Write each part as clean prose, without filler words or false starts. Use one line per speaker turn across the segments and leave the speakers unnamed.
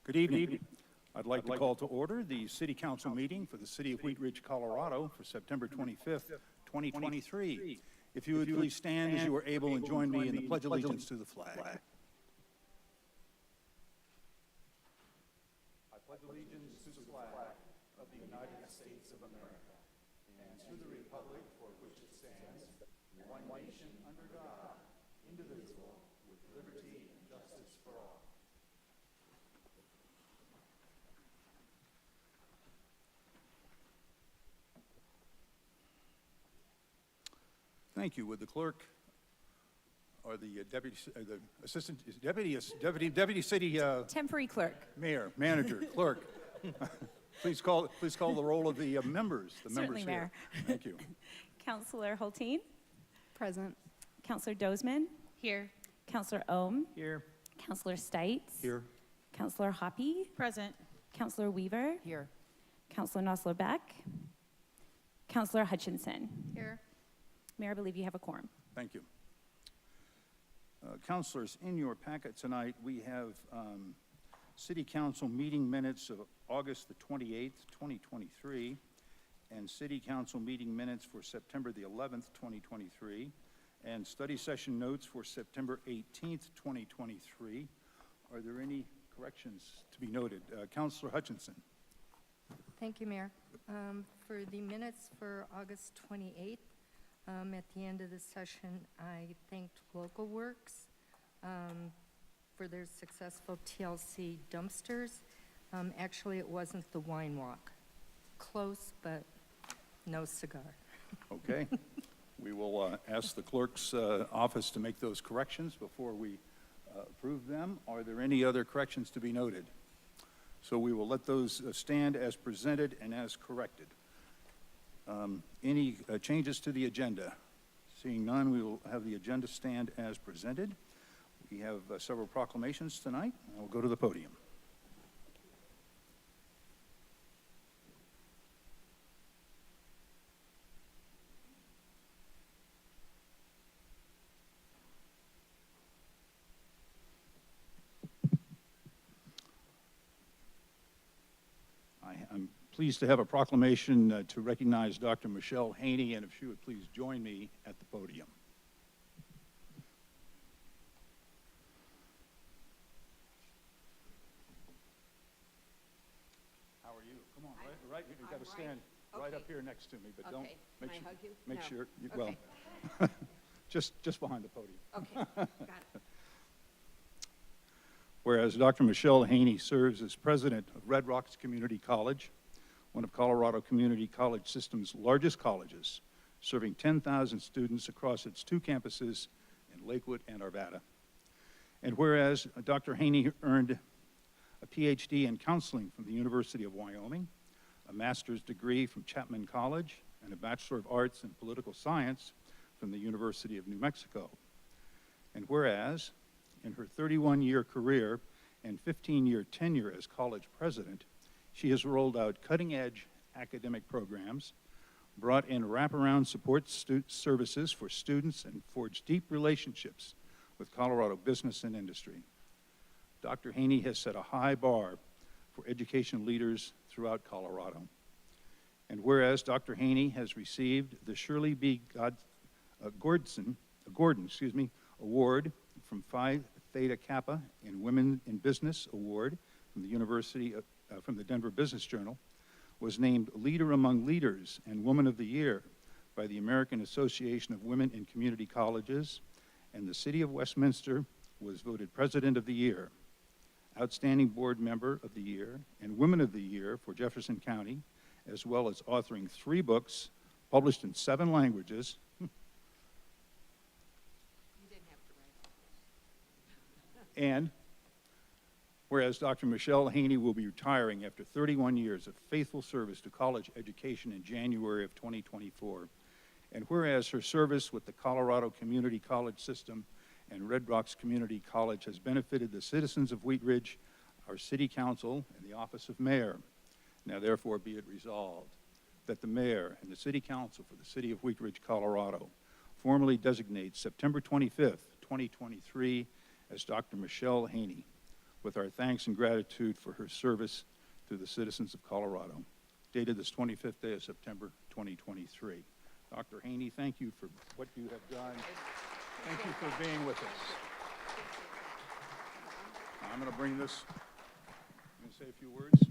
Good evening. I'd like to call to order the City Council meeting for the City of Wheat Ridge, Colorado for September 25th, 2023. If you would please stand as you are able and join me in the Pledge of Allegiance to the flag. I pledge allegiance to the flag of the United States of America and to the republic for which it stands, one nation under God, indivisible, with liberty and justice for all. Thank you. Would the clerk or the deputy city
Temporary clerk.
mayor, manager, clerk, please call the roll of the members. The
Certainly,
members
Mayor.
here. Thank you.
Councillor Hulteen.
Present.
Councillor Dozeman.
Here.
Councillor Ohm.
Here.
Councillor Stites.
Here.
Councillor Hoppy.
Present.
Councillor Weaver.
Here.
Councillor Nosler Beck. Councillor Hutchinson.
Here.
Mayor, I believe you have a quorum.
Thank you. Councilors, in your packet tonight, we have City Council meeting minutes of August the 28th, 2023, and City Council meeting minutes for September the 11th, 2023, and study session notes for September 18th, 2023. Are there any corrections to be noted? Councilor Hutchinson.
Thank you, Mayor. For the minutes for August 28th, at the end of the session, I thanked Local Works for their successful TLC dumpsters. Actually, it wasn't the Wine Walk. Close, but no cigar.
Okay. We will ask the clerk's office to make those corrections before we approve them. Are there any other corrections to be noted? So we will let those stand as presented and as corrected. Any changes to the agenda? Seeing none, we will have the agenda stand as presented. We have several proclamations tonight. I'll go to the podium. I'm pleased to have a proclamation to recognize Dr. Michelle Haney, and if she would please join me at the podium. How are you? Come on, right. You've got to stand right up here next to me, but don't make
Can
sure.
I hug you?
Make
No.
sure.
Okay.
Well, just behind the podium.
Okay, got it.
Whereas Dr. Michelle Haney serves as president of Red Rocks Community College, one of Colorado Community College System's largest colleges, serving 10,000 students across its two campuses in Lakewood and Arvada. And whereas Dr. Haney earned a PhD in counseling from the University of Wyoming, a master's degree from Chapman College, and a Bachelor of Arts in Political Science from the University of New Mexico. And whereas in her 31-year career and 15-year tenure as college president, she has rolled out cutting-edge academic programs, brought in wraparound support services for students, and forged deep relationships with Colorado business and industry. Dr. Haney has set a high bar for education leaders throughout Colorado. And whereas Dr. Haney has received the Shirley B. Gordon Award from Phi Theta Kappa in Women in Business Award from the from the Denver Business Journal, was named Leader Among Leaders and Woman of the Year by the American Association of Women in Community Colleges, and the City of Westminster was voted President of the Year, Outstanding Board Member of the Year, and Women of the Year for Jefferson County, as well as authoring 3 books published in 7 languages.
You didn't have to write.
And whereas Dr. Michelle Haney will be retiring after 31 years of faithful service to college education in January of 2024, and whereas her service with the Colorado Community College System and Red Rocks Community College has benefited the citizens of Wheat Ridge, our City Council, and the Office of Mayor, now therefore be it resolved that the Mayor and the City Council for the City of Wheat Ridge, Colorado, formally designate September 25th, 2023 as Dr. Michelle Haney with our thanks and gratitude for her service to the citizens of Colorado, dated this 25th day of September 2023. Dr. Haney, thank you for what you have done. Thank you for being with us. I'm going to bring this, I'm going to say a few words.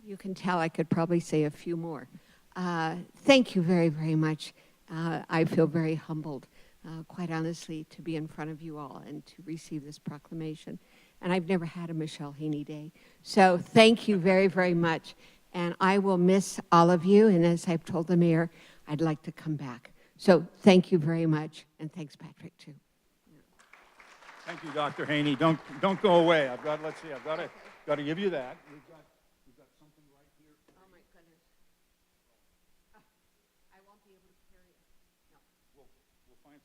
You can tell I could probably say a few more. Thank you very, very much. I feel very humbled, quite honestly, to be in front of you all and to receive this proclamation. And I've never had a Michelle Haney Day. So thank you very, very much. And I will miss all of you. And as I've told the mayor, I'd like to come back. So thank you very much. And thanks, Patrick, too.
Thank you, Dr. Haney. Don't go away. Let's see, I've got to give you that. We've got something right here.
Oh, my goodness. I won't be able to carry it. No.
We'll find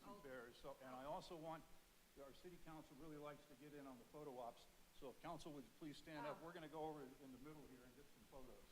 some bears. So, and I also want, our city council really likes to get in on the photo ops. So if council would please stand up, we're going to go over in the middle here and get some photos.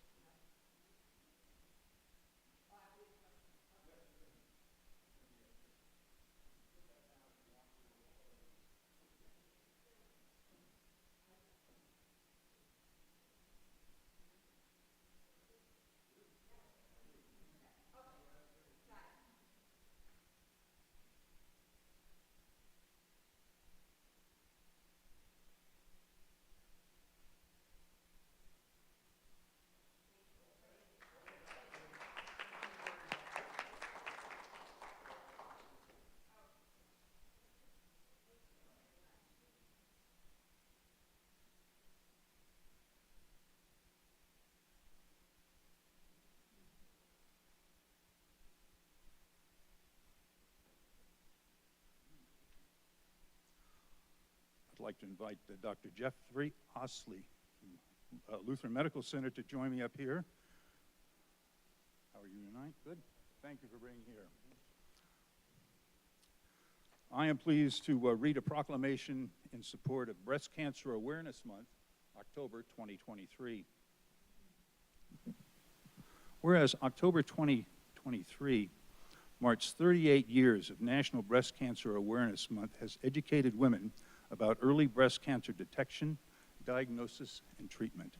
I'd like to invite Dr. Jeffrey Osley from Lutheran Medical Center to join me up here. How are you tonight? Good. Thank you for being here. I am pleased to read a proclamation in support of Breast Cancer Awareness Month, October 2023. Whereas October 2023 marks 38 years of National Breast Cancer Awareness Month has educated women about early breast cancer detection, diagnosis, and treatment.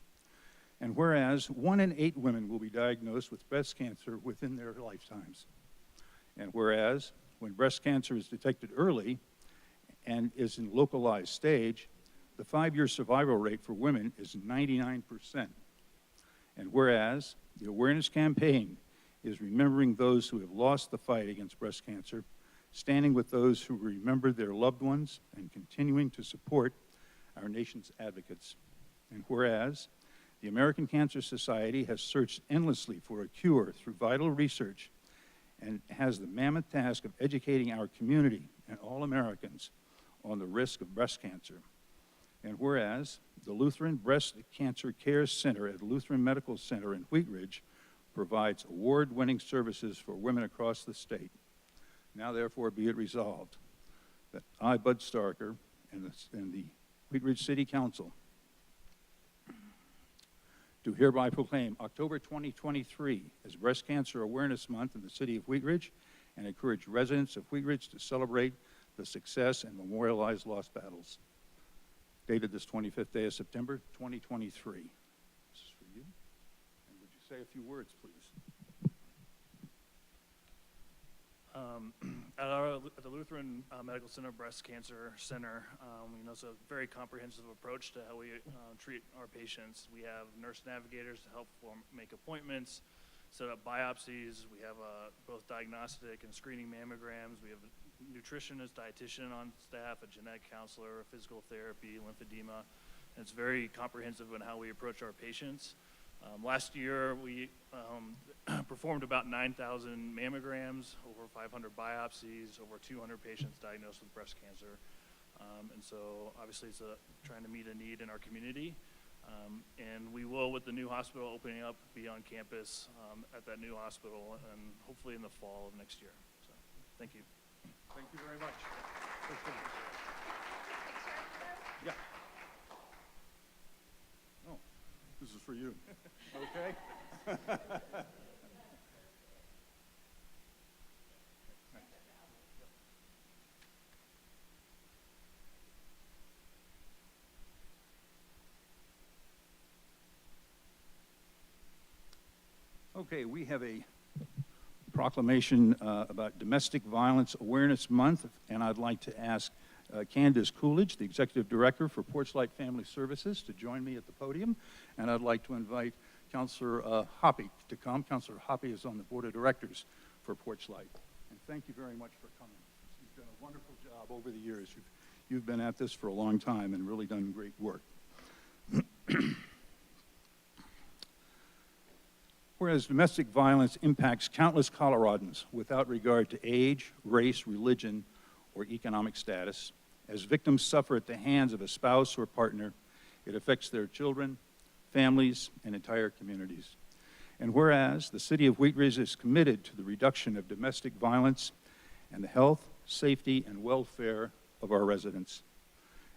And whereas 1 in 8 women will be diagnosed with breast cancer within their lifetimes. And whereas when breast cancer is detected early and is in localized stage, the 5-year survival rate for women is 99%. And whereas the awareness campaign is remembering those who have lost the fight against breast cancer, standing with those who remember their loved ones, and continuing to support our nation's advocates. And whereas the American Cancer Society has searched endlessly for a cure through vital research and has the mammoth task of educating our community and all Americans on the risk of breast cancer. And whereas the Lutheran Breast Cancer Care Center at Lutheran Medical Center in Wheat Ridge provides award-winning services for women across the state. Now, therefore, be it resolved that I, Bud Starker, and the Wheat Ridge City Council do hereby proclaim October 2023 as Breast Cancer Awareness Month in the city of Wheat Ridge and encourage residents of Wheat Ridge to celebrate the success and memorialize lost battles. Dated this 25th day of September 2023. This is for you. And would you say a few words, please?
At the Lutheran Medical Center Breast Cancer Center, it's a very comprehensive approach to how we treat our patients. We have nurse navigators to help make appointments, set up biopsies. We have both diagnostic and screening mammograms. We have a nutritionist, dietitian on staff, a genetic counselor, physical therapy, lymphedema. And it's very comprehensive in how we approach our patients. Last year, we performed about 9,000 mammograms, over 500 biopsies, over 200 patients diagnosed with breast cancer. And so obviously it's trying to meet a need in our community. And we will, with the new hospital opening up, be on campus at that new hospital and hopefully in the fall of next year. So thank you.
Thank you very much. Yeah. Oh, this is for you. Okay. Okay, we have a proclamation about Domestic Violence Awareness Month, and I'd like to ask Candace Coolidge, the Executive Director for Porchlight Family Services, to join me at the podium, and I'd like to invite Councilor Hoppy to come. Councilor Hoppy is on the Board of Directors for Porchlight, and thank you very much for coming. You've done a wonderful job over the years. You've been at this for a long time and really done great work. Whereas domestic violence impacts countless Coloradans without regard to age, race, religion, or economic status, as victims suffer at the hands of a spouse or partner, it affects their children, families, and entire communities. And whereas the City of Wheat Ridge is committed to the reduction of domestic violence and the health, safety, and welfare of our residents.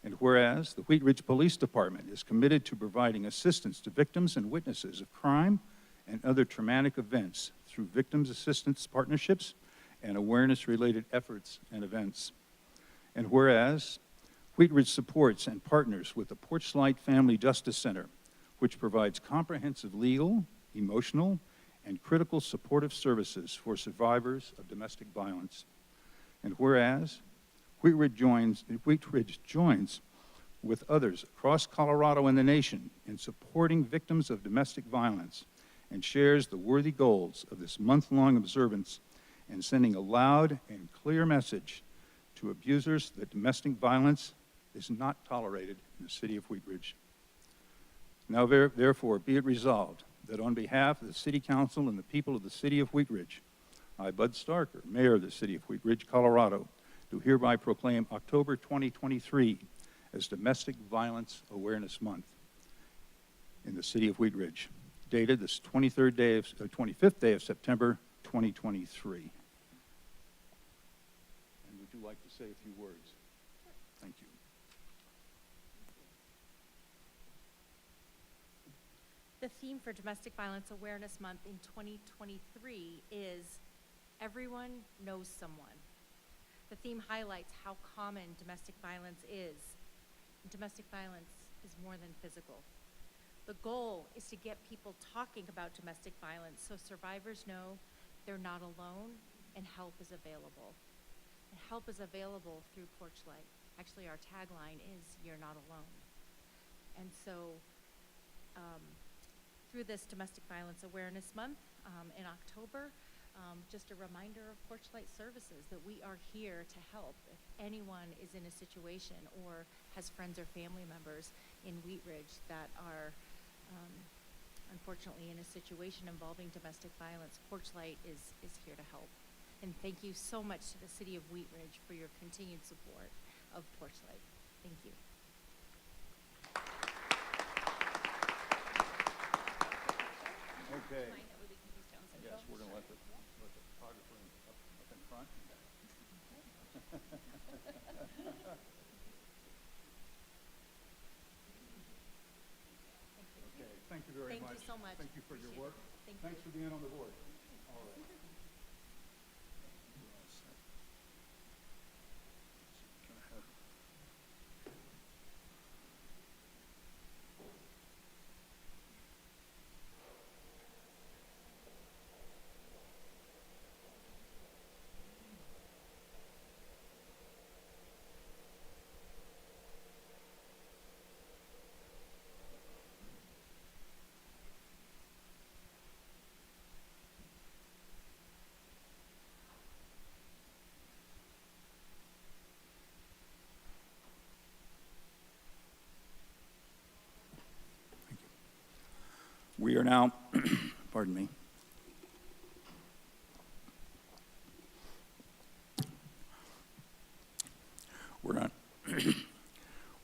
And whereas the Wheat Ridge Police Department is committed to providing assistance to victims and witnesses of crime and other traumatic events through victims assistance partnerships and awareness-related efforts and events. And whereas Wheat Ridge supports and partners with the Porchlight Family Justice Center, which provides comprehensive legal, emotional, and critical supportive services for survivors of domestic violence. And whereas Wheat Ridge joins with others across Colorado and the nation in supporting victims of domestic violence and shares the worthy goals of this month-long observance and sending a loud and clear message to abusers that domestic violence is not tolerated in the City of Wheat Ridge. Now, therefore, be it resolved that on behalf of the City Council and the people of the City of Wheat Ridge, I, Bud Starker, Mayor of the City of Wheat Ridge, Colorado, do hereby proclaim October 2023 as Domestic Violence Awareness Month in the City of Wheat Ridge, dated this 25th day of September, 2023. And would you like to say a few words? Thank you.
The theme for Domestic Violence Awareness Month in 2023 is Everyone Knows Someone. The theme highlights how common domestic violence is. Domestic violence is more than physical. The goal is to get people talking about domestic violence so survivors know they're not alone and help is available. And help is available through Porchlight. Actually, our tagline is, "You're not alone." And so, through this Domestic Violence Awareness Month in October, just a reminder of Porchlight Services that we are here to help if anyone is in a situation or has friends or family members in Wheat Ridge that are unfortunately in a situation involving domestic violence. Porchlight is here to help. And thank you so much to the City of Wheat Ridge for your continued support of Porchlight. Thank you.
Okay. Yes, we're going to let the photographer up in front. Okay, thank you very much.
Thank you so much.
Thank you for your
Appreciate
work.
it. Thank
Thanks
you.
for being on the board. All right. We're all set. Can I have- We are now, pardon me.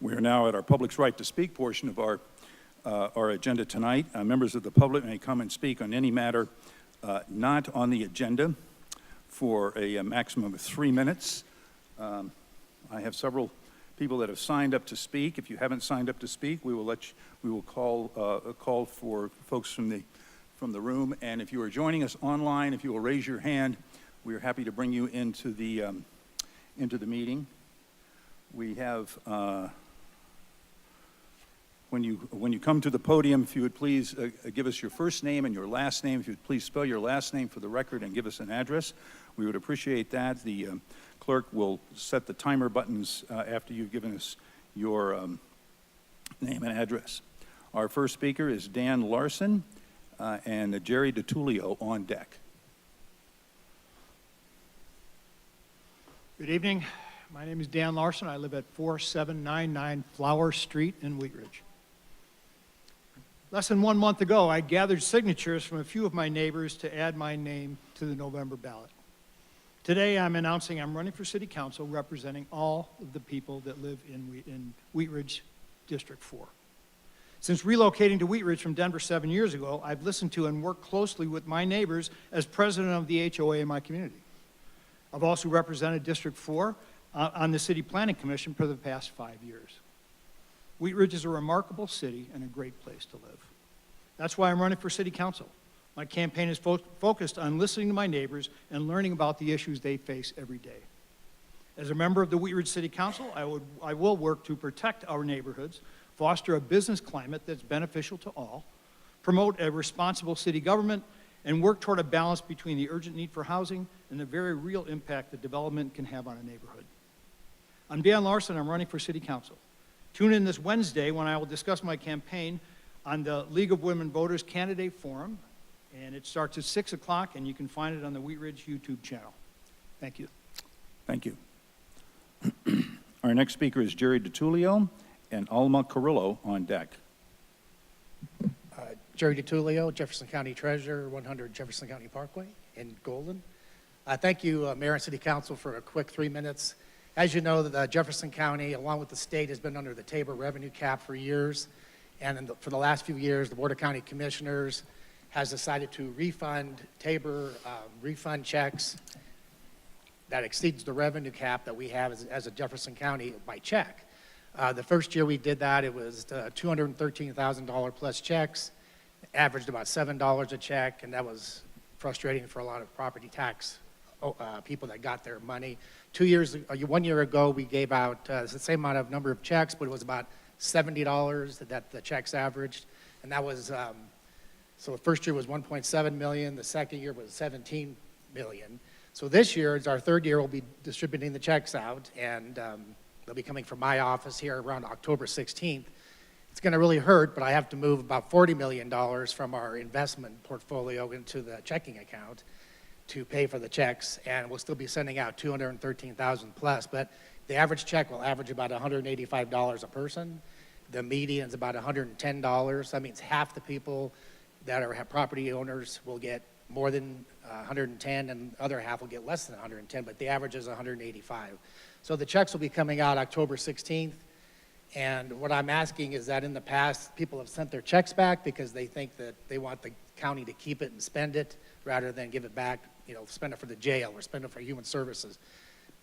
We are now at our public's right to speak portion of our agenda tonight. Members of the public may come and speak on any matter not on the agenda for a maximum of 3 minutes. I have several people that have signed up to speak. If you haven't signed up to speak, we will call for folks from the room. And if you are joining us online, if you will raise your hand, we are happy to bring you into the meeting. We have When you come to the podium, if you would please give us your first name and your last name. If you would please spell your last name for the record and give us an address, we would appreciate that. The clerk will set the timer buttons after you've given us your name and address. Our first speaker is Dan Larson and Jerry DiTullio on deck.
Good evening. My name is Dan Larson. I live at 4799 Flower Street in Wheat Ridge. Less than 1 month ago, I gathered signatures from a few of my neighbors to add my name to the November ballot. Today, I'm announcing I'm running for City Council representing all of the people that live in Wheat Ridge District 4. Since relocating to Wheat Ridge from Denver 7 years ago, I've listened to and worked closely with my neighbors as president of the HOA in my community. I've also represented District 4 on the City Planning Commission for the past 5 years. Wheat Ridge is a remarkable city and a great place to live. That's why I'm running for City Council. My campaign is focused on listening to my neighbors and learning about the issues they face every day. As a member of the Wheat Ridge City Council, I will work to protect our neighborhoods, foster a business climate that's beneficial to all, promote a responsible city government, and work toward a balance between the urgent need for housing and the very real impact that development can have on a neighborhood. I'm Dan Larson. I'm running for City Council. Tune in this Wednesday when I will discuss my campaign on the League of Women Voters Candidate Forum, and it starts at 6 o'clock, and you can find it on the Wheat Ridge YouTube channel. Thank you.
Thank you. Our next speaker is Jerry DiTullio and Alma Carrillo on deck.
Jerry DiTullio, Jefferson County Treasurer, 100 Jefferson County Parkway in Golden. Thank you, Mayor and City Council, for a quick 3 minutes. As you know, Jefferson County, along with the state, has been under the Tabor revenue cap for years. And for the last few years, the Board of County Commissioners has decided to refund Tabor refund checks that exceeds the revenue cap that we have as a Jefferson County by check. The first year we did that, it was $213,000 plus checks, averaged about $7 a check, and that was frustrating for a lot of property tax people that got their money. 1 year ago, we gave out the same amount of number of checks, but it was about $70 that the checks averaged, and that was, so the first year was 1.7 million, the second year was 17 million. So this year, it's our third year, we'll be distributing the checks out, and they'll be coming from my office here around October 16th. It's gonna really hurt, but I have to move about $40 million from our investment portfolio into the checking account to pay for the checks, and we'll still be sending out 213,000 plus, but the average check will average about $185 a person. The median is about $110. That means half the people that are property owners will get more than 110, and the other half will get less than 110, but the average is 185. So the checks will be coming out October 16th, and what I'm asking is that in the past, people have sent their checks back because they think that they want the county to keep it and spend it rather than give it back, spend it for the jail or spend it for human services.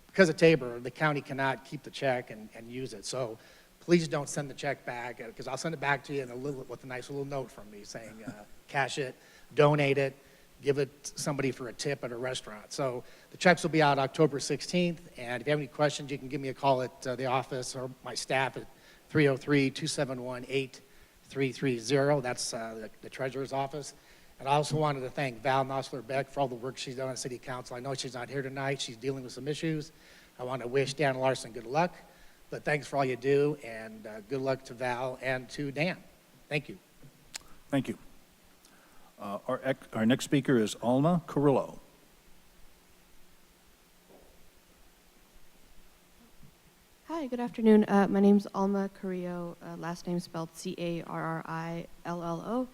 Because of Tabor, the county cannot keep the check and use it. So please don't send the check back, because I'll send it back to you with a nice little note from me saying cash it, donate it, give it to somebody for a tip at a restaurant. So the checks will be out October 16th, and if you have any questions, you can give me a call at the office or my staff at 303-271-8330. That's the treasurer's office. And I also wanted to thank Val Nosler-Beck for all the work she's done on City Council. I know she's not here tonight. She's dealing with some issues. I want to wish Dan Larson good luck, but thanks for all you do, and good luck to Val and to Dan. Thank you.
Thank you. Our next speaker is Alma Carrillo.
Hi, good afternoon. My name's Alma Carrillo, last name spelled Carrillo,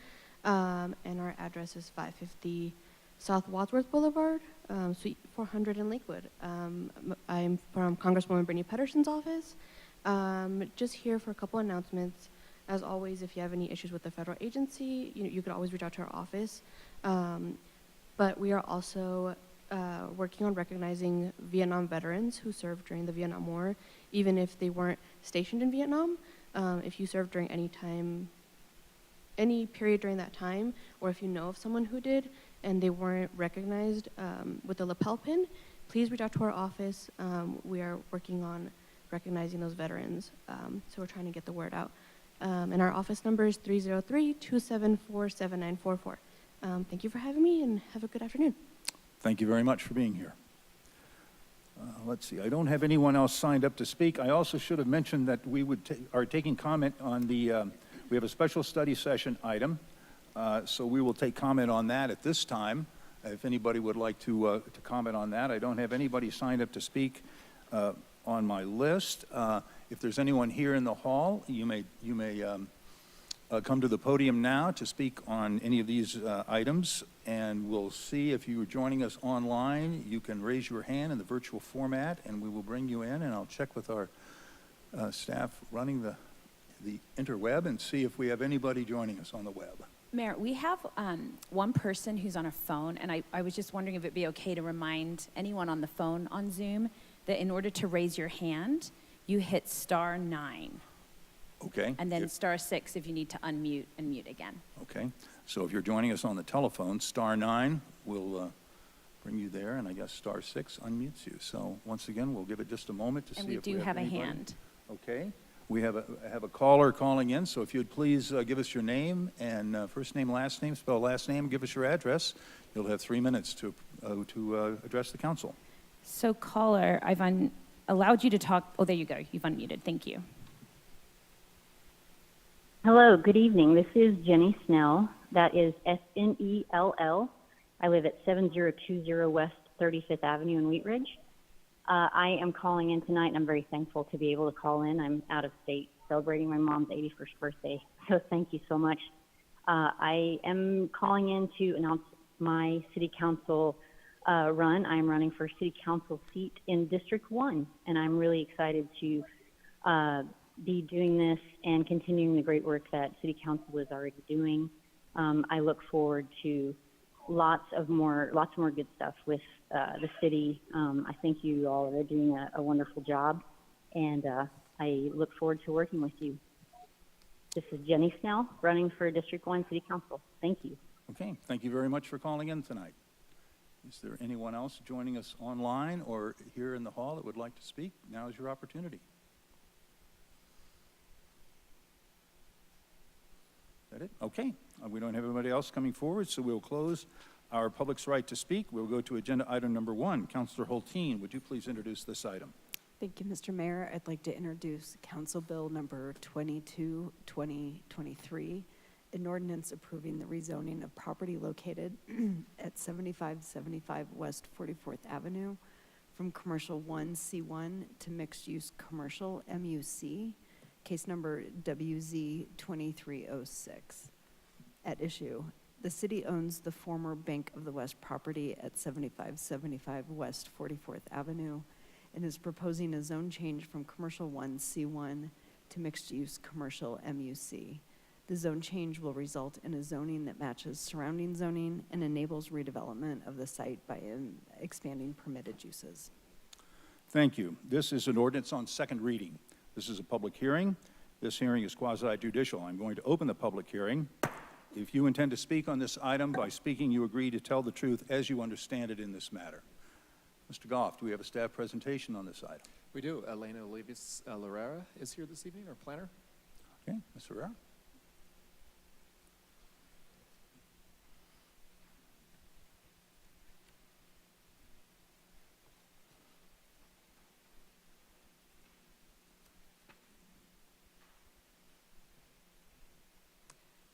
and our address is 550 South Wadsworth Boulevard, Suite 400 in Lakewood. I'm from Congresswoman Brittany Petterson's office. Just here for a couple announcements. As always, if you have any issues with the federal agency, you can always reach out to our office. But we are also working on recognizing Vietnam veterans who served during the Vietnam War, even if they weren't stationed in Vietnam. If you served during any period during that time, or if you know of someone who did and they weren't recognized with the lapel pin, please reach out to our office. We are working on recognizing those veterans, so we're trying to get the word out. And our office number is 303-274-7944. Thank you for having me, and have a good afternoon.
Thank you very much for being here. Let's see, I don't have anyone else signed up to speak. I also should have mentioned that we are taking comment on we have a special study session item, so we will take comment on that at this time. If anybody would like to comment on that, I don't have anybody signed up to speak on my list. If there's anyone here in the hall, you may come to the podium now to speak on any of these items, and we'll see if you are joining us online. You can raise your hand in the virtual format, and we will bring you in, and I'll check with our staff running the interweb and see if we have anybody joining us on the web.
Mayor, we have one person who's on a phone, and I was just wondering if it'd be okay to remind anyone on the phone on Zoom that in order to raise your hand, you hit *9,
Okay?
and then *6 if you need to unmute and mute again.
Okay, so if you're joining us on the telephone, *9 will bring you there, and I guess *6 unmutes you. So once again, we'll give it just a moment to
And
see
we
if we
do have a
anybody.
hand.
Okay, we have a caller calling in, so if you'd please give us your name and first name, last name, spell last name, give us your address. You'll have 3 minutes to address the council.
So caller, I've allowed you to talk. Oh, there you go. You've unmuted. Thank you.
Hello, good evening. This is Jenny Snell. That is Snell. I live at 7020 West 35th Avenue in Wheat Ridge. I am calling in tonight, and I'm very thankful to be able to call in. I'm out of state celebrating my mom's 81st birthday, so thank you so much. I am calling in to announce my city council run. I'm running for city council seat in District 1, and I'm really excited to be doing this and continuing the great work that city council is already doing. I look forward to lots more good stuff with the city. I think you all are doing a wonderful job, and I look forward to working with you. This is Jenny Snell, running for District 1 City Council. Thank you.
Okay, thank you very much for calling in tonight. Is there anyone else joining us online or here in the hall that would like to speak? Now is your opportunity. Is that it? Okay, we don't have anybody else coming forward, so we'll close our public's right to speak. We'll go to agenda item number 1. Councilor Hulteen, would you please introduce this item?
Thank you, Mr. Mayor. I'd like to introduce Council Bill number 22-2023, an ordinance approving the rezoning of property located at 7575 West 44th Avenue from Commercial 1C1 to Mixed-Use Commercial MUC, case number WZ2306. At issue, the city owns the former Bank of the West property at 7575 West 44th Avenue and is proposing a zone change from Commercial 1C1 to Mixed-Use Commercial MUC. The zone change will result in a zoning that matches surrounding zoning and enables redevelopment of the site by expanding permitted uses.
Thank you. This is an ordinance on second reading. This is a public hearing. This hearing is quasi-judicial. I'm going to open the public hearing. If you intend to speak on this item, by speaking you agree to tell the truth as you understand it in this matter. Mr. Goff, do we have a staff presentation on this item?
We do. Elena Levis Larrera is here this evening, our planner.
Okay, Ms. Herrera.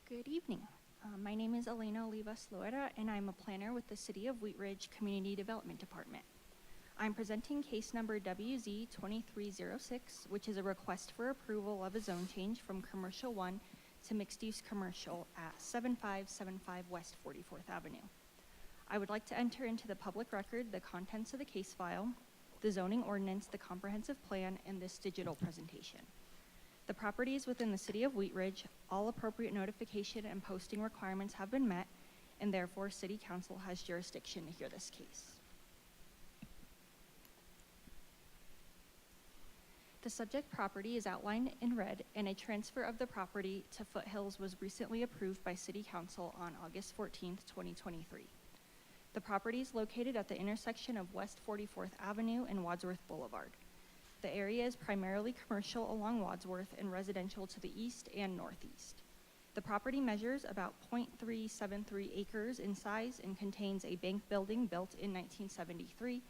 Good evening. My name is Elena Olivas Loera, and I'm a planner with the City of Wheat Ridge Community Development Department. I'm presenting case number WZ2306, which is a request for approval of a zone change from Commercial 1 to Mixed-Use Commercial at 7575 West 44th Avenue. I would like to enter into the public record the contents of the case file, the zoning ordinance, the comprehensive plan, and this digital presentation. The property is within the City of Wheat Ridge. All appropriate notification and posting requirements have been met, and therefore City Council has jurisdiction to hear this case. The subject property is outlined in red, and a transfer of the property to Foothills was recently approved by City Council on August 14th, 2023. The property is located at the intersection of West 44th Avenue and Wadsworth Boulevard. The area is primarily commercial along Wadsworth and residential to the east and northeast. The property measures about .373 acres in size and contains a bank building built in 1973,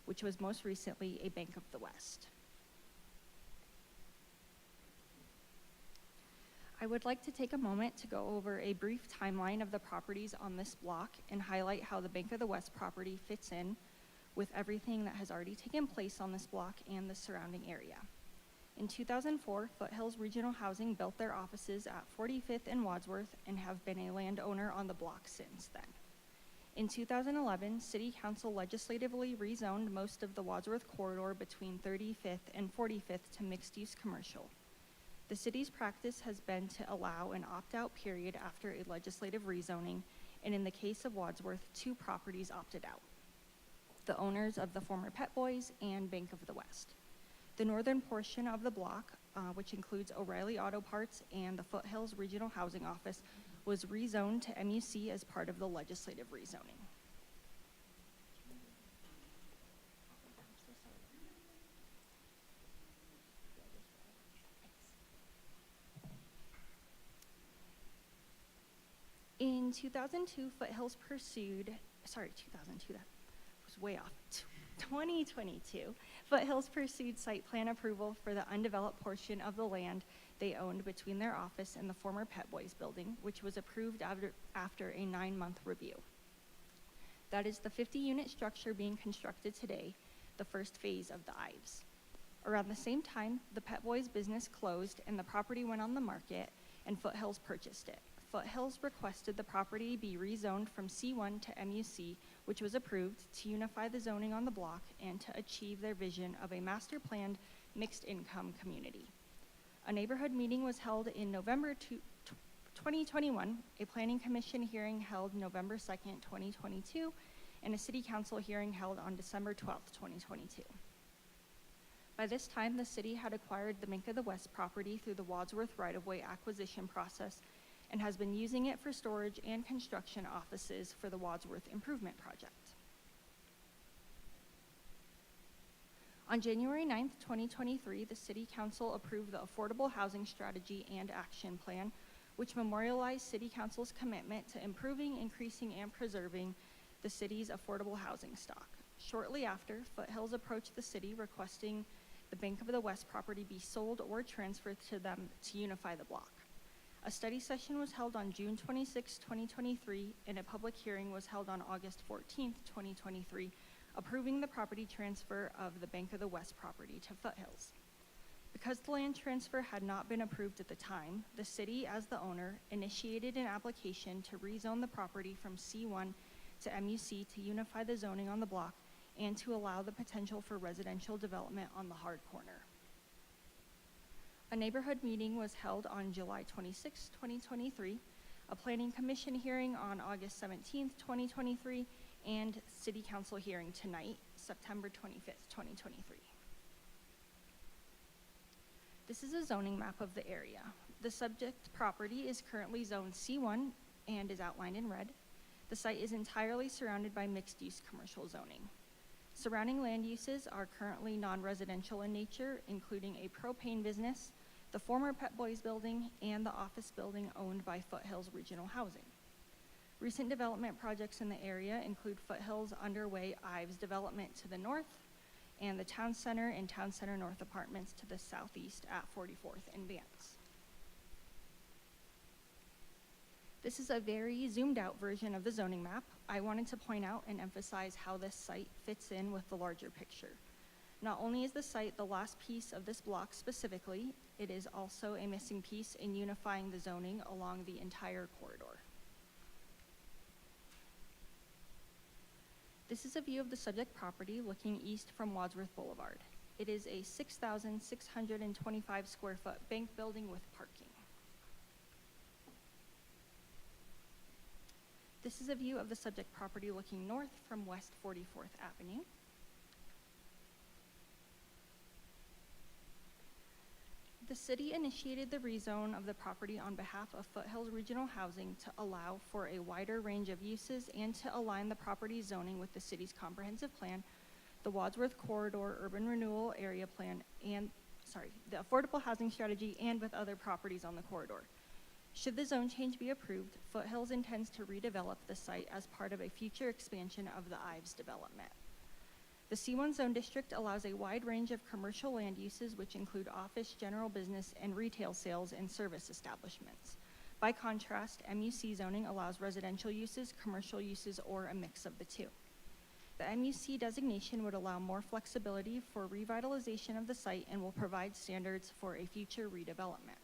which was most recently a Bank of the West. I would like to take a moment to go over a brief timeline of the properties on this block and highlight how the Bank of the West property fits in with everything that has already taken place on this block and the surrounding area. In 2004, Foothills Regional Housing built their offices at 45th and Wadsworth and have been a landowner on the block since then. In 2011, City Council legislatively rezoned most of the Wadsworth corridor between 35th and 45th to mixed-use commercial. The city's practice has been to allow an opt-out period after a legislative rezoning, and in the case of Wadsworth, 2 properties opted out: the owners of the former Pet Boys and Bank of the West. The northern portion of the block, which includes O'Reilly Auto Parts and the Foothills Regional Housing Office, was rezoned to MUC as part of the legislative rezoning. In 2002, Foothills pursued, 2002, that was way off. 2022, Foothills pursued site plan approval for the undeveloped portion of the land they owned between their office and the former Pet Boys building, which was approved after a 9-month review. That is the 50-unit structure being constructed today, the first phase of the Ives. Around the same time, the Pet Boys business closed and the property went on the market, and Foothills purchased it. Foothills requested the property be rezoned from C1 to MUC, which was approved to unify the zoning on the block and to achieve their vision of a master-planned mixed-income community. A neighborhood meeting was held in November 2021, a planning commission hearing held November 2nd, 2022, and a city council hearing held on December 12th, 2022. By this time, the city had acquired the Bank of the West property through the Wadsworth right-of-way acquisition process and has been using it for storage and construction offices for the Wadsworth Improvement Project. On January 9th, 2023, the City Council approved the Affordable Housing Strategy and Action Plan, which memorialized City Council's commitment to improving, increasing, and preserving the city's affordable housing stock. Shortly after, Foothills approached the city requesting the Bank of the West property be sold or transferred to them to unify the block. A study session was held on June 26, 2023, and a public hearing was held on August 14, 2023, approving the property transfer of the Bank of the West property to Foothills. Because the land transfer had not been approved at the time, the city, as the owner, initiated an application to rezone the property from C1 to MUC to unify the zoning on the block and to allow the potential for residential development on the hard corner. A neighborhood meeting was held on July 26, 2023, a planning commission hearing on August 17, 2023, and city council hearing tonight, September 25, 2023. This is a zoning map of the area. The subject property is currently zoned C1 and is outlined in red. The site is entirely surrounded by mixed-use commercial zoning. Surrounding land uses are currently non-residential in nature, including a propane business, the former Pet Boys building, and the office building owned by Foothills Regional Housing. Recent development projects in the area include Foothills underway Ives development to the north and the Town Center and Town Center North apartments to the southeast at 44th and Vance. This is a very zoomed out version of the zoning map. I wanted to point out and emphasize how this site fits in with the larger picture. Not only is the site the last piece of this block specifically, it is also a missing piece in unifying the zoning along the entire corridor. This is a view of the subject property looking east from Wadsworth Boulevard. It is a 6,625 square foot bank building with parking. This is a view of the subject property looking north from West 44th Avenue. The city initiated the rezone of the property on behalf of Foothills Regional Housing to allow for a wider range of uses and to align the property zoning with the city's comprehensive plan the Wadsworth Corridor Urban Renewal Area Plan, the Affordable Housing Strategy, and with other properties on the corridor. Should the zone change be approved, Foothills intends to redevelop the site as part of a future expansion of the Ives development. The C1 zone district allows a wide range of commercial land uses, which include office, general business, and retail sales and service establishments. By contrast, MUC zoning allows residential uses, commercial uses, or a mix of the two. The MUC designation would allow more flexibility for revitalization of the site and will provide standards for a future redevelopment.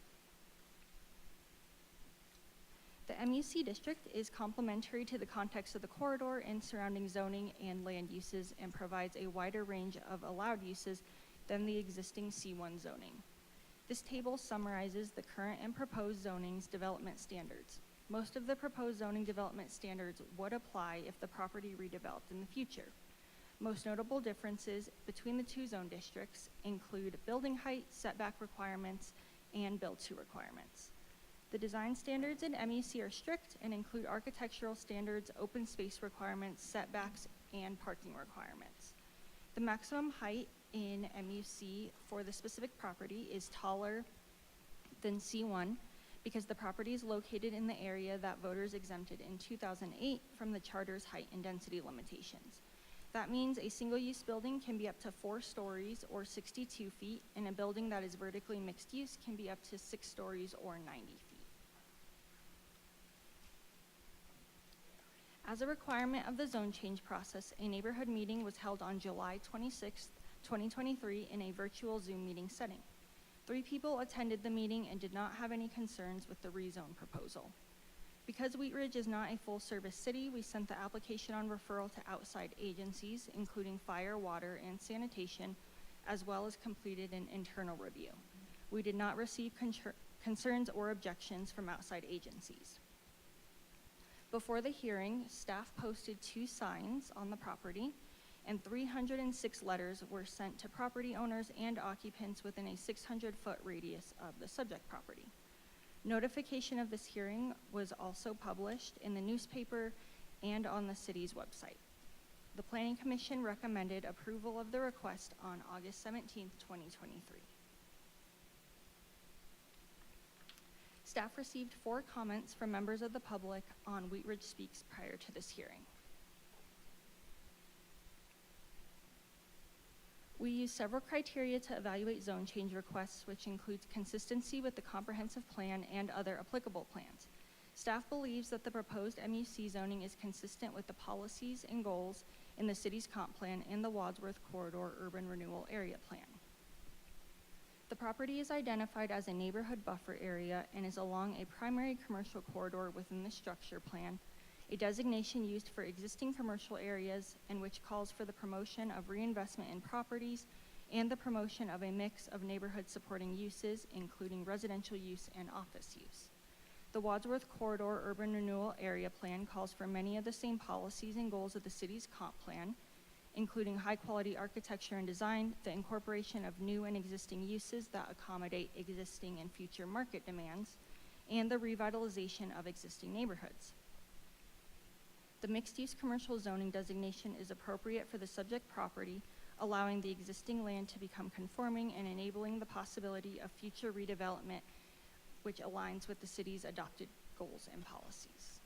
The MUC district is complementary to the context of the corridor and surrounding zoning and land uses and provides a wider range of allowed uses than the existing C1 zoning. This table summarizes the current and proposed zoning's development standards. Most of the proposed zoning development standards would apply if the property redeveloped in the future. Most notable differences between the two zone districts include building height, setback requirements, and build-to requirements. The design standards in MUC are strict and include architectural standards, open space requirements, setbacks, and parking requirements. The maximum height in MUC for the specific property is taller than C1 because the property is located in the area that voters exempted in 2008 from the charter's height and density limitations. That means a single-use building can be up to 4 stories or 62 feet, and a building that is vertically mixed use can be up to 6 stories or 90 feet. As a requirement of the zone change process, a neighborhood meeting was held on July 26, 2023 in a virtual Zoom meeting setting. 3 people attended the meeting and did not have any concerns with the rezone proposal. Because Wheat Ridge is not a full-service city, we sent the application on referral to outside agencies, including fire, water, and sanitation, as well as completed an internal review. We did not receive concerns or objections from outside agencies. Before the hearing, staff posted 2 signs on the property, and 306 letters were sent to property owners and occupants within a 600-foot radius of the subject property. Notification of this hearing was also published in the newspaper and on the city's website. The Planning Commission recommended approval of the request on August 17, 2023. Staff received 4 comments from members of the public on Wheat Ridge Speaks prior to this hearing. We use several criteria to evaluate zone change requests, which includes consistency with the comprehensive plan and other applicable plans. Staff believes that the proposed MUC zoning is consistent with the policies and goals in the city's comp plan and the Wadsworth Corridor Urban Renewal Area Plan. The property is identified as a neighborhood buffer area and is along a primary commercial corridor within the structure plan, a designation used for existing commercial areas and which calls for the promotion of reinvestment in properties and the promotion of a mix of neighborhood supporting uses, including residential use and office use. The Wadsworth Corridor Urban Renewal Area Plan calls for many of the same policies and goals of the city's comp plan, including high-quality architecture and design, the incorporation of new and existing uses that accommodate existing and future market demands, and the revitalization of existing neighborhoods. The mixed-use commercial zoning designation is appropriate for the subject property, allowing the existing land to become conforming and enabling the possibility of future redevelopment, which aligns with the city's adopted goals and policies.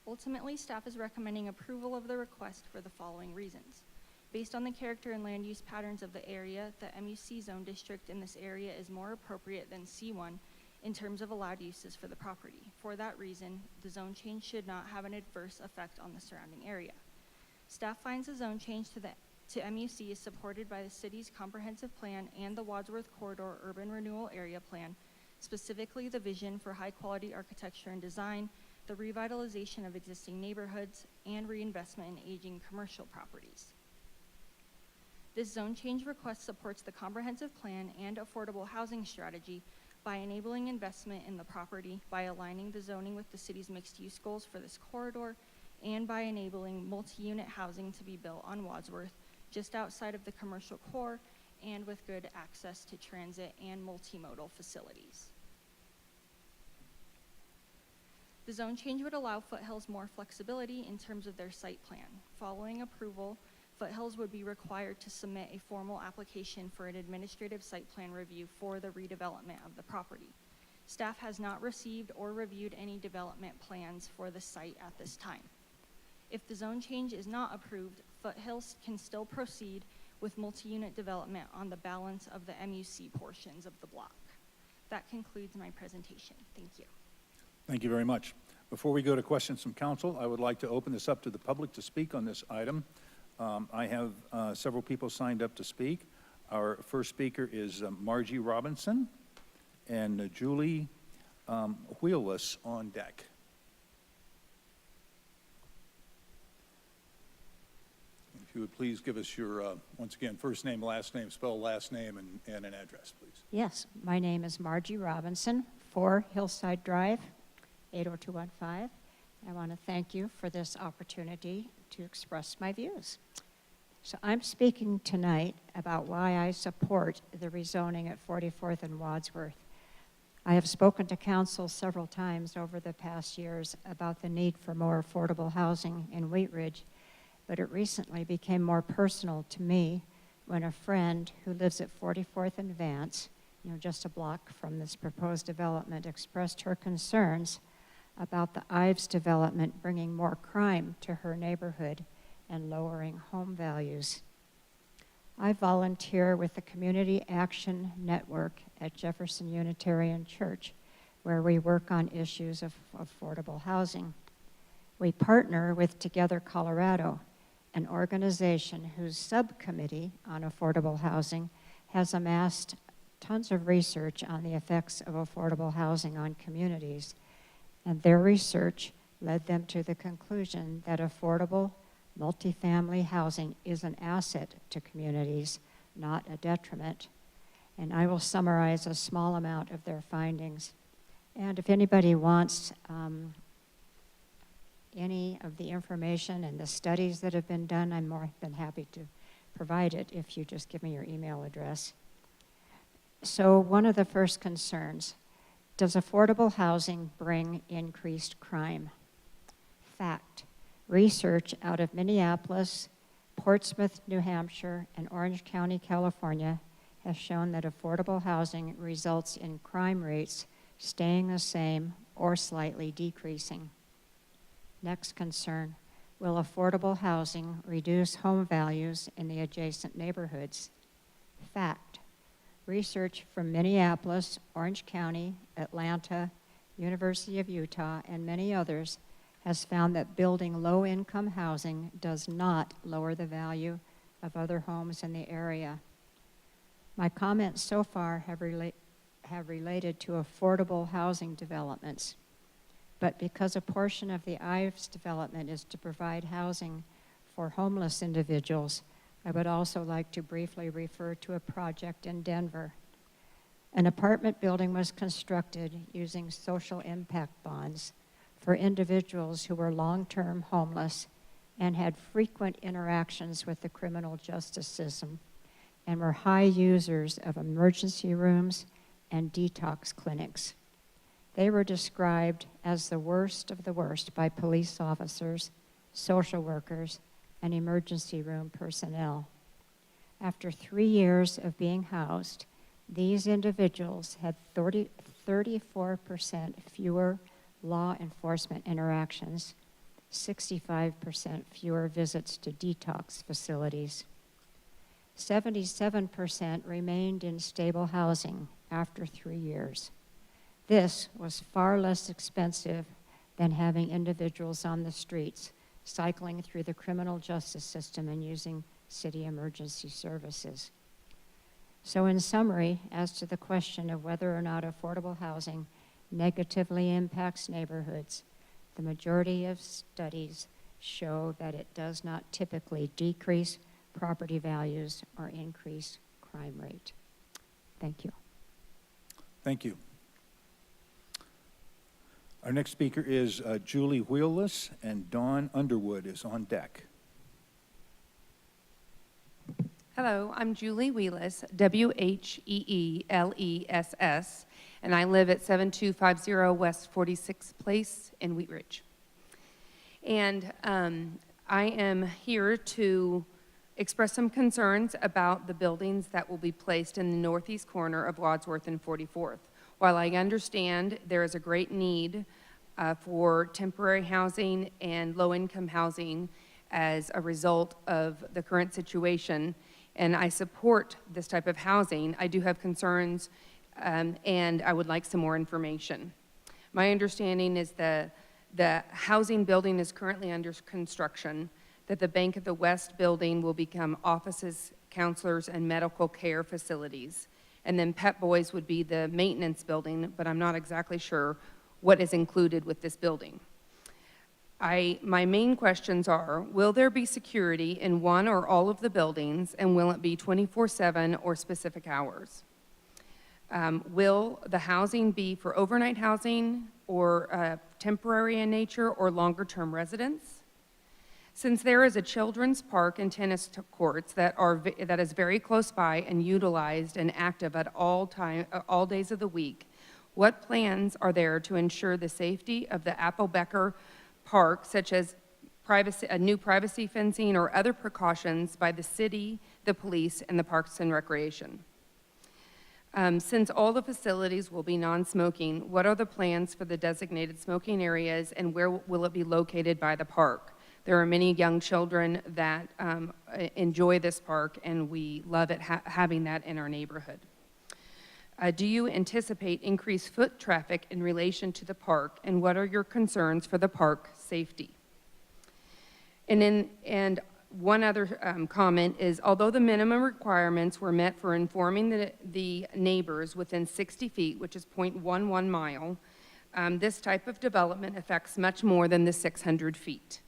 Ultimately, staff is recommending approval of the request for the following reasons. Based on the character and land use patterns of the area, the MUC zone district in this area is more appropriate than C1 in terms of allowed uses for the property. For that reason, the zone change should not have an adverse effect on the surrounding area. Staff finds the zone change to MUC is supported by the city's comprehensive plan and the Wadsworth Corridor Urban Renewal Area Plan, specifically the vision for high-quality architecture and design, the revitalization of existing neighborhoods, and reinvestment in aging commercial properties. This zone change request supports the comprehensive plan and affordable housing strategy by enabling investment in the property, by aligning the zoning with the city's mixed-use goals for this corridor, and by enabling multi-unit housing to be built on Wadsworth, just outside of the commercial core, and with good access to transit and multimodal facilities. The zone change would allow Foothills more flexibility in terms of their site plan. Following approval, Foothills would be required to submit a formal application for an administrative site plan review for the redevelopment of the property. Staff has not received or reviewed any development plans for the site at this time. If the zone change is not approved, Foothills can still proceed with multi-unit development on the balance of the MUC portions of the block. That concludes my presentation. Thank you.
Thank you very much. Before we go to questions from council, I would like to open this up to the public to speak on this item. I have several people signed up to speak. Our first speaker is Margie Robinson and Julie Wheelless on deck. If you would please give us your, once again, first name, spell last name, and an address, please.
Yes, my name is Margie Robinson, 4 Hillside Drive, 80215. I want to thank you for this opportunity to express my views. So I'm speaking tonight about why I support the rezoning at 44th and Wadsworth. I have spoken to council several times over the past years about the need for more affordable housing in Wheat Ridge, but it recently became more personal to me when a friend who lives at 44th and Vance, just a block from this proposed development, expressed her concerns about the Ives development bringing more crime to her neighborhood and lowering home values. I volunteer with the Community Action Network at Jefferson Unitarian Church, where we work on issues of affordable housing. We partner with Together Colorado, an organization whose subcommittee on affordable housing has amassed tons of research on the effects of affordable housing on communities. And their research led them to the conclusion that affordable multifamily housing is an asset to communities, not a detriment. And I will summarize a small amount of their findings. And if anybody wants any of the information and the studies that have been done, I'm more than happy to provide it if you just give me your email address. So one of the first concerns, does affordable housing bring increased crime? Fact, research out of Minneapolis, Portsmouth, New Hampshire, and Orange County, California, has shown that affordable housing results in crime rates staying the same or slightly decreasing. Next concern, will affordable housing reduce home values in the adjacent neighborhoods? Fact, research from Minneapolis, Orange County, Atlanta, University of Utah, and many others has found that building low-income housing does not lower the value of other homes in the area. My comments so far have related to affordable housing developments, but because a portion of the Ives development is to provide housing for homeless individuals, I would also like to briefly refer to a project in Denver. An apartment building was constructed using social impact bonds for individuals who were long-term homeless and had frequent interactions with the criminal justice system and were high users of emergency rooms and detox clinics. They were described as the worst of the worst by police officers, social workers, and emergency room personnel. After 3 years of being housed, these individuals had 34% fewer law enforcement interactions, 65% fewer visits to detox facilities. 77% remained in stable housing after 3 years. This was far less expensive than having individuals on the streets cycling through the criminal justice system and using city emergency services. So in summary, as to the question of whether or not affordable housing negatively impacts neighborhoods, the majority of studies show that it does not typically decrease property values or increase crime rate. Thank you.
Thank you. Our next speaker is Julie Wheelless, and Dawn Underwood is on deck.
Hello, I'm Julie Wheeless, Wheeless, and I live at 7250 West 46th Place in Wheat Ridge. And I am here to express some concerns about the buildings that will be placed in the northeast corner of Wadsworth and 44th. While I understand there is a great need for temporary housing and low-income housing as a result of the current situation, and I support this type of housing, I do have concerns, and I would like some more information. My understanding is the housing building is currently under construction, that the Bank of the West building will become offices, counselors, and medical care facilities. And then Pep Boys would be the maintenance building, but I'm not exactly sure what is included with this building. My main questions are, will there be security in one or all of the buildings, and will it be 24/7 or specific hours? Will the housing be for overnight housing or temporary in nature or longer-term residents? Since there is a children's park and tennis courts that is very close by and utilized and active at all days of the week, what plans are there to ensure the safety of the Applebecker Park, such as new privacy fencing or other precautions by the city, the police, and the Parks and Recreation? Since all the facilities will be non-smoking, what are the plans for the designated smoking areas, and where will it be located by the park? There are many young children that enjoy this park, and we love it having that in our neighborhood. Do you anticipate increased foot traffic in relation to the park, and what are your concerns for the park safety? And one other comment is, although the minimum requirements were met for informing the neighbors within 60 feet, which is 0.11 mile, this type of development affects much more than the 600 feet.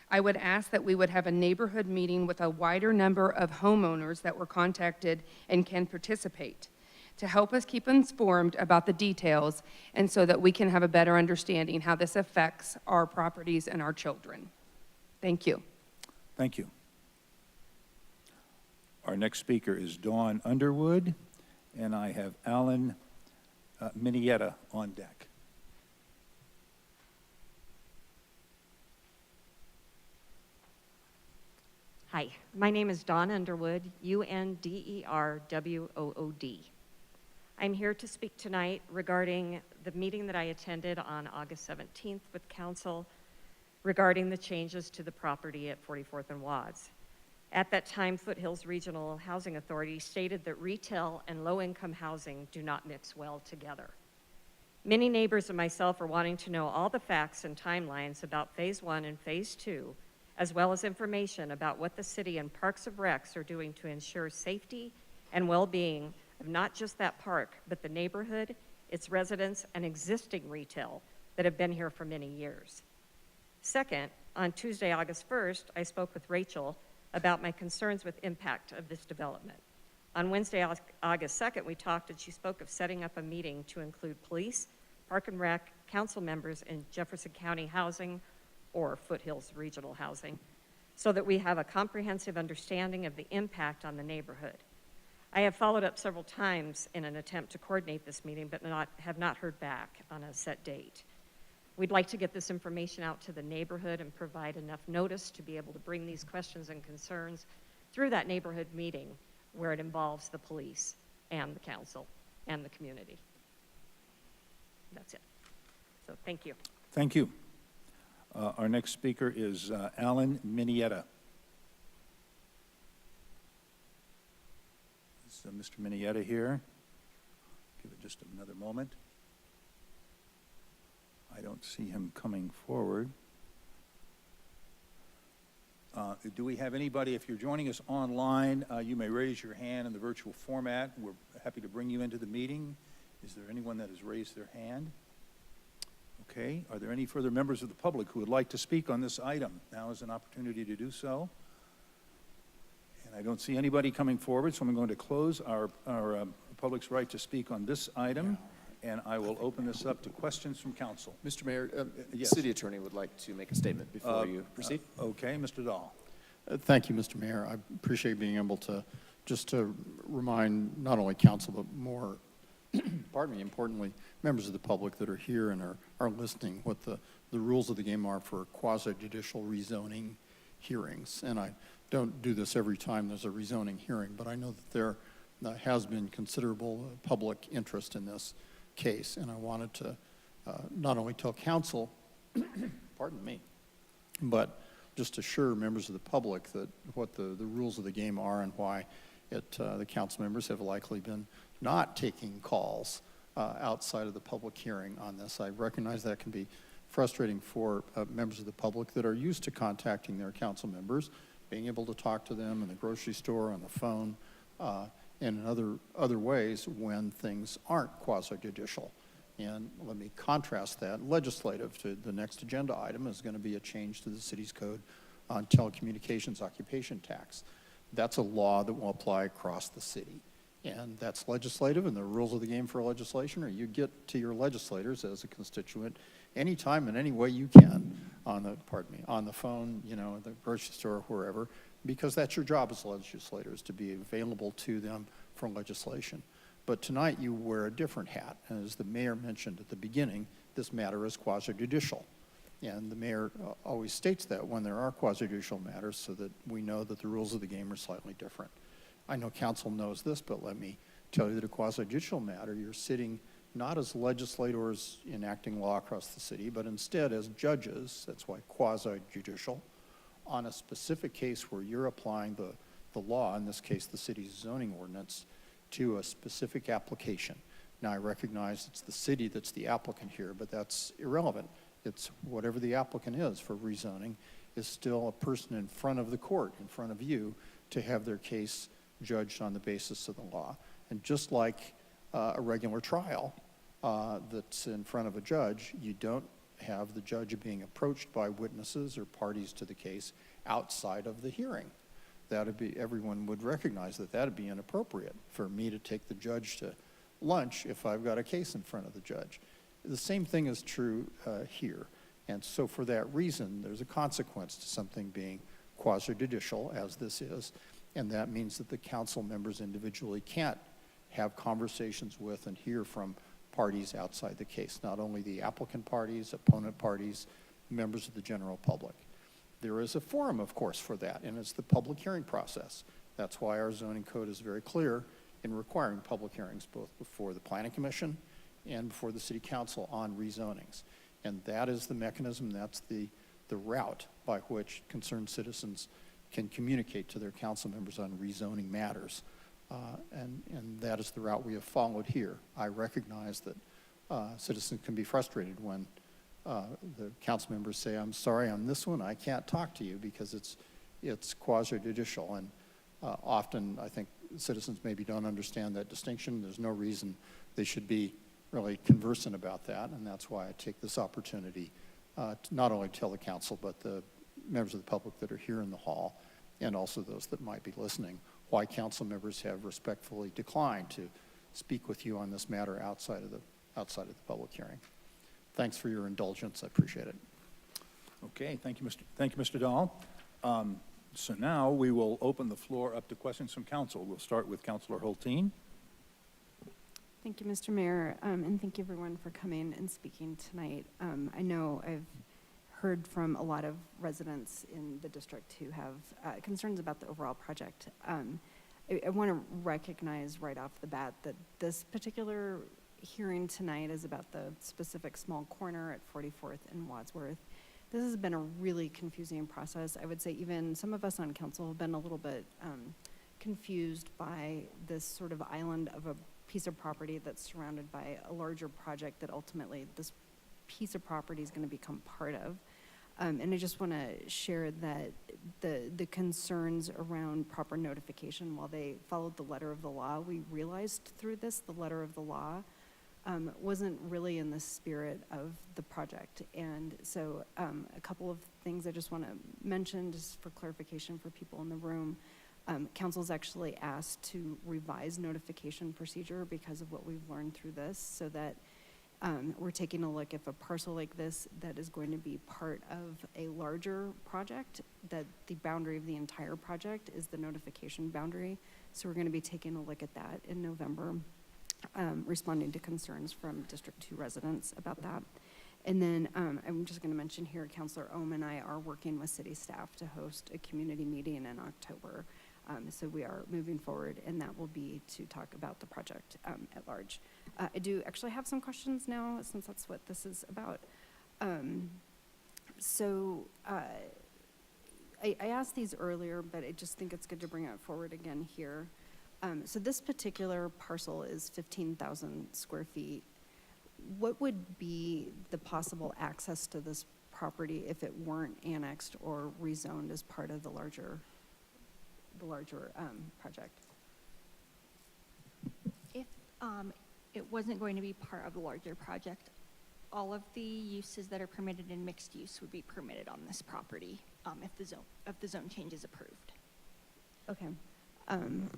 I would ask that we would have a neighborhood meeting with a wider number of homeowners that were contacted and can participate to help us keep informed about the details, and so that we can have a better understanding how this affects our properties and our children. Thank you.
Thank you. Our next speaker is Dawn Underwood, and I have Alan Minietta on deck.
Hi, my name is Dawn Underwood, Underwood. I'm here to speak tonight regarding the meeting that I attended on August 17th with Council regarding the changes to the property at 44th and Wads. At that time, Foothills Regional Housing Authority stated that retail and low-income housing do not mix well together. Many neighbors and myself are wanting to know all the facts and timelines about Phase 1 and Phase 2, as well as information about what the city and Parks and Recs are doing to ensure safety and well-being of not just that park, but the neighborhood, its residents, and existing retail that have been here for many years. Second, on Tuesday, August 1st, I spoke with Rachel about my concerns with impact of this development. On Wednesday, August 2nd, we talked, and she spoke of setting up a meeting to include police, Park and Rec, council members, and Jefferson County Housing or Foothills Regional Housing, so that we have a comprehensive understanding of the impact on the neighborhood. I have followed up several times in an attempt to coordinate this meeting, but have not heard back on a set date. We'd like to get this information out to the neighborhood and provide enough notice to be able to bring these questions and concerns through that neighborhood meeting where it involves the police and the council and the community. That's it. So thank you.
Thank you. Our next speaker is Alan Minietta. Is Mr. Minietta here? Give it just another moment. I don't see him coming forward. Do we have anybody, if you're joining us online, you may raise your hand in the virtual format. We're happy to bring you into the meeting. Is there anyone that has raised their hand? Okay, are there any further members of the public who would like to speak on this item? Now is an opportunity to do so. And I don't see anybody coming forward, so I'm going to close our public's right to speak on this item, and I will open this up to questions from council.
Mr. Mayor,
yes.
City Attorney would like to make a statement before you proceed.
Okay, Mr. Dahl.
Thank you, Mr. Mayor. I appreciate being able to just to remind not only council, but more, pardon me, importantly, members of the public that are here and are listening, what the rules of the game are for quasi-judicial rezoning hearings. And I don't do this every time there's a rezoning hearing, but I know that there has been considerable public interest in this case, and I wanted to not only tell council, pardon me, but just assure members of the public that what the rules of the game are and why the council members have likely been not taking calls outside of the public hearing on this. I recognize that can be frustrating for members of the public that are used to contacting their council members, being able to talk to them in the grocery store, on the phone, and in other ways when things aren't quasi-judicial. And let me contrast that. Legislative to the next agenda item is going to be a change to the city's code on telecommunications occupation tax. That's a law that will apply across the city. And that's legislative, and the rules of the game for legislation are you get to your legislators as a constituent anytime and any way you can on the phone, you know, at the grocery store, wherever, because that's your job as legislators, to be available to them for legislation. But tonight you wear a different hat. And as the mayor mentioned at the beginning, this matter is quasi-judicial. And the mayor always states that when there are quasi-judicial matters so that we know that the rules of the game are slightly different. I know council knows this, but let me tell you that a quasi-judicial matter, you're sitting not as legislators enacting law across the city, but instead as judges, that's why quasi-judicial, on a specific case where you're applying the law, in this case the city's zoning ordinance, to a specific application. Now I recognize it's the city that's the applicant here, but that's irrelevant. It's whatever the applicant is for rezoning is still a person in front of the court, in front of you, to have their case judged on the basis of the law. And just like a regular trial that's in front of a judge, you don't have the judge being approached by witnesses or parties to the case outside of the hearing. That'd be, everyone would recognize that that'd be inappropriate for me to take the judge to lunch if I've got a case in front of the judge. The same thing is true here. And so for that reason, there's a consequence to something being quasi-judicial, as this is, and that means that the council members individually can't have conversations with and hear from parties outside the case, not only the applicant parties, opponent parties, members of the general public. There is a forum, of course, for that, and it's the public hearing process. That's why our zoning code is very clear in requiring public hearings both before the Planning Commission and before the City Council on rezonings. And that is the mechanism, that's the route by which concerned citizens can communicate to their council members on rezoning matters. And that is the route we have followed here. I recognize that citizens can be frustrated when the council members say, I'm sorry, on this one, I can't talk to you because it's quasi-judicial. And often, I think citizens maybe don't understand that distinction. There's no reason they should be really conversant about that. And that's why I take this opportunity to not only tell the council, but the members of the public that are here in the hall, and also those that might be listening, why council members have respectfully declined to speak with you on this matter outside of the public hearing. Thanks for your indulgence. I appreciate it.
Okay, thank you, Mr. Dahl. So now we will open the floor up to questions from council. We'll start with Councilor Hulteen.
Thank you, Mr. Mayor, and thank you everyone for coming and speaking tonight. I know I've heard from a lot of residents in the district who have concerns about the overall project. I want to recognize right off the bat that this particular hearing tonight is about the specific small corner at 44th and Wadsworth. This has been a really confusing process. I would say even some of us on council have been a little bit confused by this sort of island of a piece of property that's surrounded by a larger project that ultimately this piece of property is going to become part of. And I just want to share that the concerns around proper notification, while they followed the letter of the law, we realized through this, the letter of the law wasn't really in the spirit of the project. And so a couple of things I just want to mention just for clarification for people in the room. Council's actually asked to revise notification procedure because of what we've learned through this, so that we're taking a look if a parcel like this that is going to be part of a larger project, that the boundary of the entire project is the notification boundary. So we're going to be taking a look at that in November, responding to concerns from District 2 residents about that. And then I'm just going to mention here, Councilor Ohm and I are working with city staff to host a community meeting in October. So we are moving forward, and that will be to talk about the project at large. I do actually have some questions now, since that's what this is about. I asked these earlier, but I just think it's good to bring it forward again here. So this particular parcel is 15,000 square feet. What would be the possible access to this property if it weren't annexed or rezoned as part of the larger project?
If it wasn't going to be part of the larger project, all of the uses that are permitted in mixed use would be permitted on this property if the zone change is approved.
Okay. And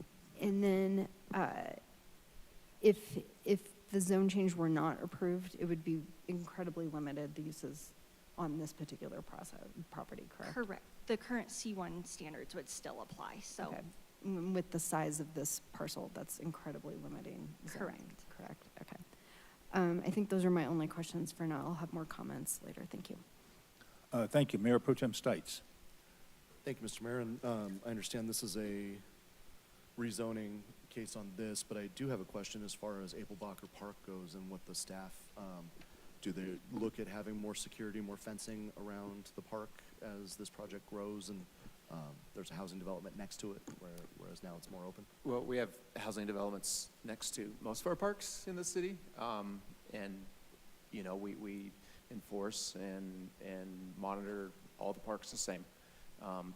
then if the zone change were not approved, it would be incredibly limited, the uses on this particular property, correct?
Correct. The current C1 standards would still apply, so.
Okay. With the size of this parcel, that's incredibly limiting zoning, correct? Okay. I think those are my only questions for now. I'll have more comments later. Thank you.
Thank you. Mayor Pro Tem Stites.
Thank you, Mr. Mayor. And I understand this is a rezoning case on this, but I do have a question as far as Abelbacher Park goes and what the staff, do they look at having more security, more fencing around the park as this project grows and there's a housing development next to it, whereas now it's more open?
Well, we have housing developments next to most of our parks in the city, and you know, we enforce and monitor all the parks the same.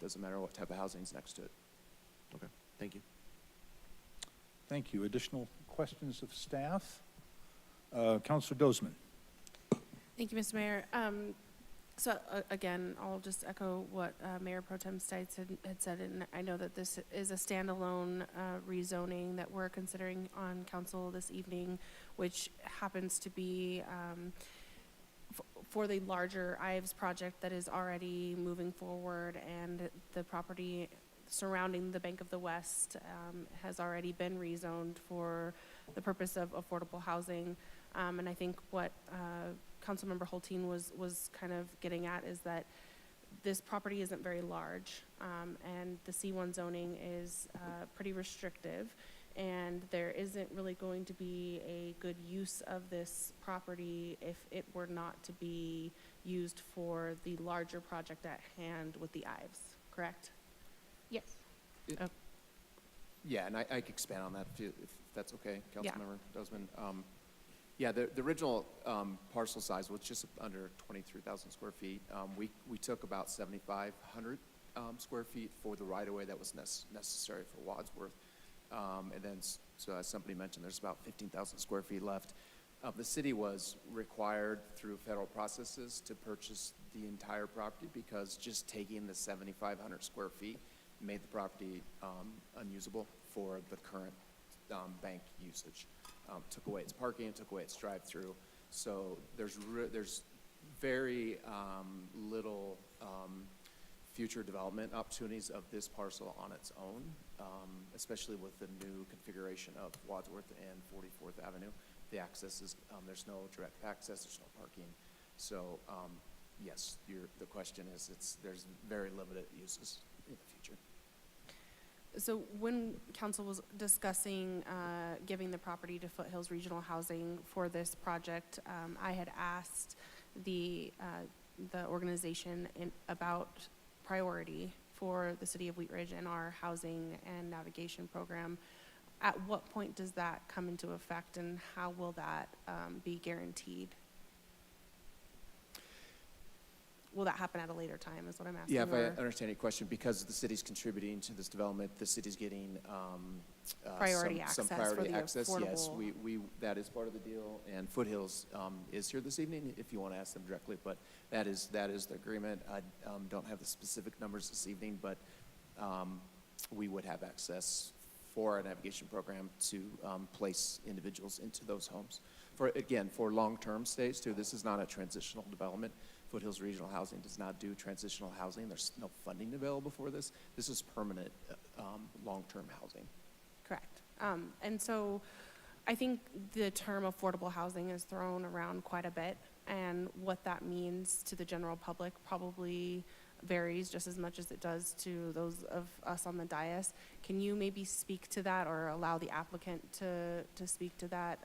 Doesn't matter what type of housing is next to it.
Okay, thank you.
Thank you. Additional questions of staff? Councilor Dozman.
Thank you, Mr. Mayor. Again, I'll just echo what Mayor Pro Tem Stites had said, and I know that this is a standalone rezoning that we're considering on council this evening, which happens to be for the larger Ives project that is already moving forward, and the property surrounding the Bank of the West has already been rezoned for the purpose of affordable housing. And I think what Councilmember Hulteen was kind of getting at is that this property isn't very large, and the C1 zoning is pretty restrictive, and there isn't really going to be a good use of this property if it were not to be used for the larger project at hand with the Ives, correct?
Yes.
Oh.
Yeah, and I can expand on that if that's okay,
Yeah.
Councilmember Dozman. Yeah, the original parcel size was just under 23,000 square feet. We took about 7,500 square feet for the right-of-way that was necessary for Wadsworth. And then, so as somebody mentioned, there's about 15,000 square feet left. The city was required through federal processes to purchase the entire property because just taking the 7,500 square feet made the property unusable for the current bank usage. Took away its parking, took away its drive-through. So there's very little future development opportunities of this parcel on its own, especially with the new configuration of Wadsworth and 44th Avenue. The access is, there's no direct access, there's no parking. So yes, the question is, there's very limited uses in the future.
So when council was discussing giving the property to Foothills Regional Housing for this project, I had asked the organization about priority for the city of Wheat Ridge and our housing and navigation program. At what point does that come into effect, and how will that be guaranteed? Will that happen at a later time is what I'm asking?
Yeah, if I understand your question, because the city's contributing to this development, the city's getting
priority
some
access
priority
for the
access. Yes,
affordable.
that is part of the deal. And Foothills is here this evening if you want to ask them directly, but that is the agreement. I don't have the specific numbers this evening, but we would have access for our navigation program to place individuals into those homes. For long-term stays too, this is not a transitional development. Foothills Regional Housing does not do transitional housing. There's no funding available for this. This is permanent long-term housing.
Correct. And so I think the term affordable housing is thrown around quite a bit, and what that means to the general public probably varies just as much as it does to those of us on the dais. Can you maybe speak to that, or allow the applicant to speak to that,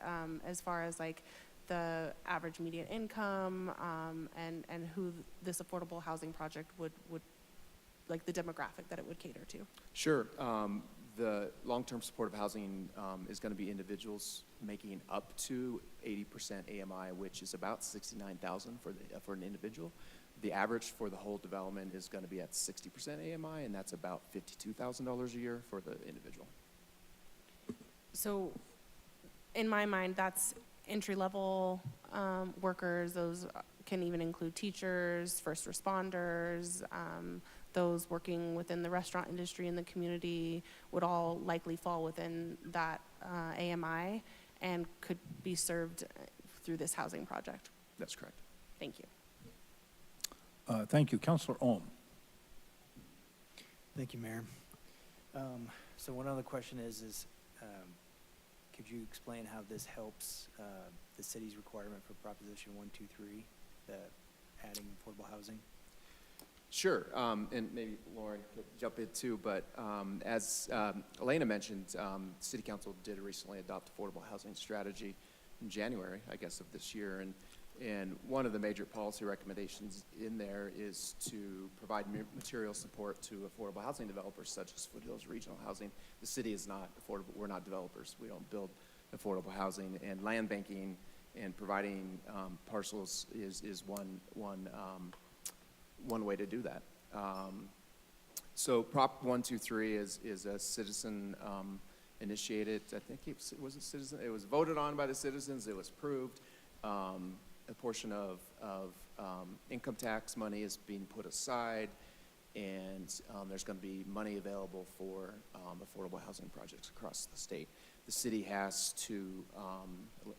as far as like the average median income, and who this affordable housing project would like the demographic that it would cater to?
Sure. The long-term supportive housing is going to be individuals making up to 80% AMI, which is about $69,000 for an individual. The average for the whole development is going to be at 60% AMI, and that's about $52,000 a year for the individual.
So in my mind, that's entry-level workers. Those can even include teachers, first responders, those working within the restaurant industry in the community would all likely fall within that AMI and could be served through this housing project.
That's correct.
Thank you.
Thank you. Councilor Ohm.
Thank you, Mayor. So one other question is could you explain how this helps the city's requirement for Proposition 123, the adding affordable housing?
Sure, and maybe Lauren could jump in too, but as Elena mentioned, City Council did recently adopt affordable housing strategy in January, I guess, of this year, and one of the major policy recommendations in there is to provide material support to affordable housing developers such as Foothills Regional Housing. The city is not affordable, we're not developers, we don't build affordable housing, and land banking and providing parcels is one way to do that. So Prop 123 is a citizen initiated, I think it was a citizen, it was voted on by the citizens, it was approved. A portion of income tax money is being put aside, and there's going to be money available for affordable housing projects across the state. The city has to,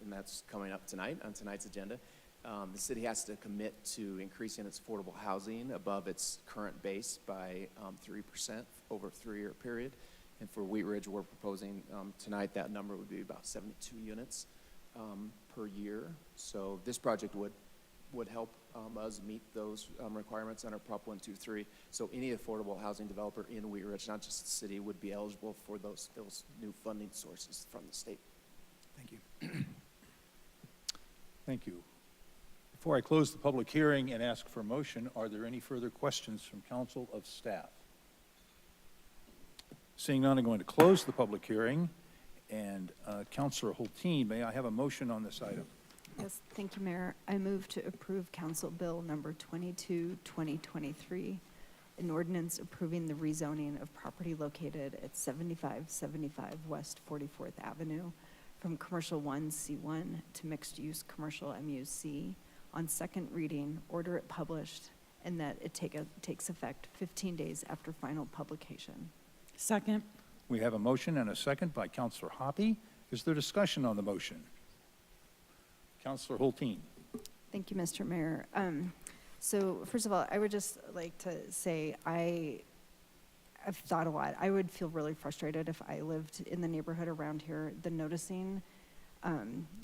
and that's coming up tonight on tonight's agenda, the city has to commit to increasing its affordable housing above its current base by 3% over a 3-year period. And for Wheat Ridge, we're proposing tonight that number would be about 72 units per year. So this project would help us meet those requirements under Prop 123. So any affordable housing developer in Wheat Ridge, not just the city, would be eligible for those new funding sources from the state.
Thank you.
Thank you. Before I close the public hearing and ask for a motion, are there any further questions from council of staff? Seeing none, I'm going to close the public hearing. And Councilor Hulteen, may I have a motion on this item?
Yes, thank you, Mayor. I move to approve Council Bill number 22, 2023, an ordinance approving the rezoning of property located at 7575 West 44th Avenue from Commercial 1 C1 to Mixed Use Commercial MUC on second reading, order it published, and that it takes effect 15 days after final publication.
Second.
We have a motion and a second by Councilor Hoppe. Is there discussion on the motion? Councilor Hulteen.
Thank you, Mr. Mayor. So first of all, I would just like to say I've thought a lot. I would feel really frustrated if I lived in the neighborhood around here. The noticing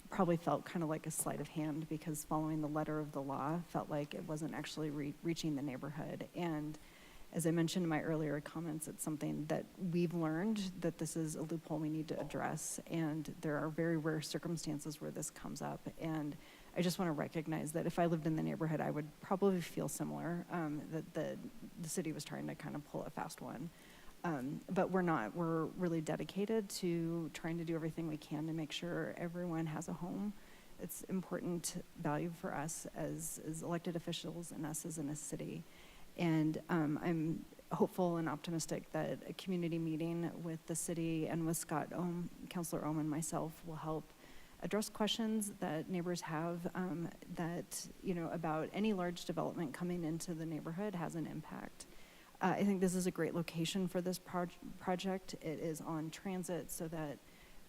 probably felt kind of like a sleight of hand, because following the letter of the law felt like it wasn't actually reaching the neighborhood. And as I mentioned in my earlier comments, it's something that we've learned that this is a loophole we need to address, and there are very rare circumstances where this comes up. And I just want to recognize that if I lived in the neighborhood, I would probably feel similar, that the city was trying to kind of pull a fast one. But we're not. We're really dedicated to trying to do everything we can to make sure everyone has a home. It's important value for us as elected officials and us as in a city. And I'm hopeful and optimistic that a community meeting with the city and with Scott Ohm, Councilor Ohm, and myself will help address questions that neighbors have that, about any large development coming into the neighborhood has an impact. I think this is a great location for this project. It is on transit so that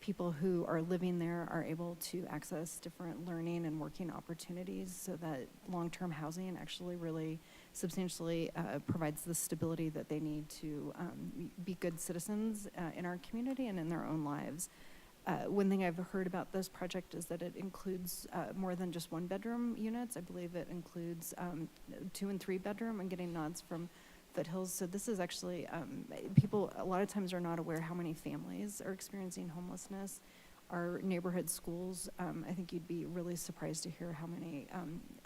people who are living there are able to access different learning and working opportunities, so that long-term housing actually really substantially provides the stability that they need to be good citizens in our community and in their own lives. One thing I've heard about this project is that it includes more than just one-bedroom units. I believe it includes 2 and 3 bedroom. I'm getting nods from Foothills. So this is actually, people a lot of times are not aware how many families are experiencing homelessness. Our neighborhood schools, I think you'd be really surprised to hear how many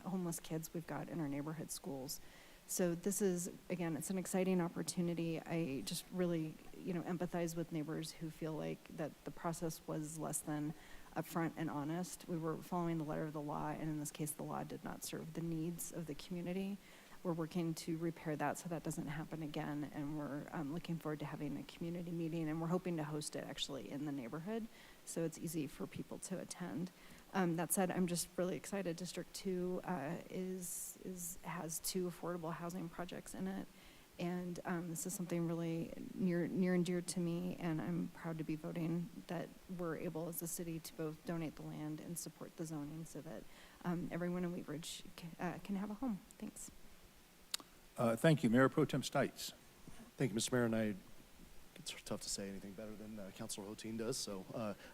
homeless kids we've got in our neighborhood schools. So this is, again, it's an exciting opportunity. I just really, empathize with neighbors who feel like that the process was less than upfront and honest. We were following the letter of the law, and in this case, the law did not serve the needs of the community. We're working to repair that so that doesn't happen again, and we're looking forward to having a community meeting, and we're hoping to host it actually in the neighborhood, so it's easy for people to attend. That said, I'm just really excited. District 2 has 2 affordable housing projects in it, and this is something really near and dear to me, and I'm proud to be voting that we're able as a city to both donate the land and support the zoning so that everyone in Wheat Ridge can have a home. Thanks.
Thank you. Mayor Pro Tem Stites.
Thank you, Mr. Mayor, it's tough to say anything better than Councilor Hoteen does, so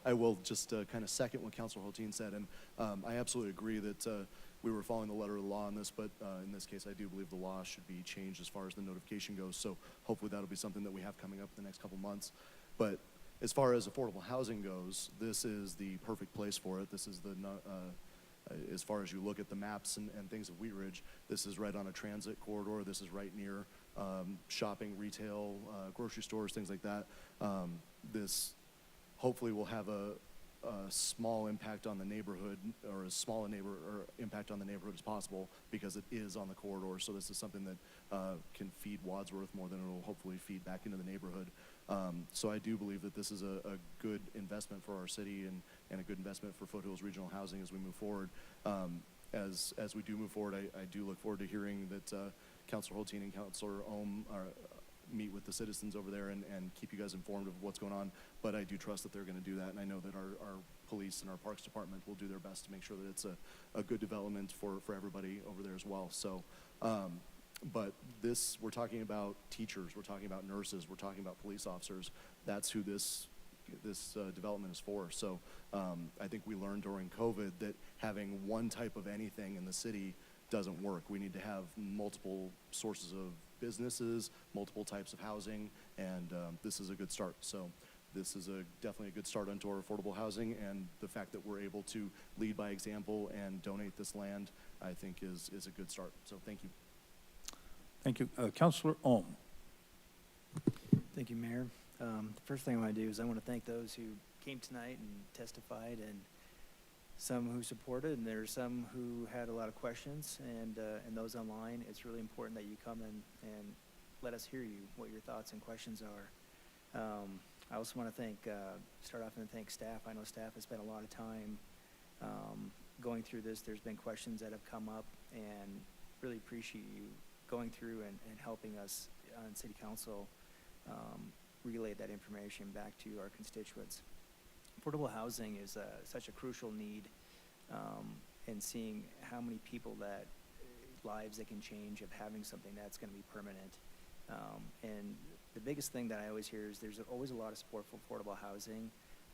I will just kind of second what Councilor Hoteen said, and I absolutely agree that we were following the letter of the law on this, but in this case, I do believe the law should be changed as far as the notification goes, so hopefully that'll be something that we have coming up in the next couple months. But as far as affordable housing goes, this is the perfect place for it. This is the as far as you look at the maps and things of Wheat Ridge, this is right on a transit corridor. This is right near shopping, retail, grocery stores, things like that. This hopefully will have a small impact on the neighborhood, or as small a impact on the neighborhood as possible, because it is on the corridor. So this is something that can feed Wadsworth more than it will hopefully feed back into the neighborhood. So I do believe that this is a good investment for our city and a good investment for Foothills Regional Housing as we move forward. As we do move forward, I do look forward to hearing that Councilor Hoteen and Councilor Ohm meet with the citizens over there and keep you guys informed of what's going on. But I do trust that they're going to do that, and I know that our police and our parks department will do their best to make sure that it's a good development for everybody over there as well. So. But we're talking about teachers, we're talking about nurses, we're talking about police officers. That's who this development is for. So I think we learned during COVID that having one type of anything in the city doesn't work. We need to have multiple sources of businesses, multiple types of housing, and this is a good start. So this is definitely a good start onto our affordable housing, and the fact that we're able to lead by example and donate this land, I think is a good start. So thank you.
Thank you. Councilor Ohm.
Thank you, Mayor. The first thing I want to do is I want to thank those who came tonight and testified, and some who supported, and there are some who had a lot of questions, and those online. It's really important that you come and let us hear you, what your thoughts and questions are. I also want to start off and thank staff. I know staff has spent a lot of time going through this. There's been questions that have come up, and really appreciate you going through and helping us on City Council relay that information back to our constituents. Affordable housing is such a crucial need, and seeing how many people that lives that can change of having something that's going to be permanent. And the biggest thing that I always hear is there's always a lot of support for affordable housing,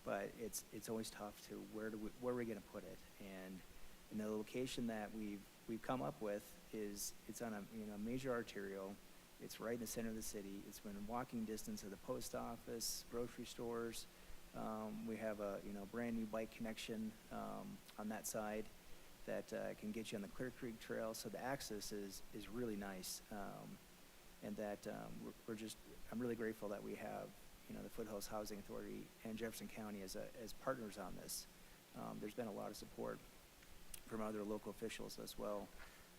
but it's always tough to where are we going to put it. And the location that we've come up with it's on a major arterial. It's right in the center of the city. It's within walking distance of the post office, grocery stores. We have a brand new bike connection on that side that can get you on the Clear Creek Trail. So the access is really nice, and that I'm really grateful that we have the Foothills Housing Authority and Jefferson County as partners on this. There's been a lot of support from other local officials as well.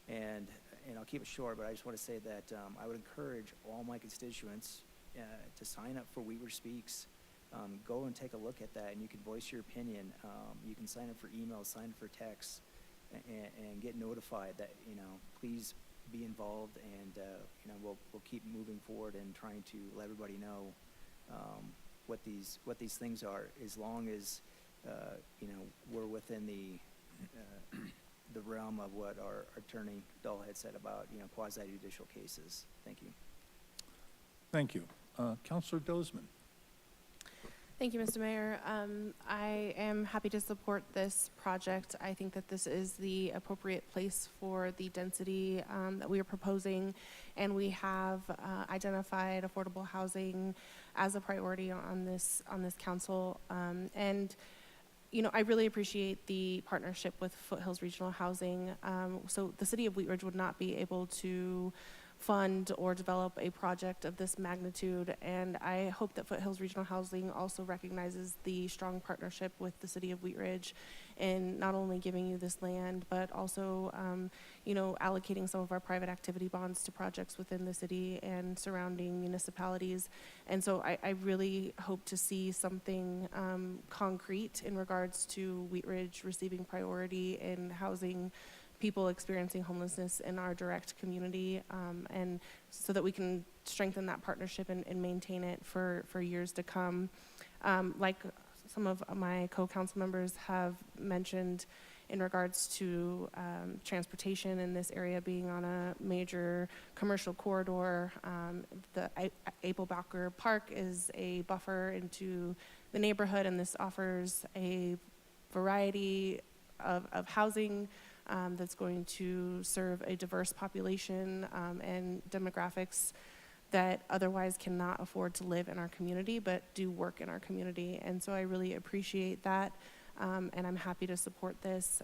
And I'll keep it short, but I just want to say that I would encourage all my constituents to sign up for Wheat Ridge Speaks. Go and take a look at that, and you can voice your opinion. You can sign up for emails, sign up for texts, and get notified that, please be involved, and you know, we'll keep moving forward and trying to let everybody know what these things are, as long as you know, we're within the realm of what our attorney Dahl had said about, you know, quasi-judicial cases. Thank you.
Thank you. Councilor Dozeman.
Thank you, Mr. Mayor. I am happy to support this project. I think that this is the appropriate place for the density that we are proposing, and we have identified affordable housing as a priority on this council. And you know, I really appreciate the partnership with Foothills Regional Housing. So the city of Wheat Ridge would not be able to fund or develop a project of this magnitude, and I hope that Foothills Regional Housing also recognizes the strong partnership with the city of Wheat Ridge in not only giving you this land, but also you know, allocating some of our private activity bonds to projects within the city and surrounding municipalities. And so I really hope to see something concrete in regards to Wheat Ridge receiving priority in housing people experiencing homelessness in our direct community, and so that we can strengthen that partnership and maintain it for years to come. Like some of my co-council members have mentioned in regards to transportation in this area being on a major commercial corridor, the Abelbacher Park is a buffer into the neighborhood, and this offers a variety of housing that's going to serve a diverse population and demographics that otherwise cannot afford to live in our community but do work in our community. And so I really appreciate that, and I'm happy to support this,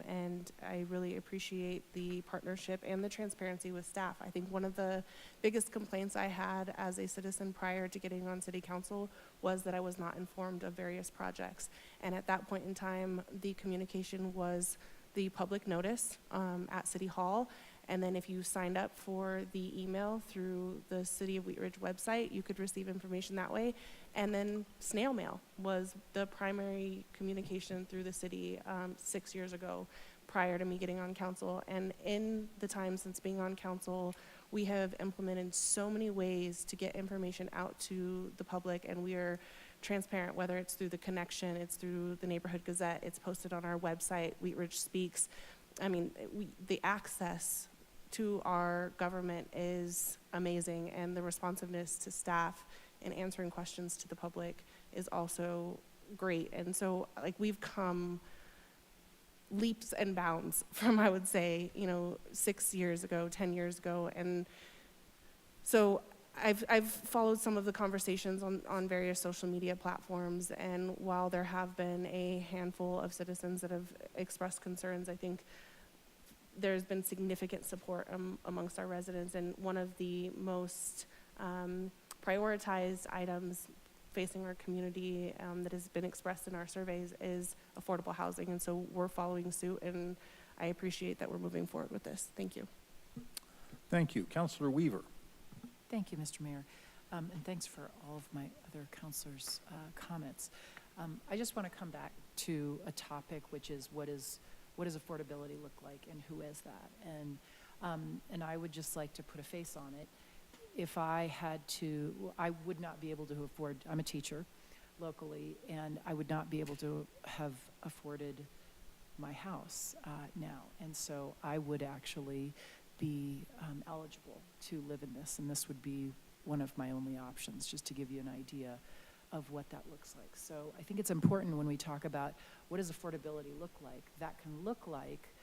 and I really appreciate the partnership and the transparency with staff. I think one of the biggest complaints I had as a citizen prior to getting on city council was that I was not informed of various projects, and at that point in time the communication was the public notice at City Hall, and then if you signed up for the email through the City of Wheat Ridge website, you could receive information that way. And then snail mail was the primary communication through the city 6 years ago, prior to me getting on council. And in the time since being on council, we have implemented so many ways to get information out to the public, and we are transparent, whether it's through the Connection, it's through the Neighborhood Gazette, it's posted on our website, Wheat Ridge Speaks. I mean, the access to our government is amazing, and the responsiveness to staff and answering questions to the public is also great. And so, like, we've come leaps and bounds from, I would say, you know, 6 years ago, 10 years ago. And so I've followed some of the conversations on various social media platforms, and while there have been a handful of citizens that have expressed concerns, I think there's been significant support amongst our residents, and one of the most prioritized items facing our community that has been expressed in our surveys is affordable housing, and so we're following suit, and I appreciate that we're moving forward with this. Thank you.
Thank you. Councilor Weaver.
Thank you, Mr. Mayor, and thanks for all of my other councilors' comments. I just want to come back to a topic, which is what does affordability look like, and who is that? And I would just like to put a face on it. If I had to, I would not be able to afford, I'm a teacher locally, and I would not be able to have afforded my house now. And so I would actually be eligible to live in this, and this would be one of my only options, just to give you an idea of what that looks like. So I think it's important when we talk about what does affordability look like, that can look like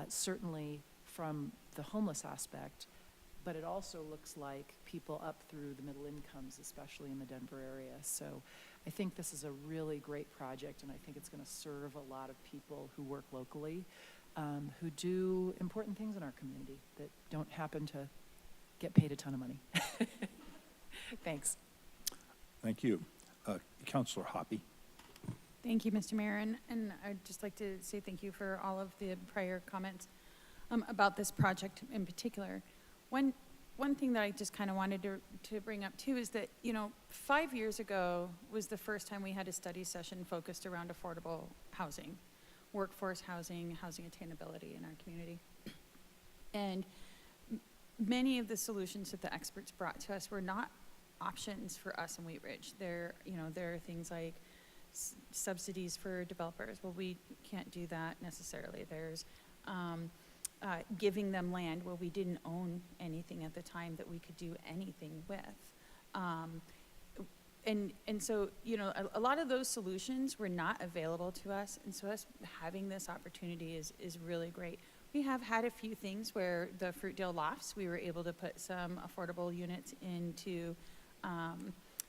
certainly from the homeless aspect, but it also looks like people up through the middle incomes, especially in the Denver area. So I think this is a really great project, and I think it's going to serve a lot of people who work locally, who do important things in our community that don't happen to get paid a ton of money. Thanks.
Thank you. Councilor Hoppy.
Thank you, Mr. Mayor, and I'd just like to say thank you for all of the prior comments about this project in particular. One thing that I just kind of wanted to bring up too is that, you know, 5 years ago was the first time we had a study session focused around affordable housing, workforce housing, housing attainability in our community. And many of the solutions that the experts brought to us were not options for us in Wheat Ridge. There are things like subsidies for developers. Well, we can't do that necessarily. There's giving them land. Well, we didn't own anything at the time that we could do anything with. And so, a lot of those solutions were not available to us, and so us having this opportunity is really great. We have had a few things where the Fruitdale Lofts, we were able to put some affordable units into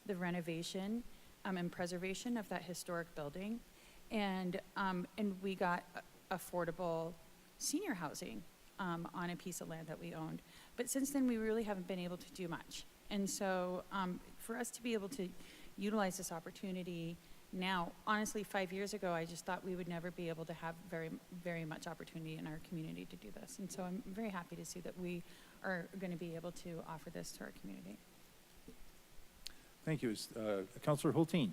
the renovation and preservation of that historic building, and we got affordable senior housing on a piece of land that we owned. But since then, we really haven't been able to do much. And so for us to be able to utilize this opportunity now, honestly, 5 years ago, I just thought we would never be able to have very, very much opportunity in our community to do this. And so I'm very happy to see that we are going to be able to offer this to our community.
Thank you. Councilor Hulteen.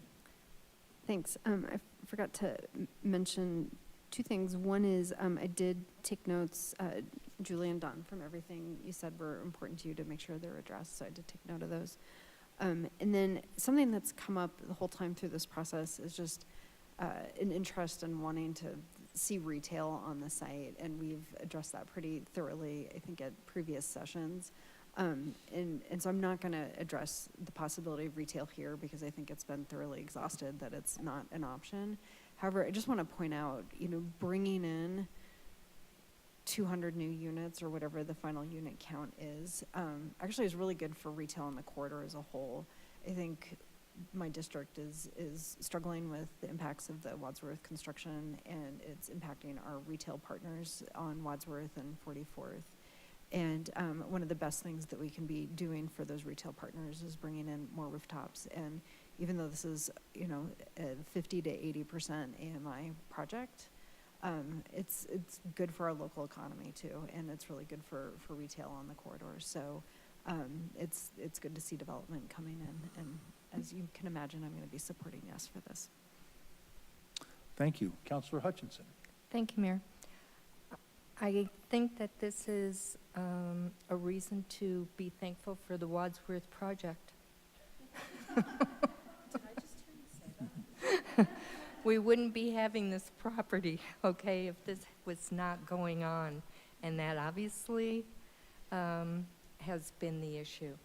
Thanks. I forgot to mention two things. One is I did take notes, Julie and Don, from everything you said were important to you to make sure they're addressed, so I did take note of those. And then something that's come up the whole time through this process is just an interest in wanting to see retail on the site, and we've addressed that pretty thoroughly, I think, at previous sessions. And so I'm not going to address the possibility of retail here because I think it's been thoroughly exhausted that it's not an option. However, I just want to point out, bringing in 200 new units or whatever the final unit count is, actually is really good for retail in the corridor as a whole. I think my district is struggling with the impacts of the Wadsworth construction, and it's impacting our retail partners on Wadsworth and 44th. And one of the best things that we can be doing for those retail partners is bringing in more rooftops. And even though this is, a 50 to 80% AMI project, it's good for our local economy too, and it's really good for retail on the corridor. So it's good to see development coming in. And as you can imagine, I'm going to be supporting yes for this.
Thank you. Councilor Hutchinson.
Thank you, Mayor. I think that this is a reason to be thankful for the Wadsworth project. We wouldn't be having this property, okay, if this was not going on. And that obviously has been the issue.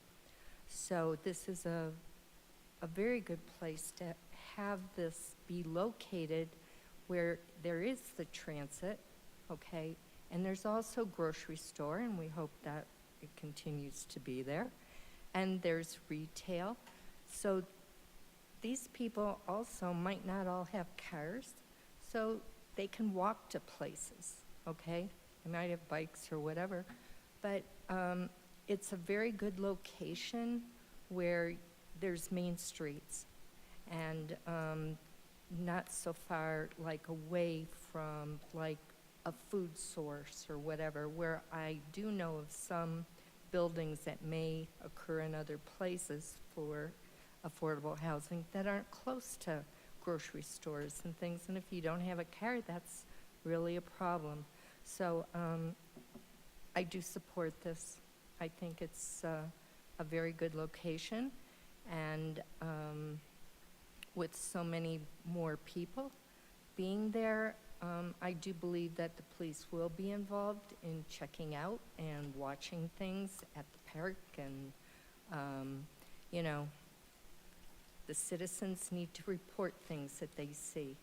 So this is a very good place to have this be located where there is the transit, okay, and there's also grocery store, and we hope that it continues to be there. And there's retail. So these people also might not all have cars, so they can walk to places, okay? They might have bikes or whatever, but it's a very good location where there's main streets and not so far like away from like a food source or whatever, where I do know of some buildings that may occur in other places for affordable housing that aren't close to grocery stores and things. And if you don't have a car, that's really a problem. So I do support this. I think it's a very good location. And with so many more people being there, I do believe that the police will be involved in checking out and watching things at the park. And, the citizens need to report things that they see.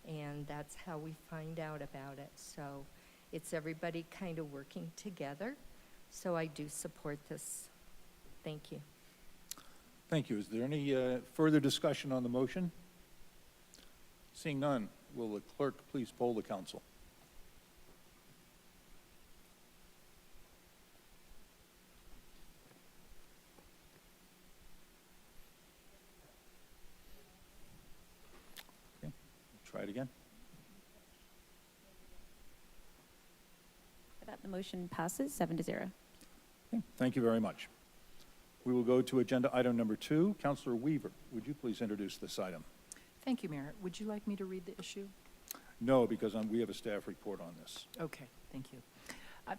And that's how we find out about it. So it's everybody kind of working together. So I do support this. Thank you.
Thank you. Is there any further discussion on the motion? Seeing none, will the clerk please poll the council? Okay, try it again.
That the motion passes 7-0.
Okay, thank you very much. We will go to agenda item number 2. Councilor Weaver, would you please introduce this item?
Thank you, Mayor. Would you like me to read the issue?
No, because we have a staff report on this.
Okay, thank you.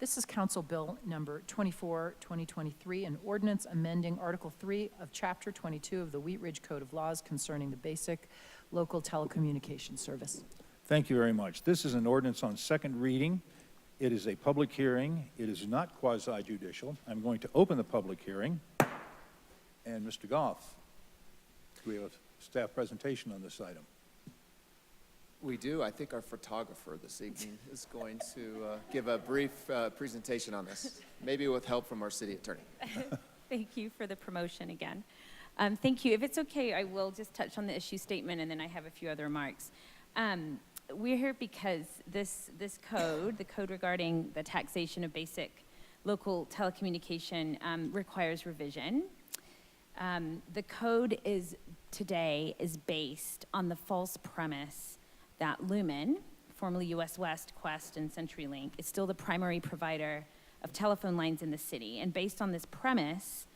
This is Council Bill Number 24, 2023, an ordinance amending Article 3 of Chapter 22 of the Wheat Ridge Code of Laws concerning the basic local telecommunications service.
Thank you very much. This is an ordinance on second reading. It is a public hearing. It is not quasi-judicial. I'm going to open the public hearing. And Mr. Goff, do we have a staff presentation on this item?
We do. I think our photographer this evening is going to give a brief presentation on this, maybe with help from our city attorney.
Thank you for the promotion again. Thank you. If it's okay, I will just touch on the issue statement, and then I have a few other remarks. We're here because this code, the code regarding the taxation of basic local telecommunication, requires revision. The code today is based on the false premise that Lumen, formerly US West, Quest, and CenturyLink, is still the primary provider of telephone lines in the city. And based on this premise,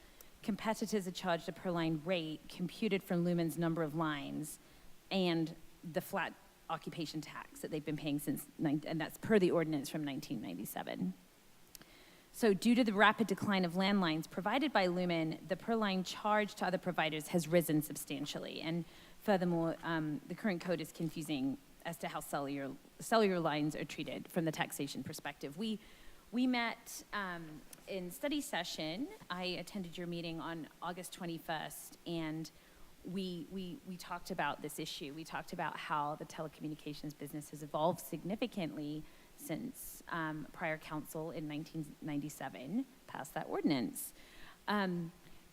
competitors are charged a per line rate computed from Lumen's number of lines and the flat occupation tax that they've been paying and that's per the ordinance from 1997. So due to the rapid decline of landlines provided by Lumen, the per line charge to other providers has risen substantially. And furthermore, the current code is confusing as to how cellular lines are treated from the taxation perspective. We met in study session. I attended your meeting on August 21st, and we talked about this issue. We talked about how the telecommunications business has evolved significantly since prior council in 1997 passed that ordinance.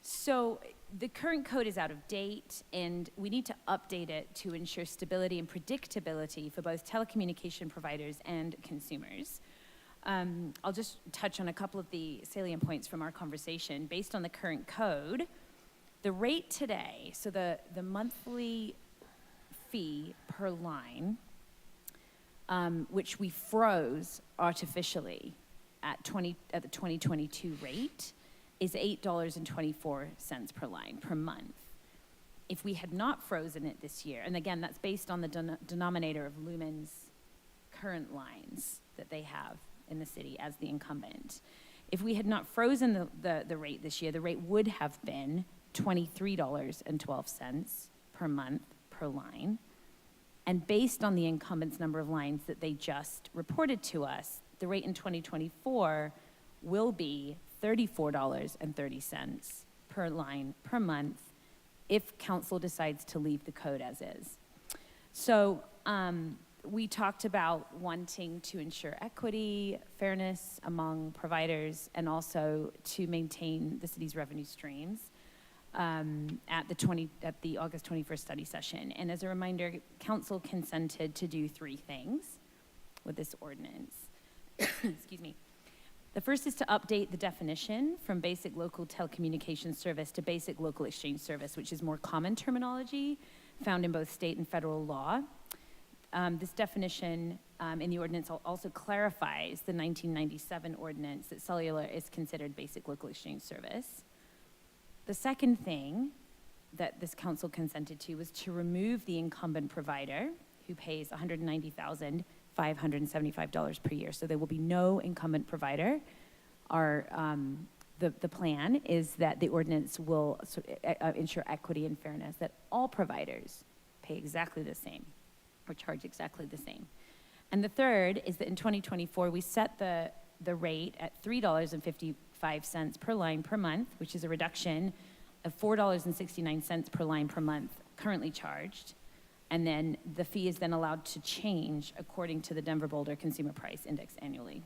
So the current code is out of date, and we need to update it to ensure stability and predictability for both telecommunication providers and consumers. I'll just touch on a couple of the salient points from our conversation. Based on the current code, the rate today, so the monthly fee per line, which we froze artificially at the 2022 rate, is $8.24 per line per month. If we had not frozen it this year, and again, that's based on the denominator of Lumen's current lines that they have in the city as the incumbent. If we had not frozen the rate this year, the rate would have been $23.12 per month per line. And based on the incumbent's number of lines that they just reported to us, the rate in 2024 will be $34.30 per line per month if council decides to leave the code as is. So we talked about wanting to ensure equity, fairness among providers, and also to maintain the city's revenue streams at the August 21st study session. And as a reminder, council consented to do three things with this ordinance. Excuse me. The first is to update the definition from basic local telecommunications service to basic local exchange service, which is more common terminology found in both state and federal law. This definition in the ordinance also clarifies the 1997 ordinance that cellular is considered basic local exchange service. The second thing that this council consented to was to remove the incumbent provider who pays $190,575 per year. So there will be no incumbent provider. The plan is that the ordinance will ensure equity and fairness, that all providers pay exactly the same or charge exactly the same. And the third is that in 2024, we set the rate at $3.55 per line per month, which is a reduction of $4.69 per line per month currently charged. And then the fee is then allowed to change according to the Denver Boulder Consumer Price Index annually.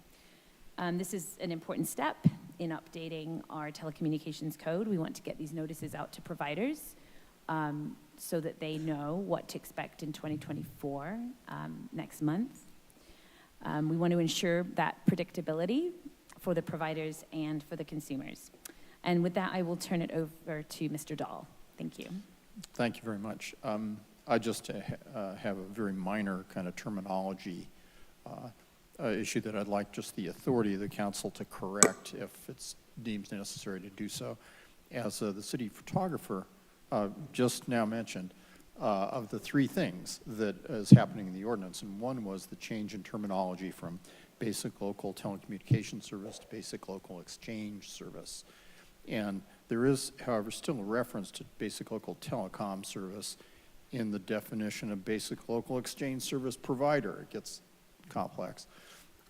This is an important step in updating our telecommunications code. We want to get these notices out to providers so that they know what to expect in 2024, next month. We want to ensure that predictability for the providers and for the consumers. And with that, I will turn it over to Mr. Dahl. Thank you.
Thank you very much. I just have a very minor kind of terminology issue that I'd like just the authority of the council to correct if it's deemed necessary to do so. As the city photographer just now mentioned, of the three things that is happening in the ordinance, and one was the change in terminology from basic local telecommunications service to basic local exchange service. And there is, however, still a reference to basic local telecom service in the definition of basic local exchange service provider. It gets complex.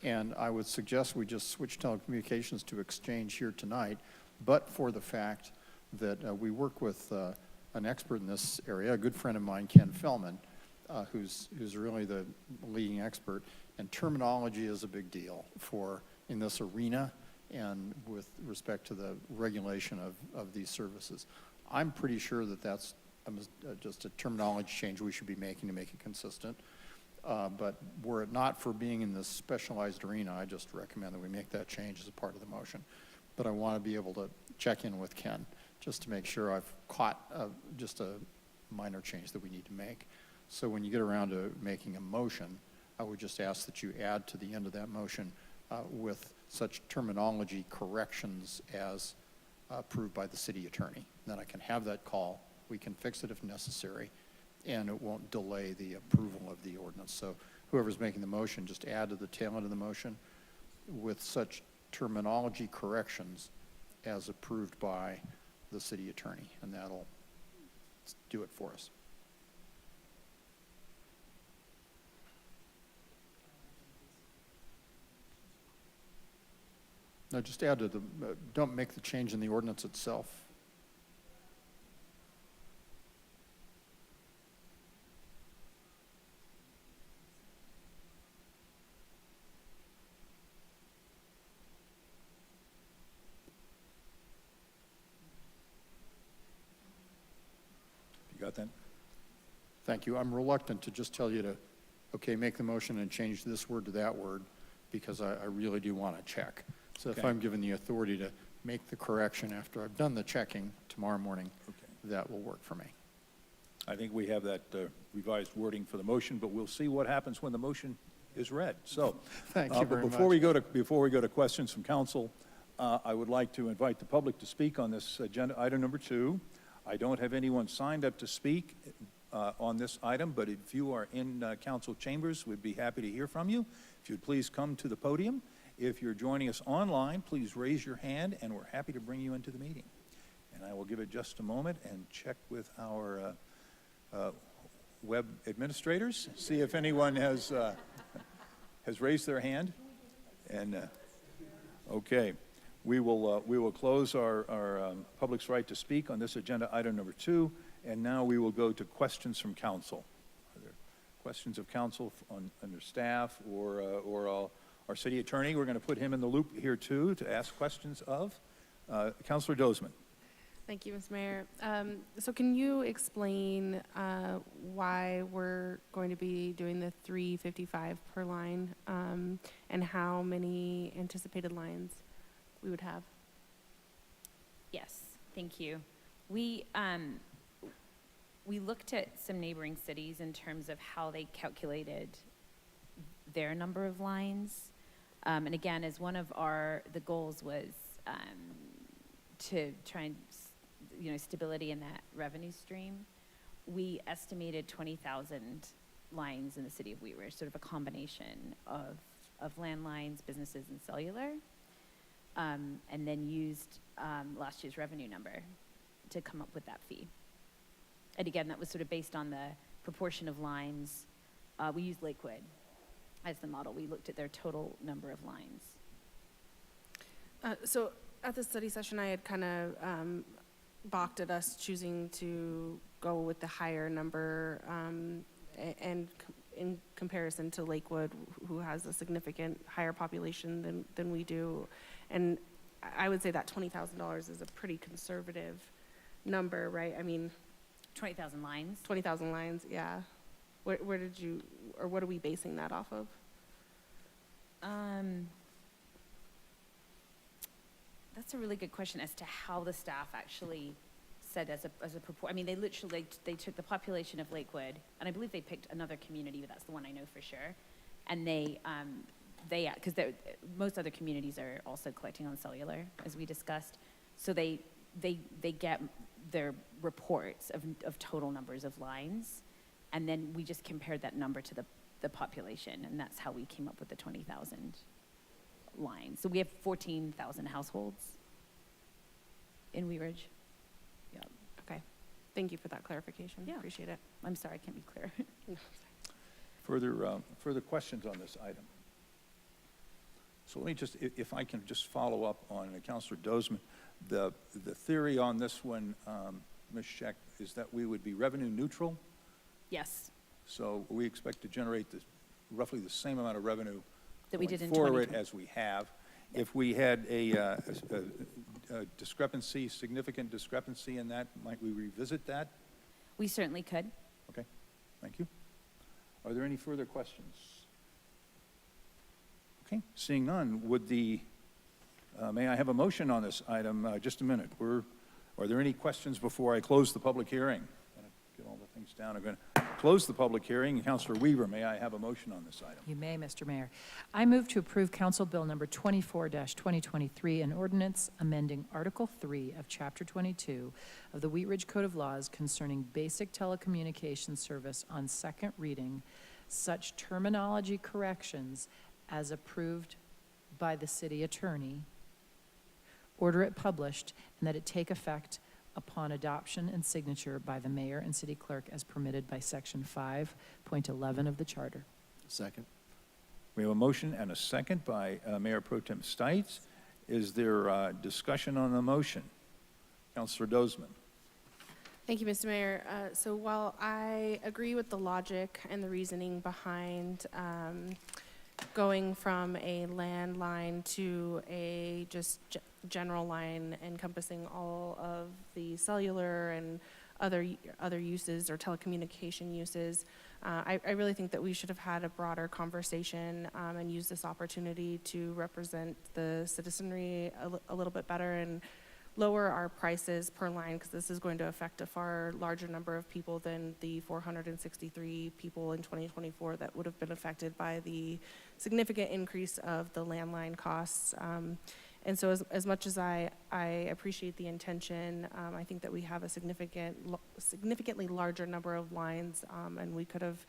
And I would suggest we just switch telecommunications to exchange here tonight, but for the fact that we work with an expert in this area, a good friend of mine, Ken Fellman, who's really the leading expert. And terminology is a big deal in this arena and with respect to the regulation of these services. I'm pretty sure that that's just a terminology change we should be making to make it consistent. But were it not for being in this specialized arena, I just recommend that we make that change as a part of the motion. But I want to be able to check in with Ken just to make sure I've caught just a minor change that we need to make. So when you get around to making a motion, I would just ask that you add to the end of that motion with such terminology corrections as approved by the city attorney. Then I can have that call, we can fix it if necessary, and it won't delay the approval of the ordinance. So whoever's making the motion, just add to the tail end of the motion with such terminology corrections as approved by the city attorney, and that'll do it for us. No, just add to the, don't make the change in the ordinance itself.
You got that?
Thank you. I'm reluctant to just tell you to, okay, make the motion and change this word to that word, because I really do want to check. So if
Okay.
I'm given the authority to make the correction after I've done the checking tomorrow morning, that will work for me.
I think we have that revised wording for the motion, but we'll see what happens when the motion is read. So,
Thank you
but
very
before we go to questions from council, I would like to invite the public to speak on this agenda item number 2. I don't have anyone signed up to speak on this item, but if you are in council chambers, we'd be happy to hear from you. If you'd please come to the podium. If you're joining us online, please raise your hand, and we're happy to bring you into the meeting. And I will give it just a moment and check with our web administrators, see if anyone has raised their hand. And okay, we will close our public's right to speak on this agenda item number 2, and now we will go to questions from council. Are there questions of council under staff or our city attorney? We're going to put him in the loop here too to ask questions of. Councilor Dozeman.
Thank you, Mr. Mayor. So can you explain why we're going to be doing the $3.55 per line and how many anticipated lines we would have?
Yes, thank you. We looked at some neighboring cities in terms of how they calculated their number of lines. And again, as one of the goals was to try and, stability in that revenue stream, we estimated 20,000 lines in the city of Wheat Ridge, sort of a combination of landlines, businesses, and cellular, and then used last year's revenue number to come up with that fee. And again, that was sort of based on the proportion of lines. We used Lakewood as the model. We looked at their total number of lines.
So at the study session, I had kind of balked at us choosing to go with the higher number and in comparison to Lakewood, who has a significant higher population than we do. And I would say that $20,000 is a pretty conservative number, right? I mean,
20,000 lines?
20,000 lines, yeah. Where did you, or what are we basing that off of?
That's a really good question as to how the staff actually said as a I mean, they literally, they took the population of Lakewood, and I believe they picked another community, but that's the one I know for sure. And because most other communities are also collecting on cellular, as we discussed. So they get their reports of total numbers of lines, and then we just compared that number to the population, and that's how we came up with the 20,000 lines. So we have 14,000 households in Wheat Ridge. Yeah.
Okay. Thank you for that clarification.
Yeah.
Appreciate it.
I'm sorry, I can't be clear.
Further questions on this item? So let me just, if I can just follow up on Councilor Dozeman, the theory on this one, Ms. Scheck, is that we would be revenue neutral.
Yes.
So we expect to generate roughly the same amount of revenue
That we did in
forward
2020.
as we have. If we had a discrepancy, significant discrepancy in that, might we revisit that?
We certainly could.
Okay, thank you. Are there any further questions? Okay, seeing none, may I have a motion on this item? Just a minute. Are there any questions before I close the public hearing? I'm going to get all the things down. I'm going to close the public hearing. Councilor Weaver, may I have a motion on this item?
You may, Mr. Mayor. I move to approve Council Bill number 24-2023, an ordinance amending Article 3 of Chapter 22 of the Wheat Ridge Code of Laws concerning basic telecommunications service on second reading, such terminology corrections as approved by the city attorney, order it published, and that it take effect upon adoption and signature by the mayor and city clerk as permitted by Section 5.11 of the charter.
Second.
We have a motion and a second by Mayor Pro Tem Stites. Is there discussion on the motion? Councilor Dozeman.
Thank you, Mr. Mayor. So while I agree with the logic and the reasoning behind going from a landline to a just general line encompassing all of the cellular and other uses or telecommunication uses, I really think that we should have had a broader conversation and use this opportunity to represent the citizenry a little bit better and lower our prices per line, because this is going to affect a far larger number of people than the 463 people in 2024 that would have been affected by the significant increase of the landline costs. And so as much as I appreciate the intention, I think that we have a significantly larger number of lines, and we could have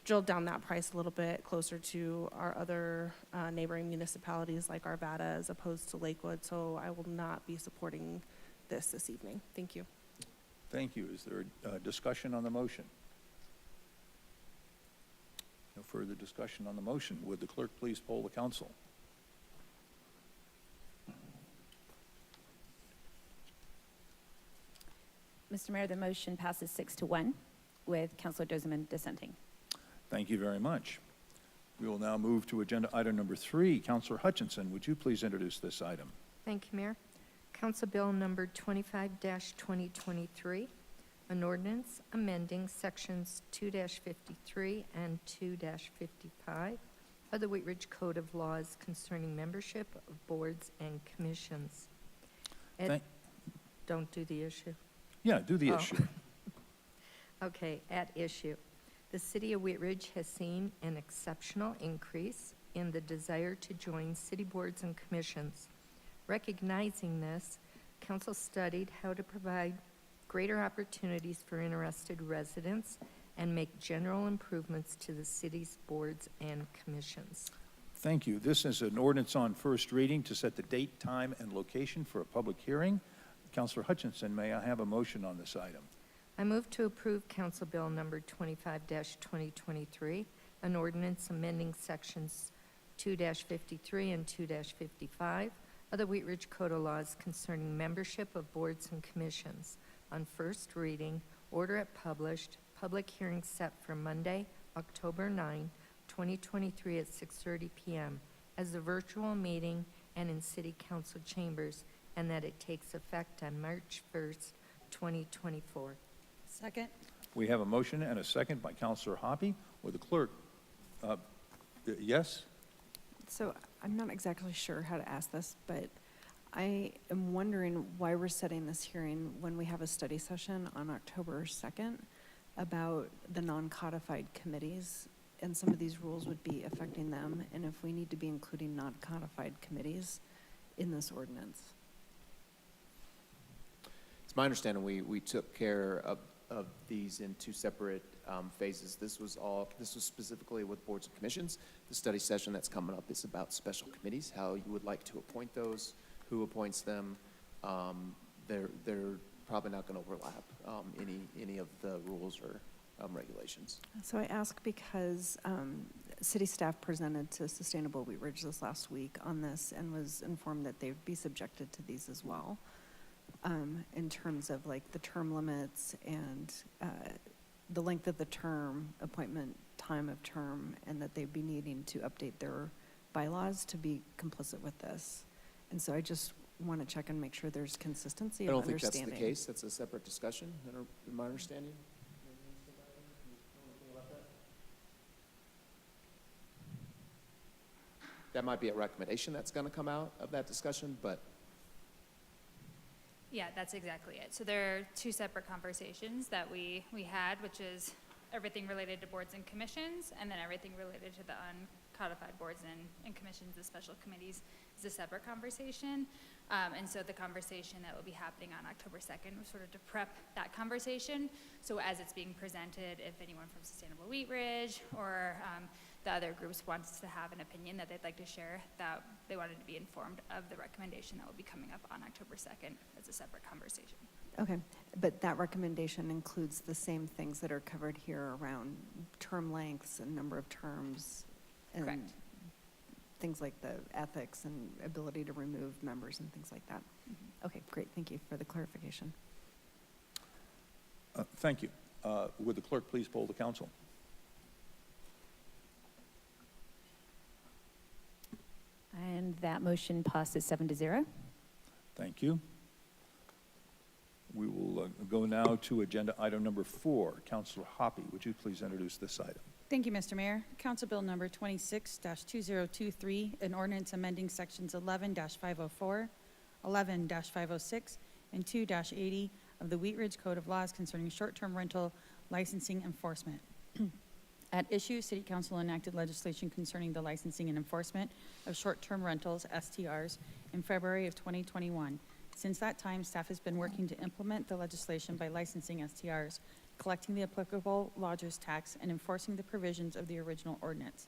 drilled down that price a little bit closer to our other neighboring municipalities like Arvada as opposed to Lakewood. So I will not be supporting this evening. Thank you.
Thank you. Is there a discussion on the motion? No further discussion on the motion. Would the clerk please poll the council?
Mr. Mayor, the motion passes 6-1 with Councilor Dozeman dissenting.
Thank you very much. We will now move to agenda item number 3. Councilor Hutchinson, would you please introduce this item?
Thank you, Mayor. Council Bill number 25-2023, an ordinance amending sections 2-53 and 2-55 of the Wheat Ridge Code of Laws concerning membership of boards and commissions. Don't do the issue.
Yeah, do the issue.
Okay, at issue. The city of Wheat Ridge has seen an exceptional increase in the desire to join city boards and commissions. Recognizing this, council studied how to provide greater opportunities for interested residents and make general improvements to the city's boards and commissions.
Thank you. This is an ordinance on first reading to set the date, time, and location for a public hearing. Councilor Hutchinson, may I have a motion on this item?
I move to approve Council Bill number 25-2023, an ordinance amending sections 2-53 and 2-55 of the Wheat Ridge Code of Laws concerning membership of boards and commissions on first reading, order it published, public hearing set for Monday, October 9, 2023 at 6:30 p.m. as a virtual meeting and in city council chambers, and that it takes effect on March 1st, 2024.
Second.
We have a motion and a second by Councilor Hoppe. Would the clerk, yes?
So I'm not exactly sure how to ask this, but I am wondering why we're setting this hearing when we have a study session on October 2nd about the non-codified committees, and some of these rules would be affecting them, and if we need to be including non-codified committees in this ordinance.
It's my understanding we took care of of these in two separate phases. This was specifically with boards and commissions. The study session that's coming up is about special committees, how you would like to appoint those, who appoints them. They're probably not going to overlap any of the rules or regulations.
So I ask because city staff presented to Sustainable Wheat Ridge this last week on this and was informed that they would be subjected to these as well, in terms of like the term limits and the length of the term, appointment time of term, and that they'd be needing to update their bylaws to be complicit with this. And so I just want to check and make sure there's consistency
I
of
don't think that's
understanding.
the case. That's a separate discussion, in my understanding. That might be a recommendation that's going to come out of that discussion, but
Yeah, that's exactly it. So there are two separate conversations that we had, which is everything related to boards and commissions, and then everything related to the uncodified boards and commissions, the special committees, is a separate conversation. And so the conversation that will be happening on October 2nd was sort of to prep that conversation. So as it's being presented, if anyone from Sustainable Wheat Ridge or the other groups wants to have an opinion that they'd like to share, that they wanted to be informed of the recommendation that will be coming up on October 2nd as a separate conversation.
Okay, but that recommendation includes the same things that are covered here around term lengths and number of terms. And
Correct.
things like the ethics and ability to remove members and things like that. Okay, great, thank you for the clarification.
Thank you. Would the clerk please poll the council?
And that motion passes 7-0.
Thank you. We will go now to agenda item number 4. Councilor Hoppe, would you please introduce this item?
Thank you, Mr. Mayor. Council Bill number 26-2023, an ordinance amending sections 11-504, 11-506, and 2-80 of the Wheat Ridge Code of Laws concerning short-term rental licensing enforcement. At issue, City Council enacted legislation concerning the licensing and enforcement of short-term rentals, STRs, in February of 2021. Since that time, staff has been working to implement the legislation by licensing STRs, collecting the applicable lodger's tax, and enforcing the provisions of the original ordinance.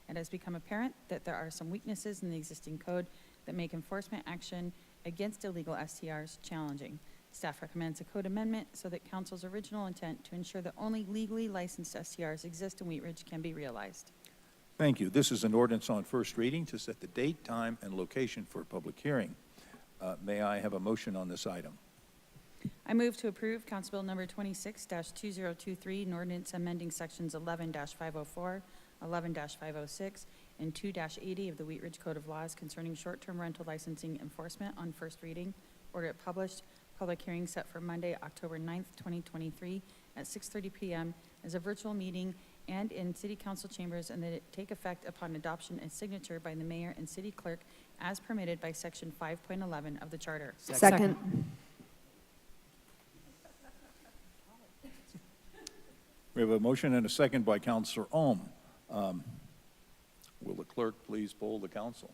It has become apparent that there are some weaknesses in the existing code that make enforcement action against illegal STRs challenging. Staff recommends a code amendment so that council's original intent to ensure that only legally licensed STRs exist in Wheat Ridge can be realized.
Thank you. This is an ordinance on first reading to set the date, time, and location for a public hearing. May I have a motion on this item?
I move to approve Council Bill number 26-2023, an ordinance amending sections 11-504, 11-506, and 2-80 of the Wheat Ridge Code of Laws concerning short-term rental licensing enforcement on first reading. Order it published. Public hearing set for Monday, October 9th, 2023 at 6:30 p.m. as a virtual meeting and in City Council chambers, and that it take effect upon adoption and signature by the mayor and city clerk as permitted by section 5.11 of the charter.
Second.
We have a motion and a second by Councilor Ohm. Will the clerk please poll the council?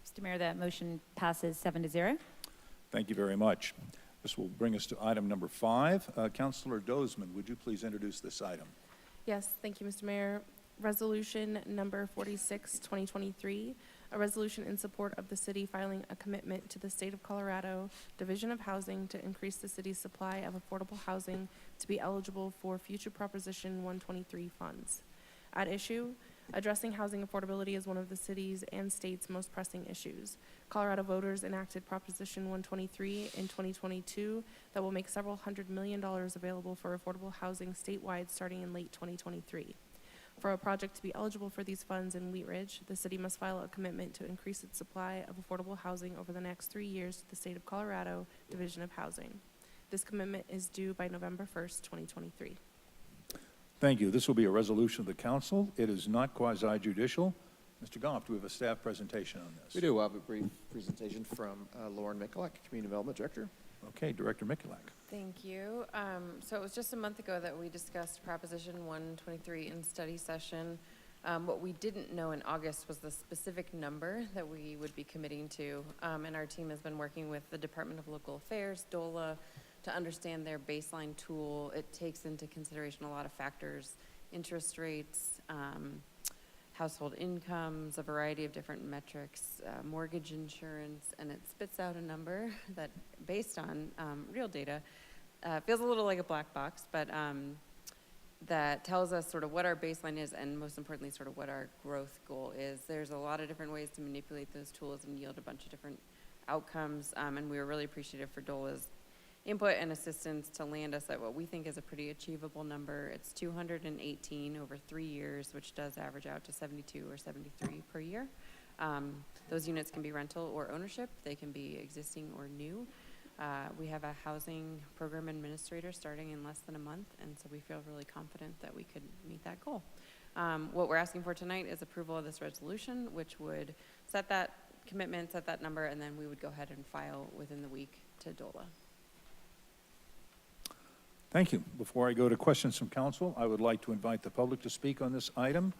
Mr. Mayor, that motion passes 7-0.
Thank you very much. This will bring us to item number 5. Councilor Dozeman, would you please introduce this item?
Yes, thank you, Mr. Mayor. Resolution number 46, 2023, a resolution in support of the city filing a commitment to the State of Colorado Division of Housing to increase the city's supply of affordable housing to be eligible for future Proposition 123 funds. At issue, addressing housing affordability is one of the city's and state's most pressing issues. Colorado voters enacted Proposition 123 in 2022 that will make several $100 million available for affordable housing statewide starting in late 2023. For a project to be eligible for these funds in Wheat Ridge, the city must file a commitment to increase its supply of affordable housing over the next 3 years to the State of Colorado Division of Housing. This commitment is due by November 1st, 2023.
Thank you. This will be a resolution of the council. It is not quasi-judicial. Mr. Goff, do we have a staff presentation on this?
we do have a brief presentation from Lauren Mikulak, Community Development Director.
Okay, Director Mikulak.
Thank you. So it was just a month ago that we discussed Proposition 123 in study session.
What we didn't know in August was the specific number that we would be committing to. And our team has been working with the Department of Local Affairs, DOLA, to understand their baseline tool. It takes into consideration a lot of factors, interest rates, household incomes, a variety of different metrics, mortgage insurance, and it spits out a number that, based on real data, feels a little like a black box, but that tells us sort of what our baseline is and, most importantly, sort of what our growth goal is. There's a lot of different ways to manipulate those tools and yield a bunch of different outcomes, and we were really appreciative for DOLA's input and assistance to land us at what we think is a pretty achievable number. It's 218 over 3 years, which does average out to 72 or 73 per year. Those units can be rental or ownership. They can be existing or new. We have a housing program administrator starting in less than a month, and so we feel really confident that we could meet that goal. What we're asking for tonight is approval of this resolution, which would set that commitment, set that number, and then we would go ahead and file within the week to DOLA.
Thank you. Before I go to questions from council, I would like to invite the public to speak on this item.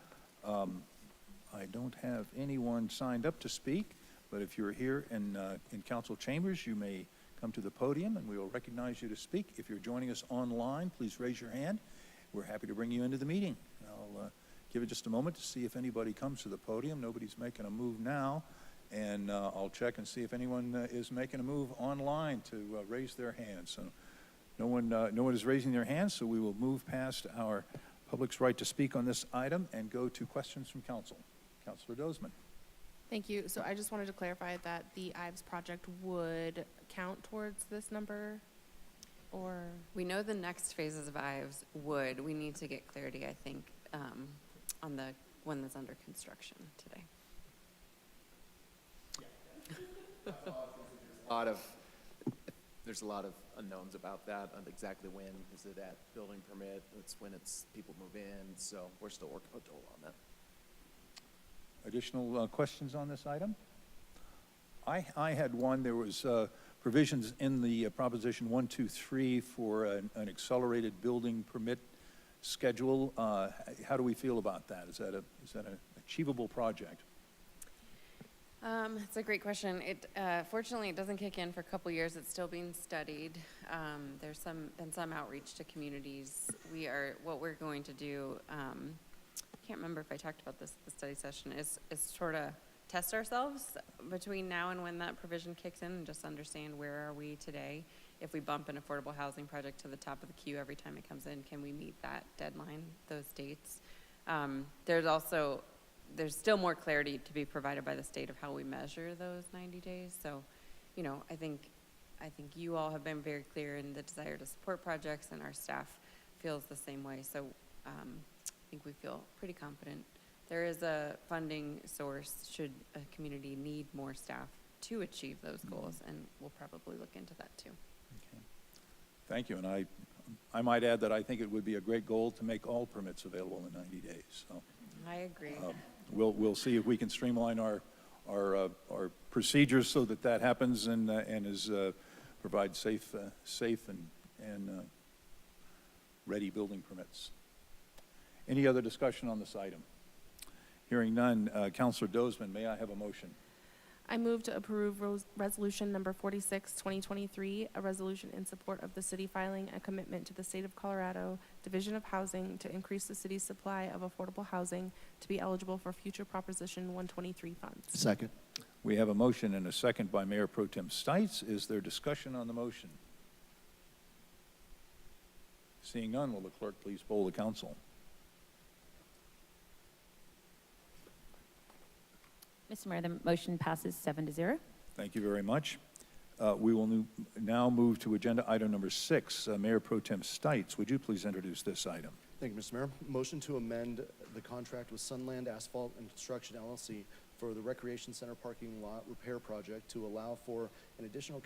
I don't have anyone signed up to speak, but if you're here in council chambers, you may come to the podium and we will recognize you to speak. If you're joining us online, please raise your hand. We're happy to bring you into the meeting. I'll give it just a moment to see if anybody comes to the podium. Nobody's making a move now, and I'll check and see if anyone is making a move online to raise their hand. So no one is raising their hands, so we will move past our public's right to speak on this item and go to questions from council. Councilor Dozeman.
Thank you. So I just wanted to clarify that the IVES project would count towards this number, or?
We know the next phases of IVES would. We need to get clarity, I think, on the one that's under construction today.
There's a lot of unknowns about that, on exactly when. Is it at building permit? It's when people move in, so we're still working with DOLA on that.
Additional questions on this item? I had one. There was provisions in the Proposition 123 for an accelerated building permit schedule. How do we feel about that? Is that an achievable project?
It's a great question. Fortunately, it doesn't kick in for a couple years. It's still being studied. There's been some outreach to communities. What we're going to do, I can't remember if I talked about this at the study session, is sort of test ourselves between now and when that provision kicks in and just understand where are we today. If we bump an affordable housing project to the top of the queue every time it comes in, can we meet that deadline, those dates? There's still more clarity to be provided by the state of how we measure those 90 days. So, I think you all have been very clear in the desire to support projects, and our staff feels the same way. So, I think we feel pretty confident. There is a funding source should a community need more staff to achieve those goals, and we'll probably look into that too.
Okay. Thank you. And I might add that I think it would be a great goal to make all permits available in 90 days. So
I agree.
We'll see if we can streamline our procedures so that happens and provide safe and ready building permits. Any other discussion on this item? Hearing none, Councilor Dozeman, may I have a motion?
I move to approve resolution number 46, 2023, a resolution in support of the city filing a commitment to the State of Colorado Division of Housing to increase the city's supply of affordable housing to be eligible for future Proposition 123 funds.
Second.
We have a motion and a second by Mayor Pro Tem Stites. Is there discussion on the motion? Seeing none, will the clerk please poll the council?
Mr. Mayor, the motion passes 7-0.
Thank you very much. We will now move to agenda item number 6. Mayor Pro Tem Stites, would you please introduce this item?
Thank you, Mr. Mayor. Motion to amend the contract with Sunland Asphalt and Construction LLC for the Recreation Center parking lot repair project to allow for an additional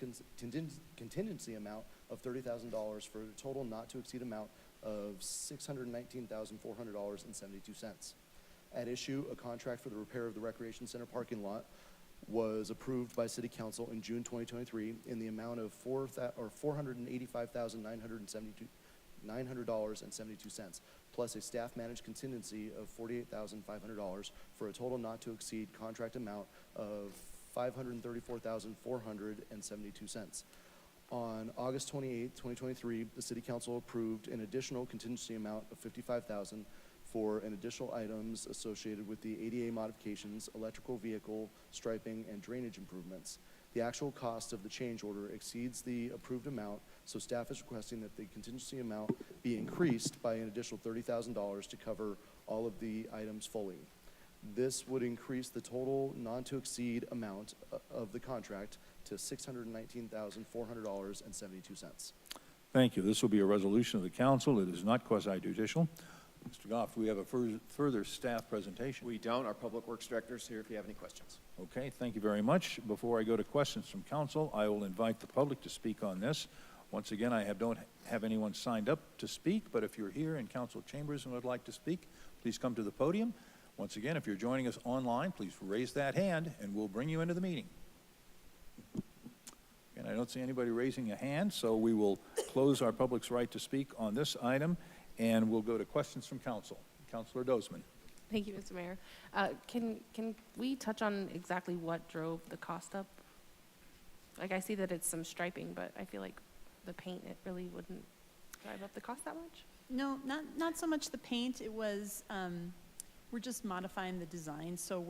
contingency amount of $30,000 for a total not to exceed amount of $619,400.72. At issue, a contract for the repair of the Recreation Center parking lot was approved by City Council in June 2023 in the amount of $485,972 $900.72, plus a staff managed contingency of $48,500 for a total not to exceed contract amount of $534,472. On August 28, 2023, the City Council approved an additional contingency amount of $55,000 for an additional items associated with the ADA modifications, electrical vehicle striping, and drainage improvements. The actual cost of the change order exceeds the approved amount, so staff is requesting that the contingency amount be increased by an additional $30,000 to cover all of the items fully. This would increase the total non-to-exceed amount of the contract to $619,400.72.
Thank you. This will be a resolution of the council. It is not quasi-judicial. Mr. Goff, do we have a further staff presentation?
We don't. Our Public Works Director is here if you have any questions.
Okay, thank you very much. Before I go to questions from council, I will invite the public to speak on this. Once again, don't have anyone signed up to speak, but if you're here in council chambers and would like to speak, please come to the podium. Once again, if you're joining us online, please raise that hand and we'll bring you into the meeting. And I don't see anybody raising a hand, so we will close our public's right to speak on this item, and we'll go to questions from council. Councilor Dozeman.
Thank you, Mr. Mayor. Can we touch on exactly what drove the cost up? Like, I see that it's some striping, but I feel like the paint, it really wouldn't drive up the cost that much?
No, not so much the paint. It was, we're just modifying the design. So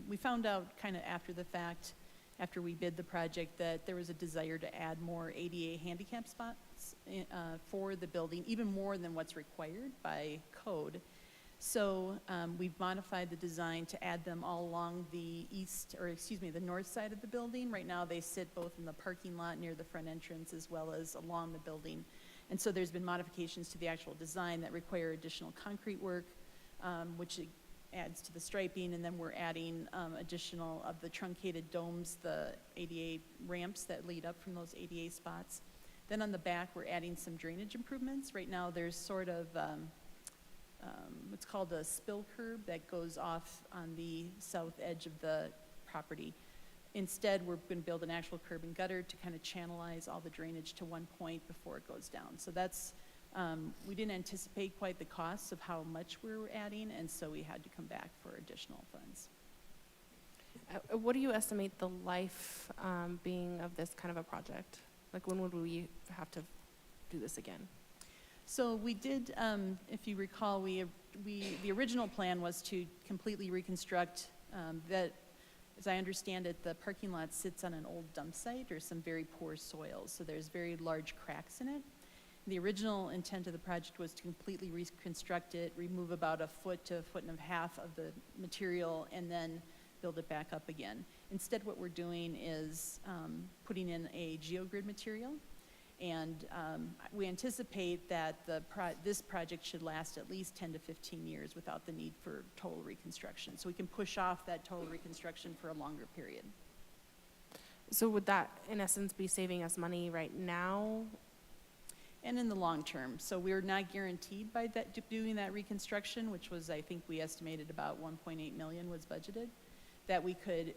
we found out kind of after the fact, after we bid the project, that there was a desire to add more ADA handicap spots for the building, even more than what's required by code. So we've modified the design to add them all along the the north side of the building. Right now they sit both in the parking lot near the front entrance as well as along the building. And so there's been modifications to the actual design that require additional concrete work, which adds to the striping, and then we're adding additional of the truncated domes, the ADA ramps that lead up from those ADA spots. Then on the back, we're adding some drainage improvements. Right now, there's sort of what's called a spill curb that goes off on the south edge of the property. Instead, we're going to build an actual curb and gutter to kind of channelize all the drainage to one point before it goes down. So that's we didn't anticipate quite the costs of how much we were adding, and so we had to come back for additional funds.
What do you estimate the life being of this kind of a project? Like, when would we have to do this again?
So we did, if you recall, the original plan was to completely reconstruct that. As I understand it, the parking lot sits on an old dump site or some very poor soils, so there's very large cracks in it. The original intent of the project was to completely reconstruct it, remove about a foot to a foot and a half of the material, and then build it back up again. Instead, what we're doing is putting in a geogrid material, and we anticipate that this project should last at least 10 to 15 years without the need for total reconstruction. So we can push off that total reconstruction for a longer period.
So would that, in essence, be saving us money right now?
And in the long term. So we're not guaranteed by doing that reconstruction, which was, I think we estimated about 1.8 million was budgeted, that we could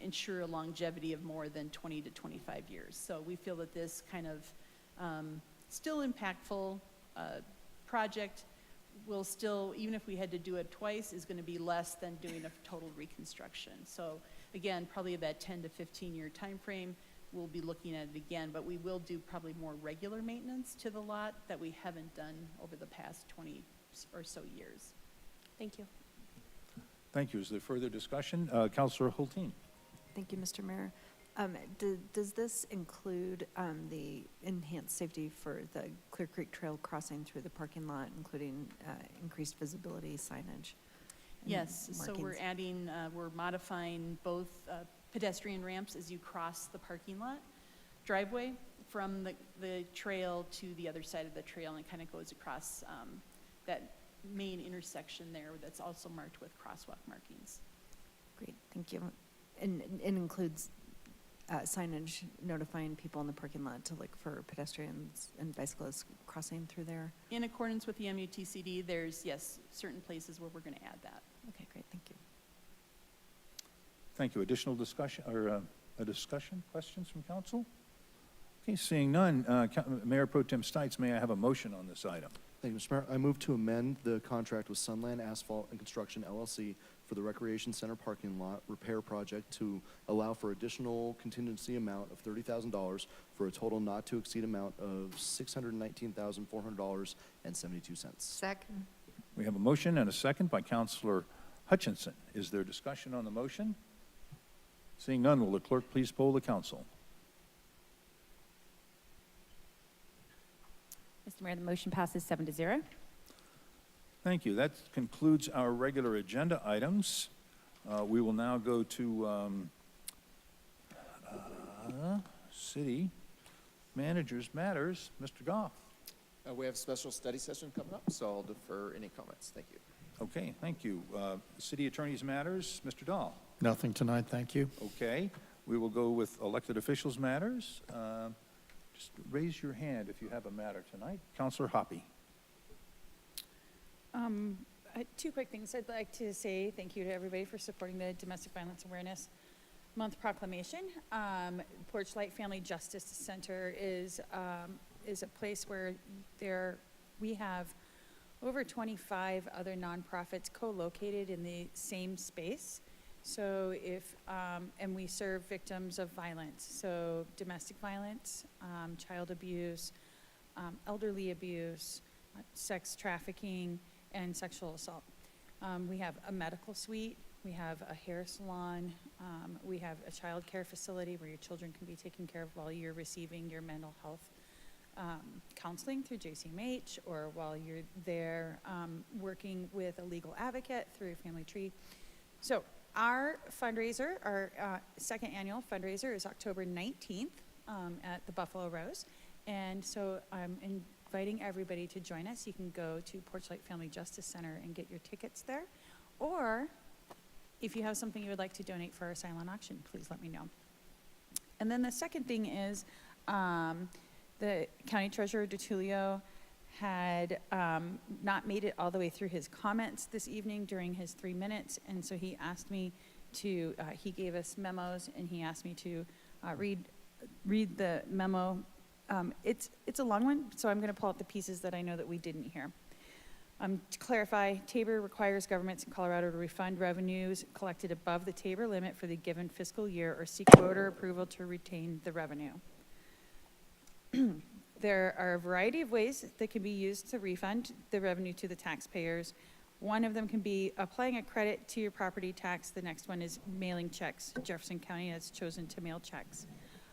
ensure a longevity of more than 20 to 25 years. So we feel that this kind of still impactful project will still, even if we had to do it twice, is going to be less than doing a total reconstruction. So again, probably that 10 to 15 year time frame, we'll be looking at it again, but we will do probably more regular maintenance to the lot that we haven't done over the past 20 or so years.
Thank you.
Thank you. Is there further discussion? Councilor Hulteen.
Thank you, Mr. Mayor. Does this include the enhanced safety for the Clear Creek Trail crossing through the parking lot, including increased visibility signage?
Yes, so we're adding, we're modifying both pedestrian ramps as you cross the parking lot driveway from the trail to the other side of the trail, and it kind of goes across that main intersection there that's also marked with crosswalk markings.
Great, thank you. And it includes signage notifying people in the parking lot to look for pedestrians and bicyclists crossing through there?
In accordance with the MUTCD, there's, yes, certain places where we're going to add that.
Okay, great, thank you.
Thank you. Additional discussion or a discussion? Questions from council? Okay, seeing none, Mayor Pro Tem Stites, may I have a motion on this item?
Thank you, Mr. Mayor. I move to amend the contract with Sunland Asphalt and Construction LLC for the Recreation Center parking lot repair project to allow for additional contingency amount of $30,000 for a total not to exceed amount of $619,400.72.
Second.
We have a motion and a second by Counselor Hutchinson. Is there discussion on the motion? Seeing none, will the clerk please poll the council?
Mr. Mayor, the motion passes 7-0.
Thank you. That concludes our regular agenda items. We will now go to City Managers Matters. Mr. Goff.
We have a special study session coming up, so I'll defer any comments. Thank you.
Okay, thank you. City Attorney's Matters, Mr. Dahl.
Nothing tonight, thank you.
Okay, we will go with Elected Officials Matters. Just raise your hand if you have a matter tonight. Counselor Hoppy.
Two quick things. I'd like to say thank you to everybody for supporting the Domestic Violence Awareness Month proclamation. Porchlight Family Justice Center is a place where we have over 25 other nonprofits co-located in the same space. So and we serve victims of violence, so domestic violence, child abuse, elderly abuse, sex trafficking, and sexual assault. We have a medical suite, we have a hair salon, we have a child care facility where your children can be taken care of while you're receiving your mental health counseling through JCMH, or while you're there working with a legal advocate through Family Tree. So our fundraiser, our second annual fundraiser, is October 19th at the Buffalo Rose. And so I'm inviting everybody to join us. You can go to Porchlight Family Justice Center and get your tickets there. Or if you have something you would like to donate for our silent auction, please let me know. And then the second thing is the County Treasurer DeTulio had not made it all the way through his comments this evening during his 3 minutes, and so he asked me to, he gave us memos, and he asked me to read the memo. It's a long one, so I'm going to pull out the pieces that I know that we didn't hear. To clarify, Tabor requires governments in Colorado to refund revenues collected above the Tabor limit for the given fiscal year or seek voter approval to retain the revenue. There are a variety of ways that can be used to refund the revenue to the taxpayers. One of them can be applying a credit to your property tax. The next one is mailing checks. Jefferson County has chosen to mail checks.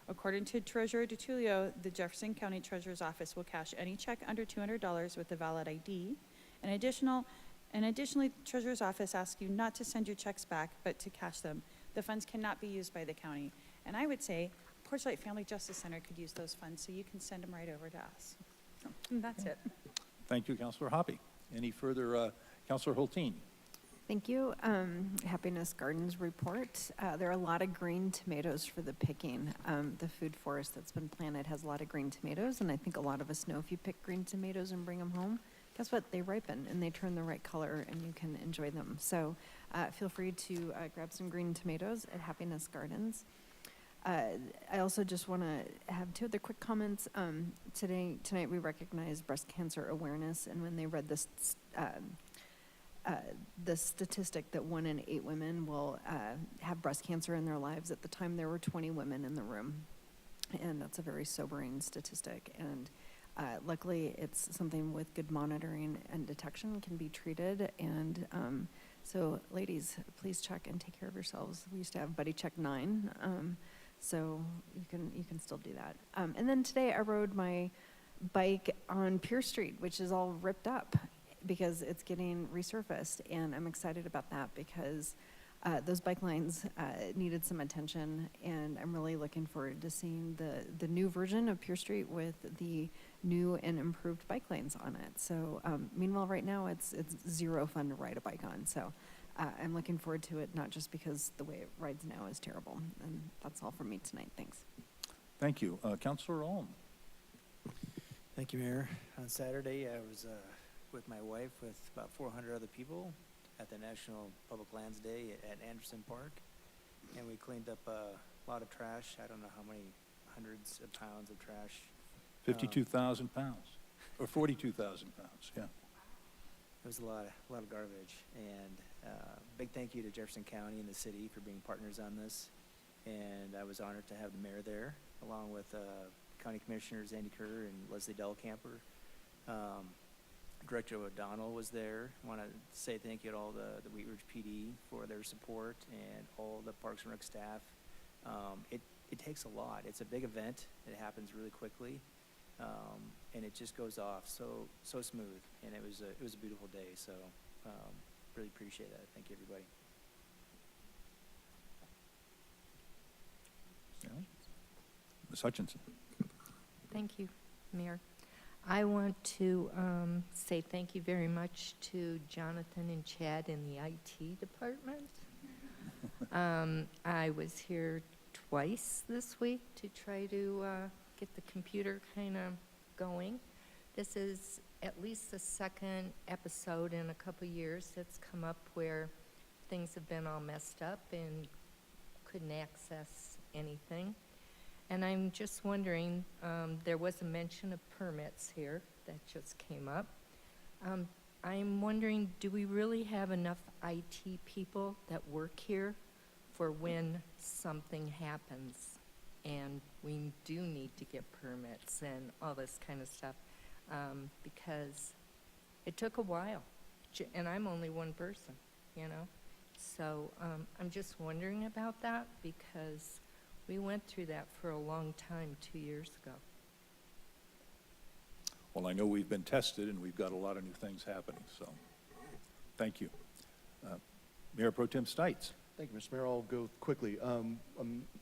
According to Treasurer DeTulio, the Jefferson County Treasurer's Office will cash any check under $200 with a valid ID. And additionally, the Treasurer's Office asks you not to send your checks back, but to cash them. The funds cannot be used by the county. And I would say Porchlight Family Justice Center could use those funds, so you can send them right over to us. And that's it.
Thank you, Counselor Hoppy. Any further, Counselor Hulteen?
Thank you. Happiness Gardens report. There are a lot of green tomatoes for the picking. The food forest that's been planted has a lot of green tomatoes, and I think a lot of us know if you pick green tomatoes and bring them home, guess what? They ripen and they turn the right color and you can enjoy them. So feel free to grab some green tomatoes at Happiness Gardens. I also just want to have two other quick comments. Tonight we recognize Breast Cancer Awareness, and when they read this, the statistic that 1 in 8 women will have breast cancer in their lives, at the time there were 20 women in the room, and that's a very sobering statistic. And luckily, it's something with good monitoring and detection can be treated. And so, ladies, please check and take care of yourselves. We used to have Buddy Check 9. So you can still do that. And then today I rode my bike on Pier Street, which is all ripped up because it's getting resurfaced, and I'm excited about that because those bike lines needed some attention, and I'm really looking forward to seeing the new version of Pier Street with the new and improved bike lanes on it. So meanwhile, right now it's zero fun to ride a bike on. So I'm looking forward to it, not just because the way it rides now is terrible. And that's all from me tonight. Thanks.
Thank you. Councilor Ulm.
Thank you, Mayor. On Saturday, I was with my wife with about 400 other people at the National Public Lands Day at Anderson Park. And we cleaned up a lot of trash. I don't know how many hundreds of pounds of trash.
52,000 pounds, or 42,000 pounds, yeah.
It was a lot of garbage. And big thank you to Jefferson County and the city for being partners on this. And I was honored to have the mayor there, along with County Commissioners Andy Kerr and Leslie Delcamper. Director O'Donnell was there. I want to say thank you to all the Wheat Ridge PD for their support and all the Parks and Rec staff. It takes a lot. It's a big event. It happens really quickly, and it just goes off so smooth. And it was a beautiful day. So really appreciate that. Thank you, everybody.
Yeah. Ms. Hutchinson.
Thank you, Mayor. I want to say thank you very much to Jonathan and Chad in the IT department. I was here twice this week to try to get the computer kind of going. This is at least the second episode in a couple years that's come up where things have been all messed up and couldn't access anything. And I'm just wondering, there was a mention of permits here that just came up. I'm wondering, do we really have enough IT people that work here for when something happens and we do need to get permits and all this kind of stuff? Because it took a while, and I'm only one person, you know? So I'm just wondering about that because we went through that for a long time 2 years ago.
Well, I know we've been tested, and we've got a lot of new things happening, so thank you. Mayor Pro Tem Stites.
Thank you, Mr. Mayor. I'll go quickly.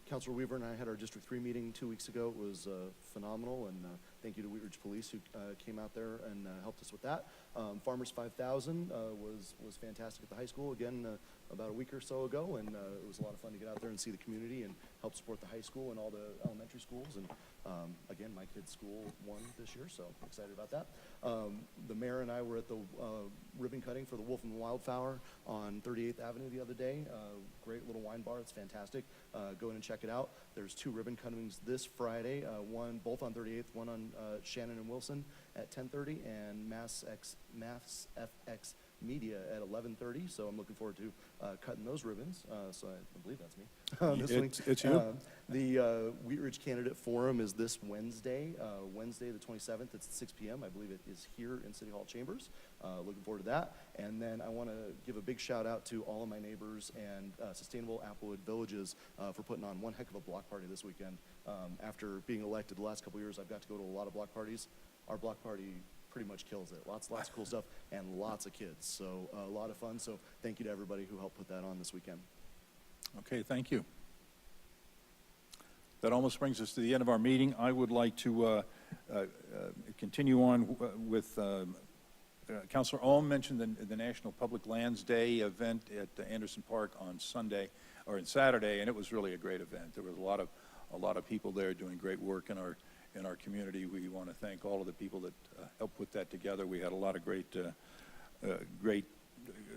Councilor Weaver and I had our District 3 meeting 2 weeks ago. It was phenomenal, and thank you to Wheat Ridge Police who came out there and helped us with that. Farmers 5000 was fantastic at the high school, again, about a week or so ago, and it was a lot of fun to get out there and see the community and help support the high school and all the elementary schools. And again, my kid's school won this year, so I'm excited about that. The mayor and I were at the ribbon cutting for the Wolf and Wildflower on 38th Avenue the other day. Great little wine bar. It's fantastic. Go in and check it out. There's 2 ribbon cuttings this Friday, both on 38th, one on Shannon and Wilson at 10:30, and Mass FX Media at 11:30. So I'm looking forward to cutting those ribbons. So I believe that's me. This week.
It's you.
The Wheat Ridge Candidate Forum is this Wednesday, Wednesday the 27th. It's at 6 p.m. I believe it is here in City Hall Chambers. Looking forward to that. And then I want to give a big shout out to all of my neighbors and Sustainable Applewood Villages for putting on one heck of a block party this weekend. After being elected the last couple years, I've got to go to a lot of block parties. Our block party pretty much kills it. Lots of cool stuff and lots of kids. So a lot of fun. So thank you to everybody who helped put that on this weekend.
Okay, thank you. That almost brings us to the end of our meeting. I would like to continue on with Councilor Ohm mentioned the National Public Lands Day event at Anderson Park on Sunday or on Saturday, and it was really a great event. There was a lot of people there doing great work in our community. We want to thank all of the people that helped put that together. We had a lot of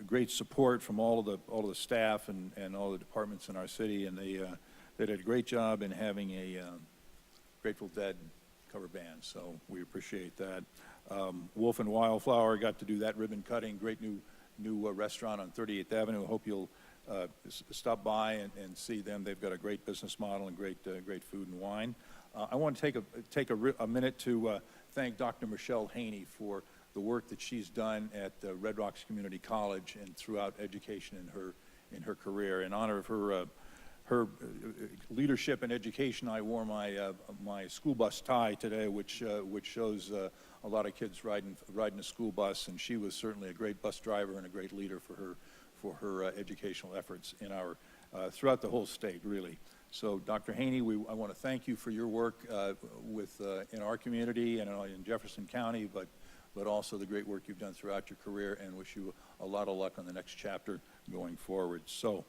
great support from all of the staff and all the departments in our city, and they did a great job in having a Grateful Dead cover band. So we appreciate that. Wolf and Wildflower got to do that ribbon cutting. Great new restaurant on 38th Avenue. I hope you'll stop by and see them. They've got a great business model and great food and wine. I want to take a minute to thank Dr. Michelle Haney for the work that she's done at Red Rocks Community College and throughout education in her career. In honor of her leadership in education, I wore my school bus tie today, which shows a lot of kids riding a school bus, and she was certainly a great bus driver and a great leader for her educational efforts throughout the whole state, really. So, Dr. Haney, I want to thank you for your work in our community and in Jefferson County, but also the great work you've done throughout your career, and wish you a lot of luck on the next chapter going forward. So,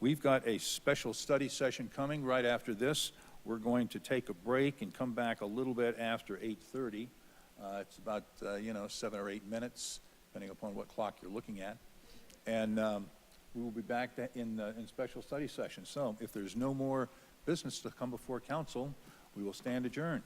we've got a special study session coming right after this. We're going to take a break and come back a little bit after 8:30. It's about 7 or 8 minutes, depending upon what clock you're looking at, and we will be back in special study session. So if there's no more business to come before council, We will stand adjourned.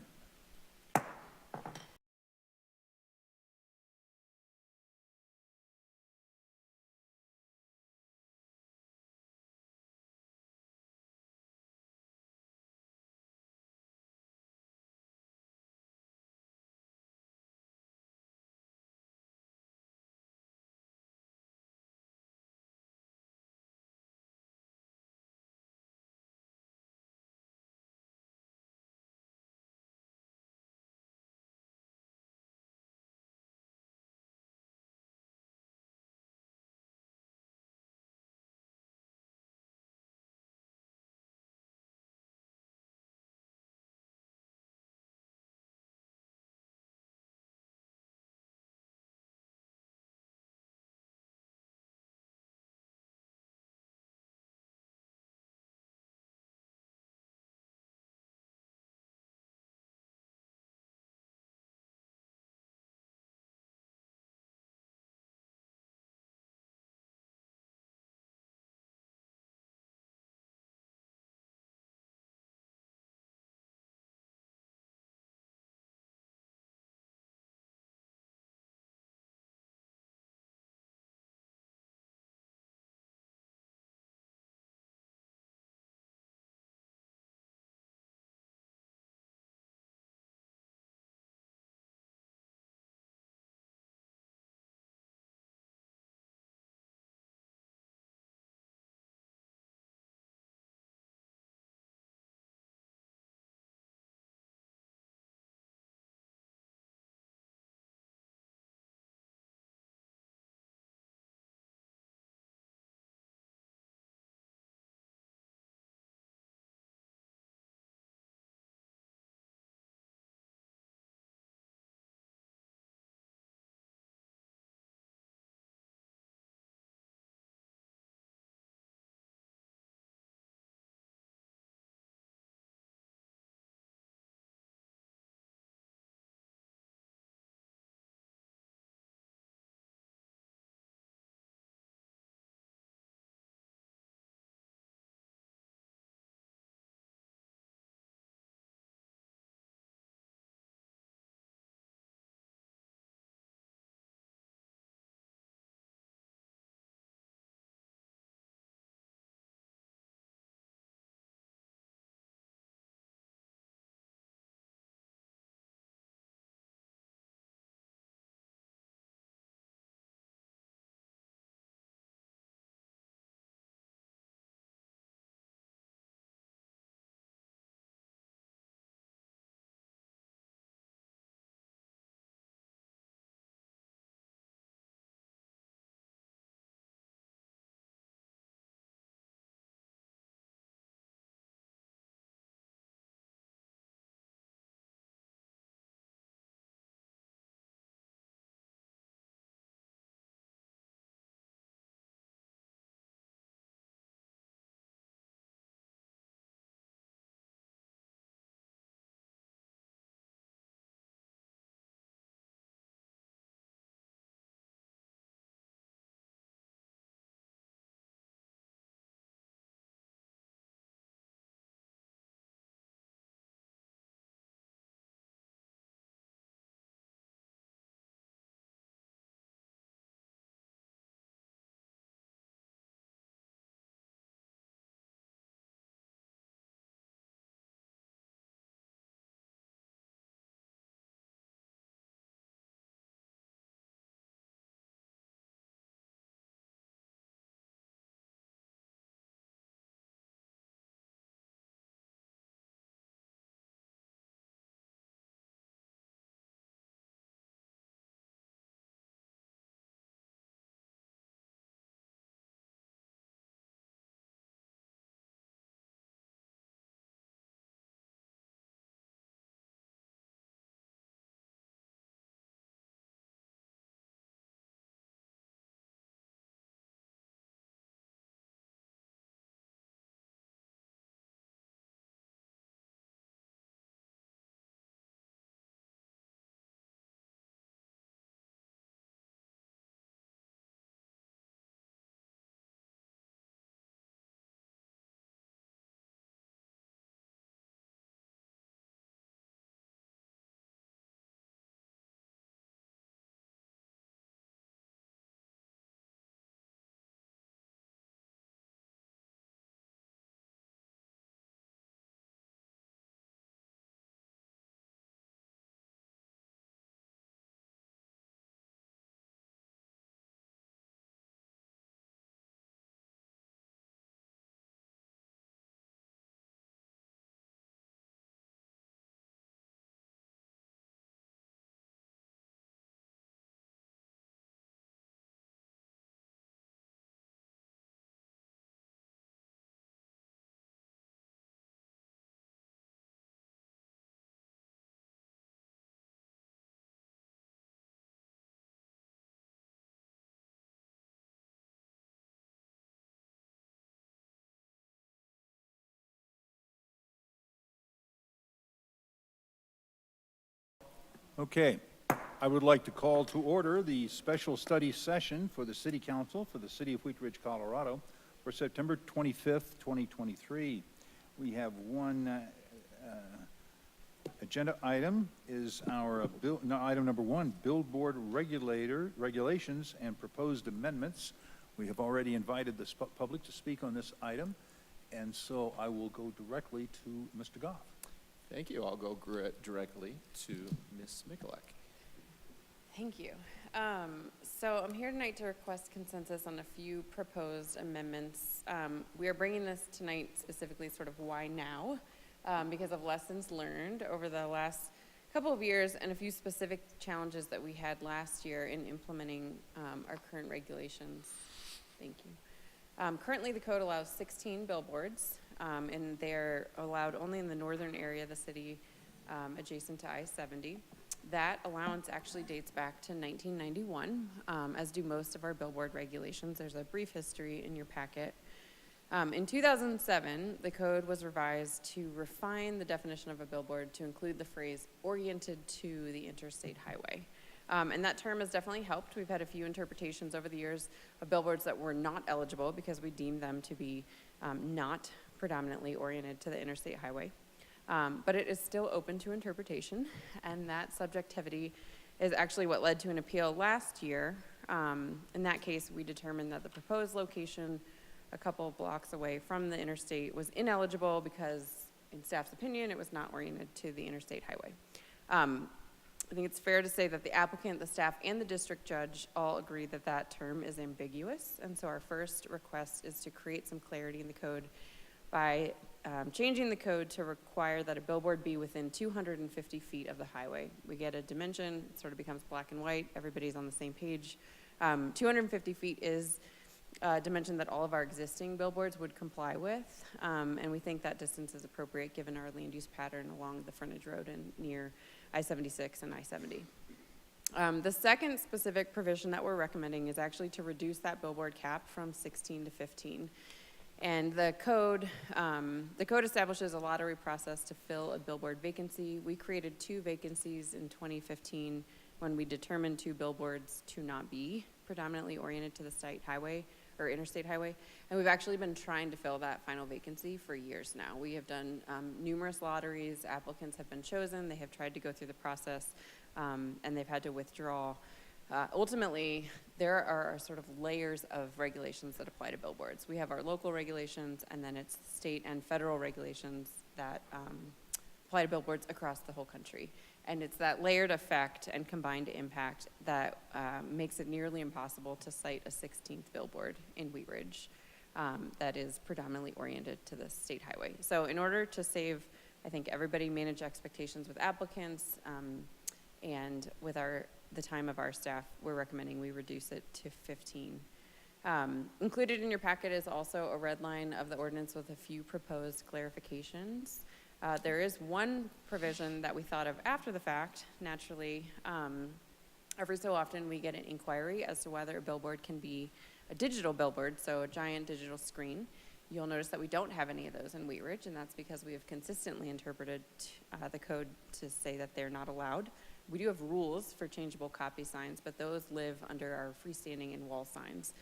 Okay, I would like to call to order the special study session for the City Council for the City of Wheat Ridge, Colorado for September 25th, 2023. We have one agenda item is our item number 1, billboard regulations and proposed amendments. We have already invited the public to speak on this item, and so I will go directly to Mr. Goff.
Thank you. I'll go directly to Ms. Mikulak.
Thank you. So I'm here tonight to request consensus on a few proposed amendments. We are bringing this tonight specifically sort of why now, because of lessons learned over the last couple of years and a few specific challenges that we had last year in implementing our current regulations. Thank you. Currently, the code allows 16 billboards, and they're allowed only in the northern area of the city adjacent to I-70. That allowance actually dates back to 1991, as do most of our billboard regulations. There's a brief history in your packet. In 2007, the code was revised to refine the definition of a billboard to include the phrase oriented to the interstate highway. And that term has definitely helped. We've had a few interpretations over the years of billboards that were not eligible because we deemed them to be not predominantly oriented to the interstate highway. But it is still open to interpretation, and that subjectivity is actually what led to an appeal last year. In that case, we determined that the proposed location a couple of blocks away from the interstate was ineligible because, in staff's opinion, it was not oriented to the interstate highway. I think it's fair to say that the applicant, the staff, and the district judge all agree that that term is ambiguous, and so our first request is to create some clarity in the code by changing the code to require that a billboard be within 250 feet of the highway. We get a dimension, it sort of becomes black and white, everybody's on the same page. 250 feet is a dimension that all of our existing billboards would comply with, and we think that distance is appropriate given our land use pattern along the frontage road and near I-76 and I-70. The second specific provision that we're recommending is actually to reduce that billboard cap from 16 to 15. And the code establishes a lottery process to fill a billboard vacancy. We created 2 vacancies in 2015 when we determined 2 billboards to not be predominantly oriented to the state highway or interstate highway. And we've actually been trying to fill that final vacancy for years now. We have done numerous lotteries, applicants have been chosen, they have tried to go through the process, and they've had to withdraw. Ultimately, there are sort of layers of regulations that apply to billboards. We have our local regulations, and then it's state and federal regulations that apply to billboards across the whole country. And it's that layered effect and combined impact that makes it nearly impossible to cite a 16th billboard in Wheat Ridge that is predominantly oriented to the state highway. So in order to save, I think, everybody manage expectations with applicants and with the time of our staff, we're recommending we reduce it to 15. Included in your packet is also a red line of the ordinance with a few proposed clarifications. There is one provision that we thought of after the fact. Naturally, every so often we get an inquiry as to whether a billboard can be a digital billboard, so a giant digital screen. You'll notice that we don't have any of those in Wheat Ridge, and that's because we have consistently interpreted the code to say that they're not allowed. We do have rules for changeable copy signs, but those live under our freestanding and wall signs.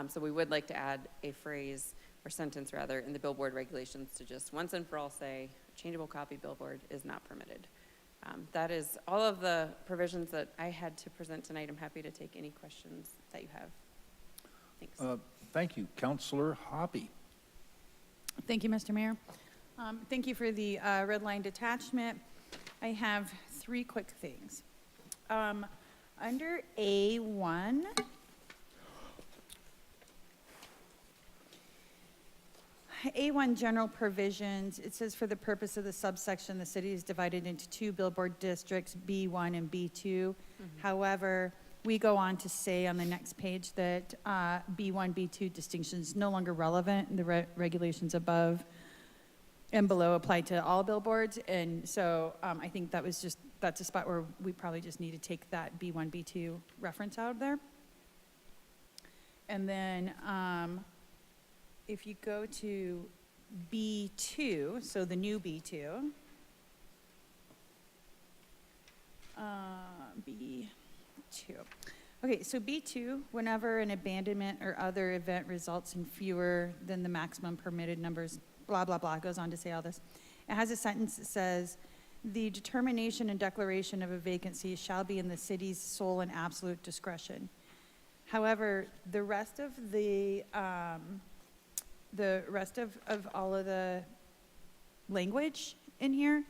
So we would like to add a phrase, or sentence rather, in the billboard regulations to just once and for all say, changeable copy billboard is not permitted. That is all of the provisions that I had to present tonight. I'm happy to take any questions that you have. Thanks.
Thank you. Councilor Hoppe.
Thank you, Mr. Mayor. Thank you for the red line detachment. I have 3 quick things. Under A1, A1 general provisions, it says for the purpose of the subsection, the city is divided into 2 billboard districts, B1 and B2. However, we go on to say on the next page that B1, B2 distinction is no longer relevant, and the regulations above and below apply to all billboards. And so I think that's a spot where we probably just need to take that B1, B2 reference out of there. And then if you go to B2, so the new B2, B2. Okay, so B2, whenever an abandonment or other event results in fewer than the maximum permitted numbers, blah, blah, blah, goes on to say all this. It has a sentence that says, the determination and declaration of a vacancy shall be in the city's sole and absolute discretion. However, the rest of all of the language in here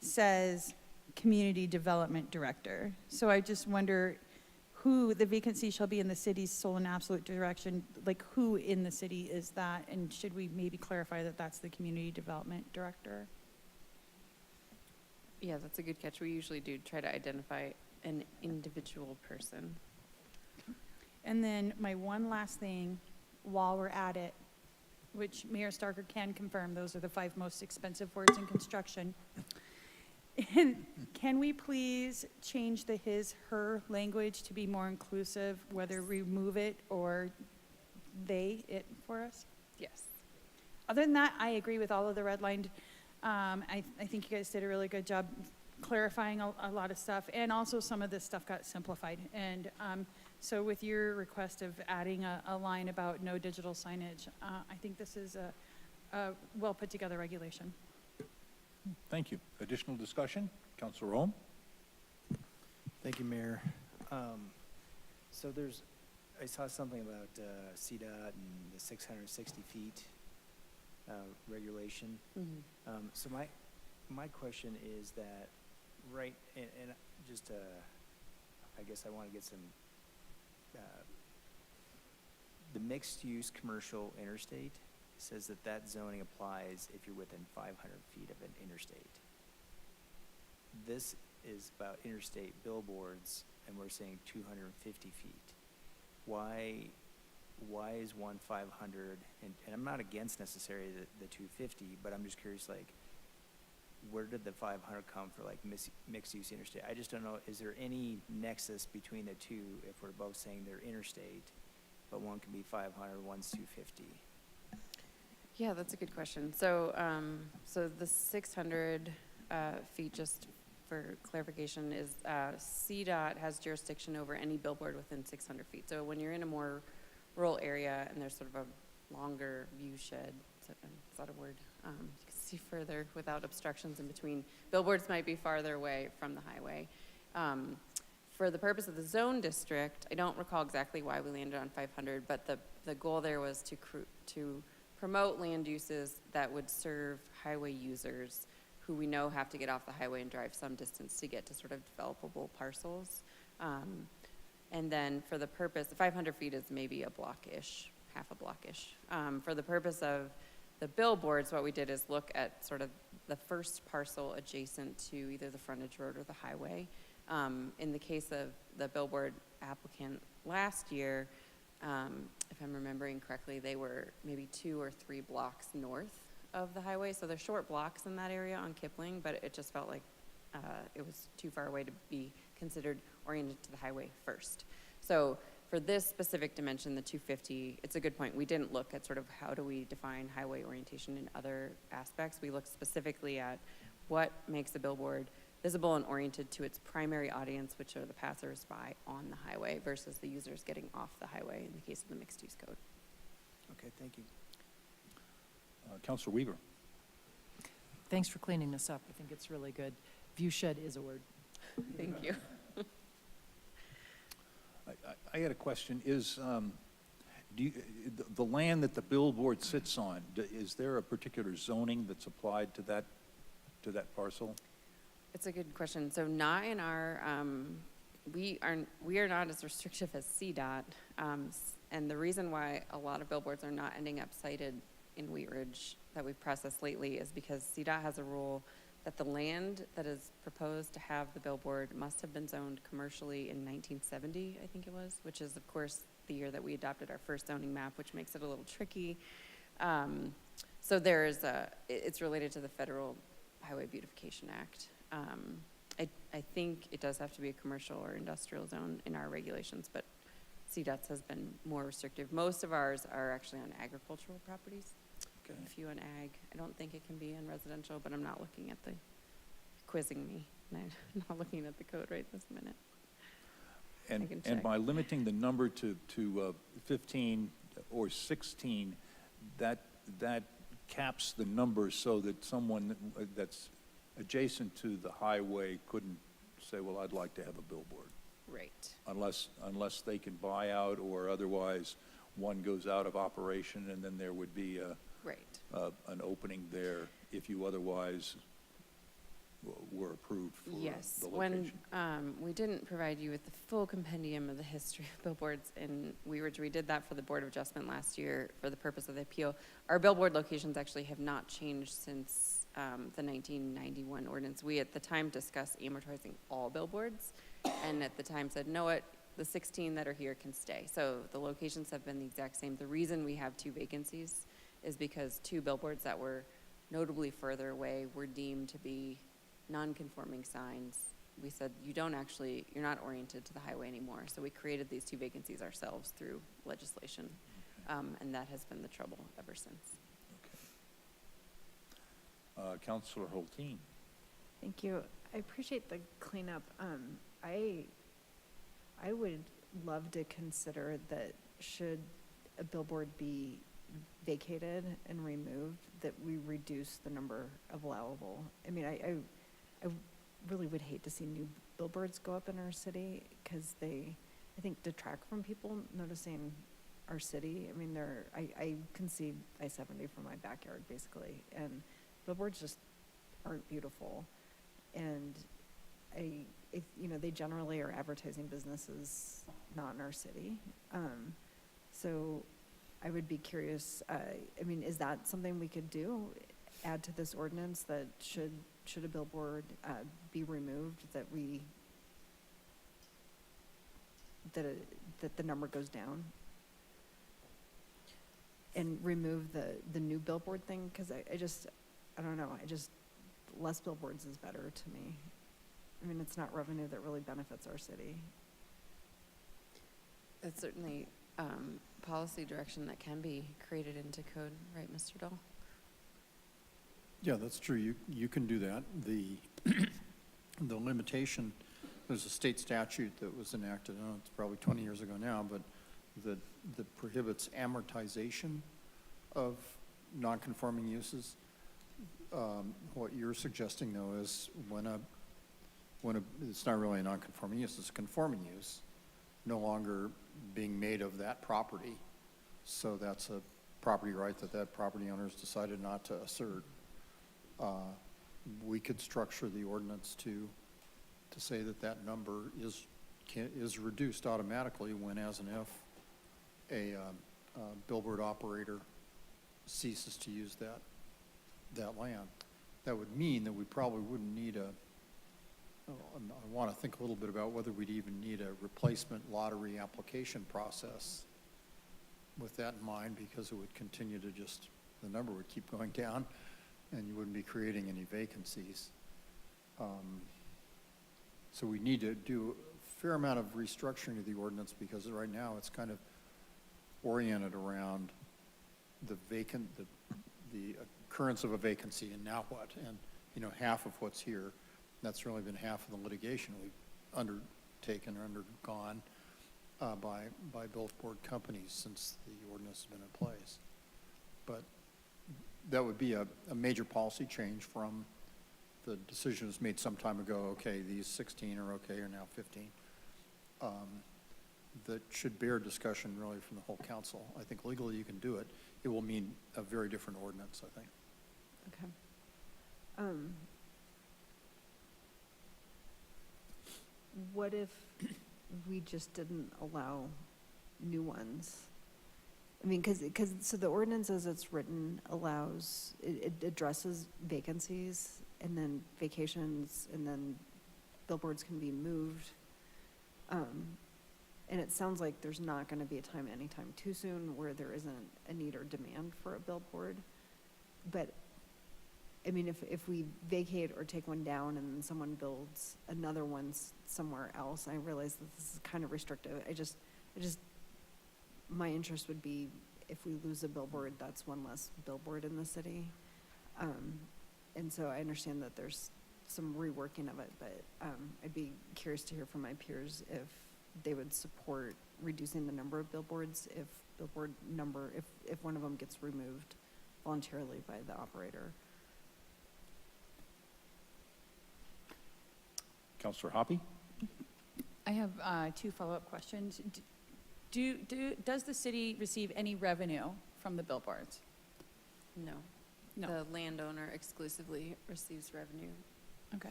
says community development director. So I just wonder who, the vacancy shall be in the city's sole and absolute direction, like who in the city is that? And should we maybe clarify that that's the community development director?
Yeah, that's a good catch. We usually do try to identify an individual person.
And then my one last thing, while we're at it, which Mayor Starker can confirm, those are the 5 most expensive words in construction. Can we please change the his, her language to be more inclusive, whether remove it or they, it for us?
Yes.
Other than that, I agree with all of the redlined. I think you guys did a really good job clarifying a lot of stuff, and also some of this stuff got simplified. And so with your request of adding a line about no digital signage, I think this is a well put together regulation.
Thank you. Additional discussion? Councilor Rome?
Thank you, Mayor. So I saw something about CDOT and the 660 feet regulation. So my question is that, right, and just, I guess I want to get some, the mixed-use commercial interstate says that zoning applies if you're within 500 feet of an interstate. This is about interstate billboards, and we're saying 250 feet. Why is 500? And I'm not against necessarily the 250, but I'm just curious, like, where did the 500 come for, like, mixed-use interstate? I just don't know. Is there any nexus between the two if we're both saying they're interstate, but one can be 500, one's 250?
Yeah, that's a good question. So, so the 600 feet, just for clarification, is CDOT has jurisdiction over any billboard within 600 feet. So when you're in a more rural area and there's sort of a longer view shed, is that a word? You can see further without obstructions in between. Billboards might be farther away from the highway. For the purpose of the zone district, I don't recall exactly why we landed on 500, but the goal there was to promote land uses that would serve highway users who we know have to get off the highway and drive some distance to get to sort of developable parcels. And then for the purpose, 500 feet is maybe a block-ish, half a block-ish. For the purpose of the billboards, what we did is look at sort of the first parcel adjacent to either the frontage road or the highway. In the case of the billboard applicant last year, if I'm remembering correctly, they were maybe 2 or 3 blocks north of the highway. So they're short blocks in that area on Kipling, but it just felt like it was too far away to be considered oriented to the highway first. So for this specific dimension, the 250, it's a good point. We didn't look at sort of how do we define highway orientation in other aspects. We looked specifically at what makes a billboard visible and oriented to its primary audience, which are the passersby on the highway versus the users getting off the highway in the case of the mixed-use code.
Okay, thank you.
Councilor Weaver?
Thanks for cleaning this up. I think it's really good. View shed is a word.
Thank you.
I had a question. Is the land that the billboard sits on, is there a particular zoning that's applied to that parcel?
It's a good question. So not in our, we are not as restrictive as CDOT. And the reason why a lot of billboards are not ending up sited in Wheat Ridge that we've processed lately is because CDOT has a rule that the land that is proposed to have the billboard must have been zoned commercially in 1970, I think it was, which is, of course, the year that we adopted our first zoning map, which makes it a little tricky. So there is it's related to the Federal Highway Beautification Act. I think it does have to be a commercial or industrial zone in our regulations, but CDOT's has been more restrictive. Most of ours are actually on agricultural properties.
Okay.
A few on ag. I don't think it can be in residential, but I'm not looking at the quizzing me. I'm not looking at the code right this minute. I
And,
can
and
check.
by limiting the number to 15 or 16, that caps the number so that someone that's adjacent to the highway couldn't say, well, I'd like to have a billboard.
Right.
Unless they can buy out, or otherwise one goes out of operation, and then there would be
Right.
an opening there if you otherwise were approved for
Yes,
the
when
location.
we didn't provide you with the full compendium of the history of billboards in Wheat Ridge, we did that for the Board of Adjustment last year for the purpose of the appeal. Our billboard locations actually have not changed since the 1991 ordinance. We at the time discussed amortizing all billboards, and at the time said, no, the 16 that are here can stay. So the locations have been the exact same. The reason we have 2 vacancies is because 2 billboards that were notably further away were deemed to be non-conforming signs. We said, you're not oriented to the highway anymore. So we created these 2 vacancies ourselves through legislation. And that has been the trouble ever since.
Councilor Holteen.
Thank you. I appreciate the cleanup. I would love to consider that should a billboard be vacated and removed, that we reduce the number of allowable. I mean, I really would hate to see new billboards go up in our city because they, I think, detract from people noticing our city. I mean, I can see I-70 from my backyard, basically, and billboards just aren't beautiful. And they generally are advertising businesses not in our city. So I would be curious, I mean, is that something we could do? Add to this ordinance that should a billboard be removed, that the number goes down? And remove the new billboard thing? Because I don't know, less billboards is better to me. I mean, it's not revenue that really benefits our city.
It's certainly policy direction that can be created into code, right, Mr. Dahl?
Yeah, that's true. You can do that. The limitation, there's a state statute that was enacted, I don't know, it's probably 20 years ago now, but that prohibits amortization of non-conforming uses. What you're suggesting, though, is when it's not really a non-conforming use, it's a conforming use, no longer being made of that property. So that's a property right that property owner's decided not to assert. We could structure the ordinance to say that number is reduced automatically when, as and if, a billboard operator ceases to use that land. That would mean that we probably wouldn't need I want to think a little bit about whether we'd even need a replacement lottery application process with that in mind, because it would continue to the number would keep going down and you wouldn't be creating any vacancies. So we need to do a fair amount of restructuring of the ordinance, because right now it's kind of oriented around the occurrence of a vacancy and now what? And, half of what's here, that's really been half of the litigation we've undertaken or undergone by billboard companies since the ordinance has been in place. But that would be a major policy change from the decision was made some time ago, okay, these 16 are okay, or now 15. That should bear discussion really from the whole council. I think legally you can do it. It will mean a very different ordinance, I think.
Okay. What if we just didn't allow new ones? I mean, so the ordinance as it's written allows, it addresses vacancies and then vacations, and then billboards can be moved. And it sounds like there's not going to be a time anytime too soon where there isn't a need or demand for a billboard. But, I mean, if we vacate or take one down and then someone builds another one somewhere else, I realize that this is kind of restrictive. My interest would be if we lose a billboard, that's one less billboard in the city. And so I understand that there's
some reworking of it, but I'd be curious to hear from my peers if they would support reducing the number of billboards if if one of them gets removed voluntarily by the operator.
Councilor Hoppy?
I have two follow-up questions. Does the city receive any revenue from the billboards?
No.
No.
The landowner exclusively receives revenue.
Okay.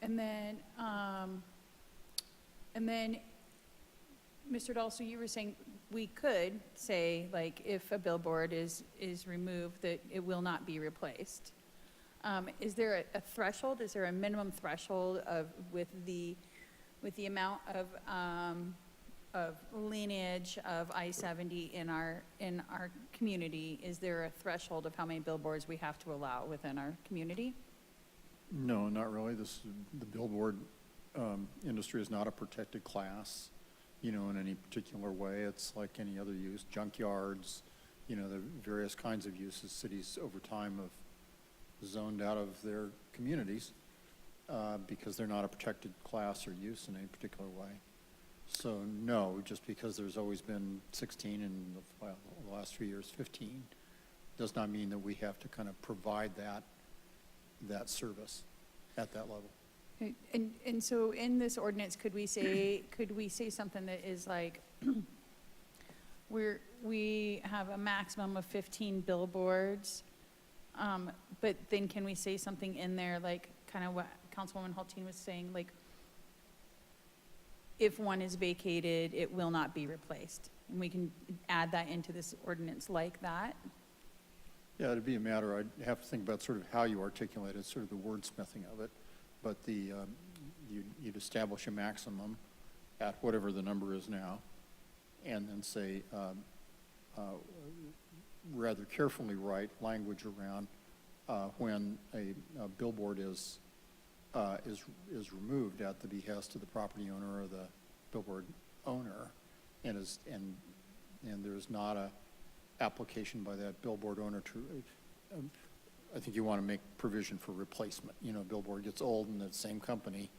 And then, Mr. Dahl, so you were saying we could say, like, if a billboard is removed, that it will not be replaced. Is there a threshold? Is there a minimum threshold with the amount of lineage of I-70 in our community? Is there a threshold of how many billboards we have to allow within our community?
No, not really. The billboard industry is not a protected class, in any particular way. It's like any other use, junkyards, the various kinds of uses cities over time have zoned out of their communities because they're not a protected class or use in any particular way. So no, just because there's always been 16 and the last 3 years 15 does not mean that we have to kind of provide that service at that level.
And so in this ordinance, could we say something that is like, we have a maximum of 15 billboards, but then can we say something in there like kind of what Councilwoman Hulteen was saying, like if one is vacated, it will not be replaced? And we can add that into this ordinance like that?
Yeah, it'd be a matter, I'd have to think about sort of how you articulate it, sort of the wordsmithing of it. But you'd establish a maximum at whatever the number is now, and then say, rather carefully write language around when a billboard is removed at the behest of the property owner or the billboard owner, and there's not a application by that billboard owner to. I think you want to make provision for replacement. A billboard gets old and the same company,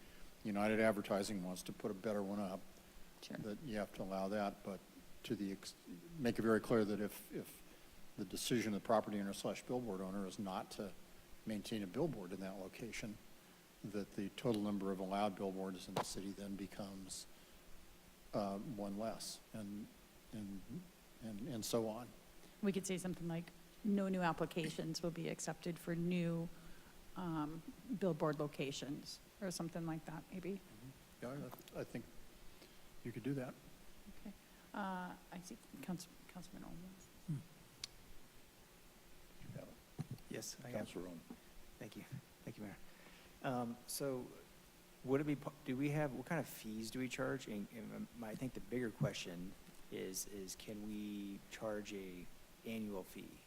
United Advertising, wants to put a better one up.
Sure.
That you have to allow that, but make it very clear that if the decision of the property owner / billboard owner is not to maintain a billboard in that location, that the total number of allowed billboards in the city then becomes one less, and so on.
We could say something like, no new applications will be accepted for new billboard locations, or something like that, maybe.
Yeah, I think you could do that.
Okay. I see Councilman Olmos.
Yes, I am.
Councilor Owen.
Thank you, Mayor. So would it be, what kind of fees do we charge? And I think the bigger question is can we charge a annual fee?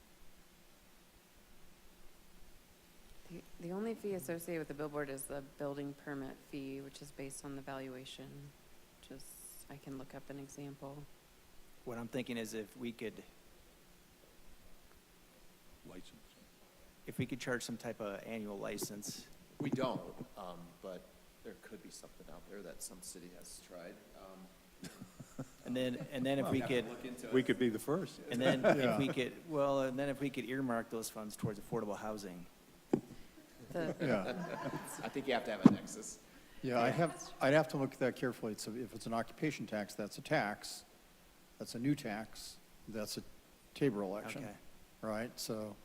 The only fee associated with the billboard is the building permit fee, which is based on the valuation. I can look up an example.
What I'm thinking is if we could charge some type of annual license.
We don't, but there could be something out there that some city has tried.
And then if we could,
We could be the first.
and then
Yeah.
if we could earmark those funds towards affordable housing.
Yeah.
I think you have to have a nexus.
Yeah, I'd have to look at that carefully. So if it's an occupation tax, that's a tax. That's a new tax. That's a Tabor election.
Okay.
Right? So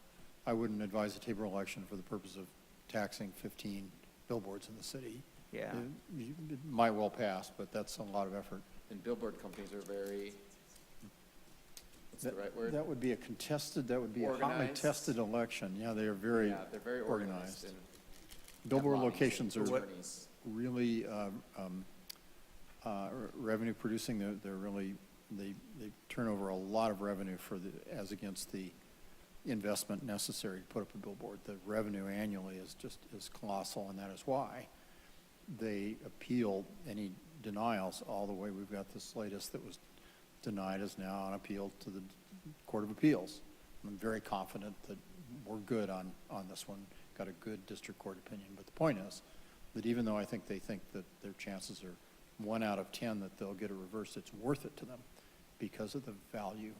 I wouldn't advise a Tabor election for the purpose of taxing 15 billboards in the city.
Yeah.
It might well pass, but that's a lot of effort.
And billboard companies are very, what's the right word?
That would be a hotly
Organized.
tested election. Yeah, they are very
Yeah, they're very organized. and
Billboard
have lobbies
locations
and
are
attorneys.
really revenue producing. They turn over a lot of revenue as against the investment necessary to put up a billboard. The revenue annually is colossal, and that is why they appeal any denials all the way. We've got this latest that was denied is now on appeal to the Court of Appeals. I'm very confident that we're good on this one. Got a good district court opinion. But the point is, that even though I think they think that their chances are 1 out of 10 that they'll get a reverse, it's worth it to them because of the value.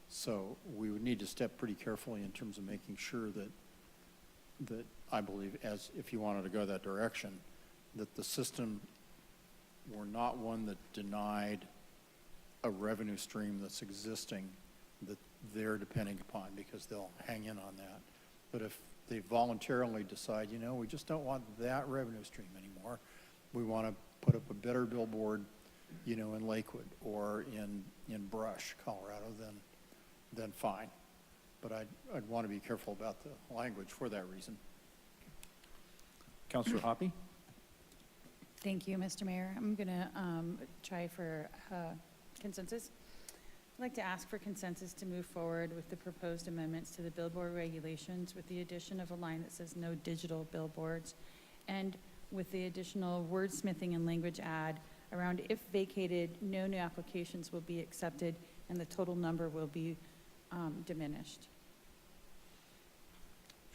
So we would need to step pretty carefully in terms of making sure that I believe, as if you wanted to go that direction, that the system were not one that denied a revenue stream that's existing that they're depending upon, because they'll hang in on that. But if they voluntarily decide, you know, we just don't want that revenue stream anymore, we want to put up a better billboard, you know, in Lakewood or in Brush, Colorado, then fine. But I'd want to be careful about the language for that reason.
Councilor Hoppy?
Thank you, Mr. Mayor. I'm going to try for consensus. I'd like to ask for consensus to move forward with the proposed amendments to the billboard regulations with the addition of a line that says no digital billboards, and with the additional wordsmithing and language add around if vacated, no new applications will be accepted and the total number will be diminished.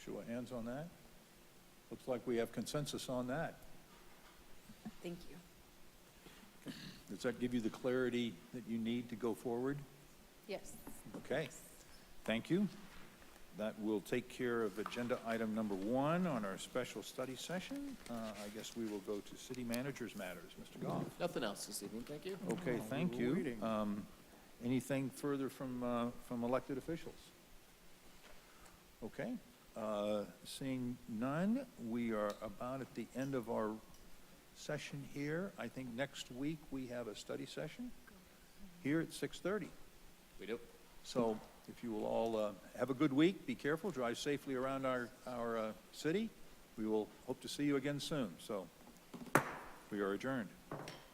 Show of hands on that. Looks like we have consensus on that.
Thank you.
Does that give you the clarity that you need to go forward?
Yes.
Okay, thank you. That will take care of agenda item number 1 on our special study session. I guess we will go to city manager's matters. Mr. Goff?
Nothing else this evening, thank you.
Okay, thank you. Anything further from elected officials? Okay, seeing none, we are about at the end of our session here. I think next week we have a study session here at 6:30.
We do.
So if you will all have a good week, be careful, drive safely around our city. We will hope to see you again soon. So we are adjourned.